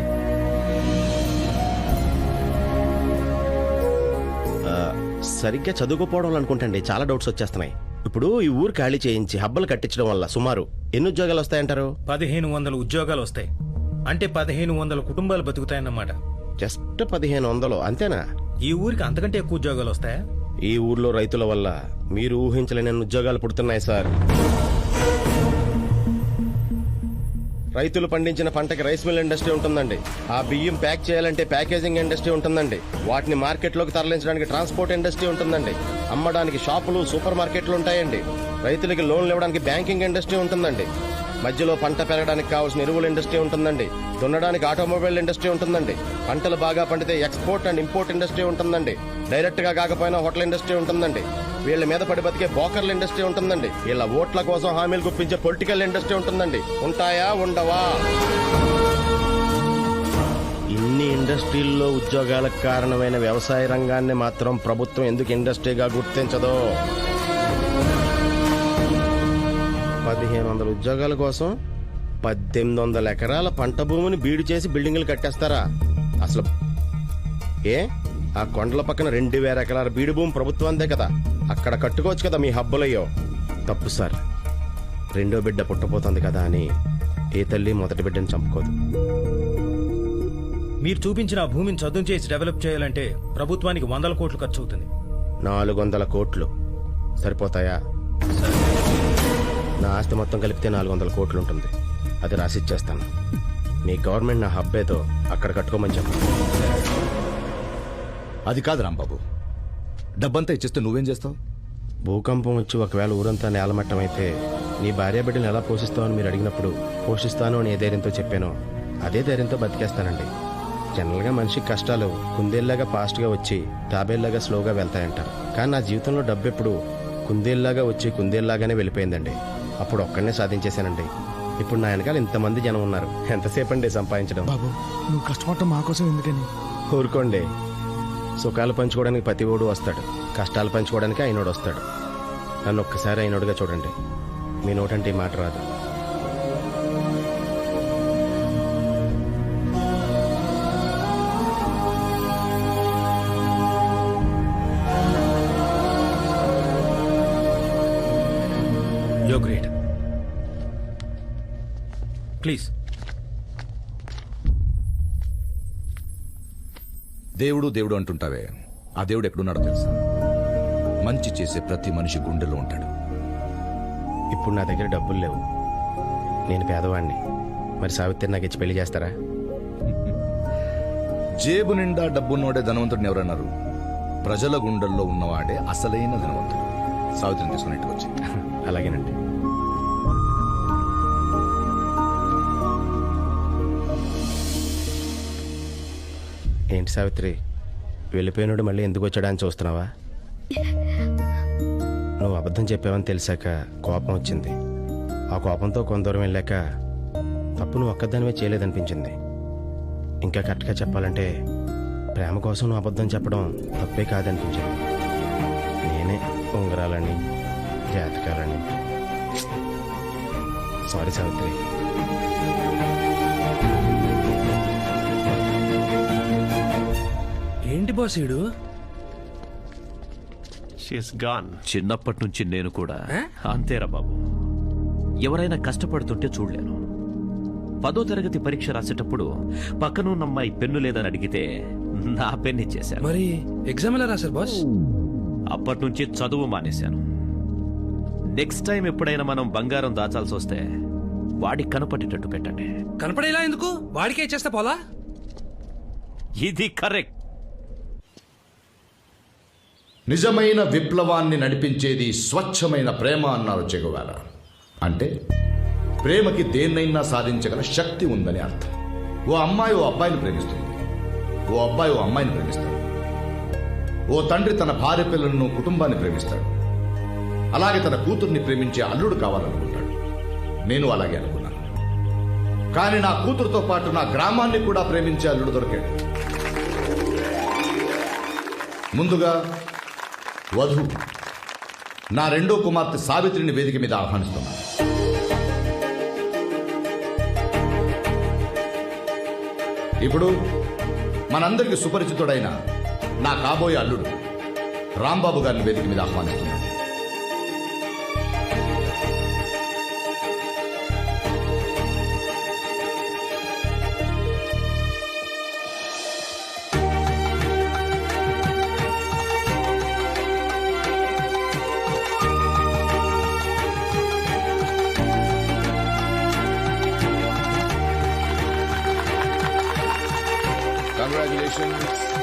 సరిగ్గా చదువుకోపోవడం అనుకుంటండి చాలా డౌట్స్ వచ్చేస్తున్నాయి. ఇప్పుడు ఈ ఊరు ఖాళీ చేయించి హబ్బలు కట్టించడం వల్ల సుమారు ఎన్ని ఉద్యోగాలు వస్తాయంటారు? 1500 ఉద్యోగాలు వస్తాయి. అంటే 1500 కుటుంబాలు బతుకుతాయన్నమాట. జస్ట్ 1500 అంతేనా? ఈ ఊరికి అంతకంటే ఎక్కువ ఉద్యోగాలు వస్తాయా? ఈ ఊర్లో రైతుల వల్ల మీరు ఊహించలేని ఉద్యోగాలు పుడుతున్నాయి సార్. రైతులు పండించిన పంటకి రైస్ మిల్ ఇండస్ట్రీ ఉంటుందండి. ఆ బియ్యం ప్యాక్ చేయాలంటే ప్యాకేజింగ్ ఇండస్ట్రీ ఉంటుందండి. వాటిని మార్కెట్లోకి తరలించడానికి ట్రాన్స్పోర్ట్ ఇండస్ట్రీ ఉంటుందండి. అమ్మడానికి షాపులు, సూపర్ మార్కెట్లు ఉంటాయండి. రైతులకి లోన్లు ఇవ్వడానికి బ్యాంకింగ్ ఇండస్ట్రీ ఉంటుందండి. మధ్యలో పంట పెరగడానికి కావాల్సిన ఎరువుల ఇండస్ట్రీ ఉంటుందండి. దున్నడానికి ఆటోమొబైల్ ఇండస్ట్రీ ఉంటుందండి. పంటలు బాగా పండితే ఎక్స్పోర్ట్ అండ్ ఇంపోర్ట్ ఇండస్ట్రీ ఉంటుందండి. డైరెక్ట్ గా కాకపోయినా హోటల్ ఇండస్ట్రీ ఉంటుందండి. వీళ్ళ మీద పడి బతికే బ్రోకర్ల ఇండస్ట్రీ ఉంటుందండి. వీళ్ళ ఓట్ల కోసం హామీలు గుప్పించే పొలిటికల్ ఇండస్ట్రీ ఉంటుందండి. ఉంటాయా, ఉండవా? ఇన్ని ఇండస్ట్రీల్లో ఉద్యోగాలకు కారణమైన వ్యవసాయ రంగాన్ని మాత్రం ప్రభుత్వం ఎందుకు ఇండస్ట్రీగా గుర్తించదో? 1500 ఉద్యోగాల కోసం 1800 ఎకరాల పంట భూమిని బీడు చేసి బిల్డింగులు కట్టేస్తారా? అసలు ఆ కొండల పక్కన 2000 ఎకరాల బీడు భూమి ప్రభుత్వందే కదా, అక్కడ కట్టుకోవచ్చు కదా మీ హబ్బులయ్యో. తప్పు సార్. రెండో బిడ్డ పుట్టబోతోంది కదా అని ఏ తల్లి మొదటి బిడ్డను చంపుకోదు. మీరు చూపించిన ఆ భూమిని చదును చేసి డెవలప్ చేయాలంటే ప్రభుత్వానికి 100 కోట్లు ఖర్చు అవుతుంది. 400 కోట్లు సరిపోతాయా? నా ఆస్తి మొత్తం కలిపితే 400 కోట్లు ఉంటుంది. అది రాసిచ్చేస్తాను. మీ గవర్నమెంట్ నా హబ్ ఏదో అక్కడ కట్టుకోమని చెప్పండి. అది కాదు రాంబాబు, డబ్బంతా ఇచ్చేస్తే నువ్వేం చేస్తావు? భూకంపం వచ్చి ఒకవేళ ఊరంతా నేలమట్టం అయితే నీ భార్య బిడ్డలు ఎలా పోషిస్తావని మీరు అడిగినప్పుడు పోషిస్తాను అని ఏ ధైర్యంతో చెప్పానో అదే ధైర్యంతో బతికేస్తానండి. జనరల్గా మనిషికి కష్టాలు కుందేల్లాగా ఫాస్ట్గా వచ్చి తాబేల్లాగా స్లోగా వెళ్తాయంటారు. కానీ నా జీవితంలో డబ్బు ఎప్పుడు కుందేల్లాగా వచ్చి కుందేల్లాగానే వెళ్ళిపోయిందండి. అప్పుడు ఒక్కడనే సాధించేశానండి. ఇప్పుడు నా వెనకాల ఇంతమంది జనం ఉన్నారు. ఎంతసేపు అండి సంపాదించడం? బాబు, నువ్వు కష్టపడటం మా కోసం ఎందుకని? ఊరుకోండి. సుఖాలు పంచుకోవడానికి ప్రతి ఓడు వస్తాడు, కష్టాలు పంచుకోవడానికి అయినోడు వస్తాడు. నన్ను ఒక్కసారి అయినోడుగా చూడండి. మీ నోటంటే ఈ మాట రాదు. యో గ్రేట్. ప్లీజ్. దేవుడు దేవుడు అంటుంటావే, ఆ దేవుడు ఎక్కడున్నాడో తెలుసా? మంచి చేసే ప్రతి మనిషి గుండెలో ఉంటాడు. ఇప్పుడు నా దగ్గర డబ్బులు లేవు, నేను పేదవాడిని. మరి సావిత్రి నాకు ఇచ్చి పెళ్లి చేస్తారా? జేబు నిండా డబ్బున్నోడే ధనవంతుడిని ఎవరన్నారు? ప్రజల గుండెల్లో ఉన్నవాడే అసలైన ధనవంతుడు. సావిత్రిని తీసుకుని ఇంటికి వచ్చి. అలాగేనండి. ఏంటి సావిత్రి, వెళ్ళిపోయినాడు మళ్ళీ ఎందుకు వచ్చాడని చూస్తున్నావా? నువ్వు అబద్ధం చెప్పావని తెలిసాక కోపం వచ్చింది. ఆ కోపంతో కొంత దూరం వెళ్ళాక తప్పు నువ్వు ఒక్కదానివే చేయలేదనిపించింది. ఇంకా కరెక్ట్గా చెప్పాలంటే ప్రేమ కోసం నువ్వు అబద్ధం చెప్పడం తప్పే కాదనిపించింది. నేనే ఉంగరాలని జాతకాలని. సారీ సావిత్రి. ఏంటి బాస్ ఈడు? చిన్నప్పటి నుంచి నేను కూడా అంతేరా బాబు. ఎవరైనా కష్టపడుతుంటే చూడలేను. 10వ తరగతి పరీక్ష రాసేటప్పుడు పక్కనున్న అమ్మాయి పెన్ను లేదని అడిగితే నా పెన్ను ఇచ్చేశాను. మరి ఎగ్జామ్ ఎలా రాశారు బాస్? అప్పటి నుంచి చదువు మానేశాను. నెక్స్ట్ టైం ఎప్పుడైనా మనం బంగారం దాచాల్సి వస్తే వాడికి కనపడేటట్టు పెట్టండి. కనపడేలా ఎందుకు? వాడికే ఇచ్చేస్తే పోలా? ఇది కరెక్ట్. నిజమైన విప్లవాన్ని నడిపించేది స్వచ్ఛమైన ప్రేమ అన్నారు చెగువారా. అంటే ప్రేమకి దేన్నైనా సాధించగల శక్తి ఉందని అర్థం. ఓ అమ్మాయి ఓ అబ్బాయిని ప్రేమిస్తుంది, ఓ అబ్బాయి ఓ అమ్మాయిని ప్రేమిస్తాడు, ఓ తండ్రి తన భార్య పిల్లలను కుటుంబాన్ని ప్రేమిస్తాడు. అలాగే తన కూతుర్ని ప్రేమించే అల్లుడు కావాలనుకుంటాడు. నేను అలాగే అనుకున్నాను. కానీ నా కూతురుతో పాటు నా గ్రామాన్ని కూడా ప్రేమించే అల్లుడు దొరికాడు. ముందుగా వధు నా రెండో కుమార్తె సావిత్రిని వేదిక మీద ఆహ్వానిస్తున్నాను. ఇప్పుడు మనందరికీ సుపరిచితుడైన నా కాబోయే అల్లుడు రాంబాబు గారిని వేదిక మీద ఆహ్వానిస్తున్నాను. Congratulations.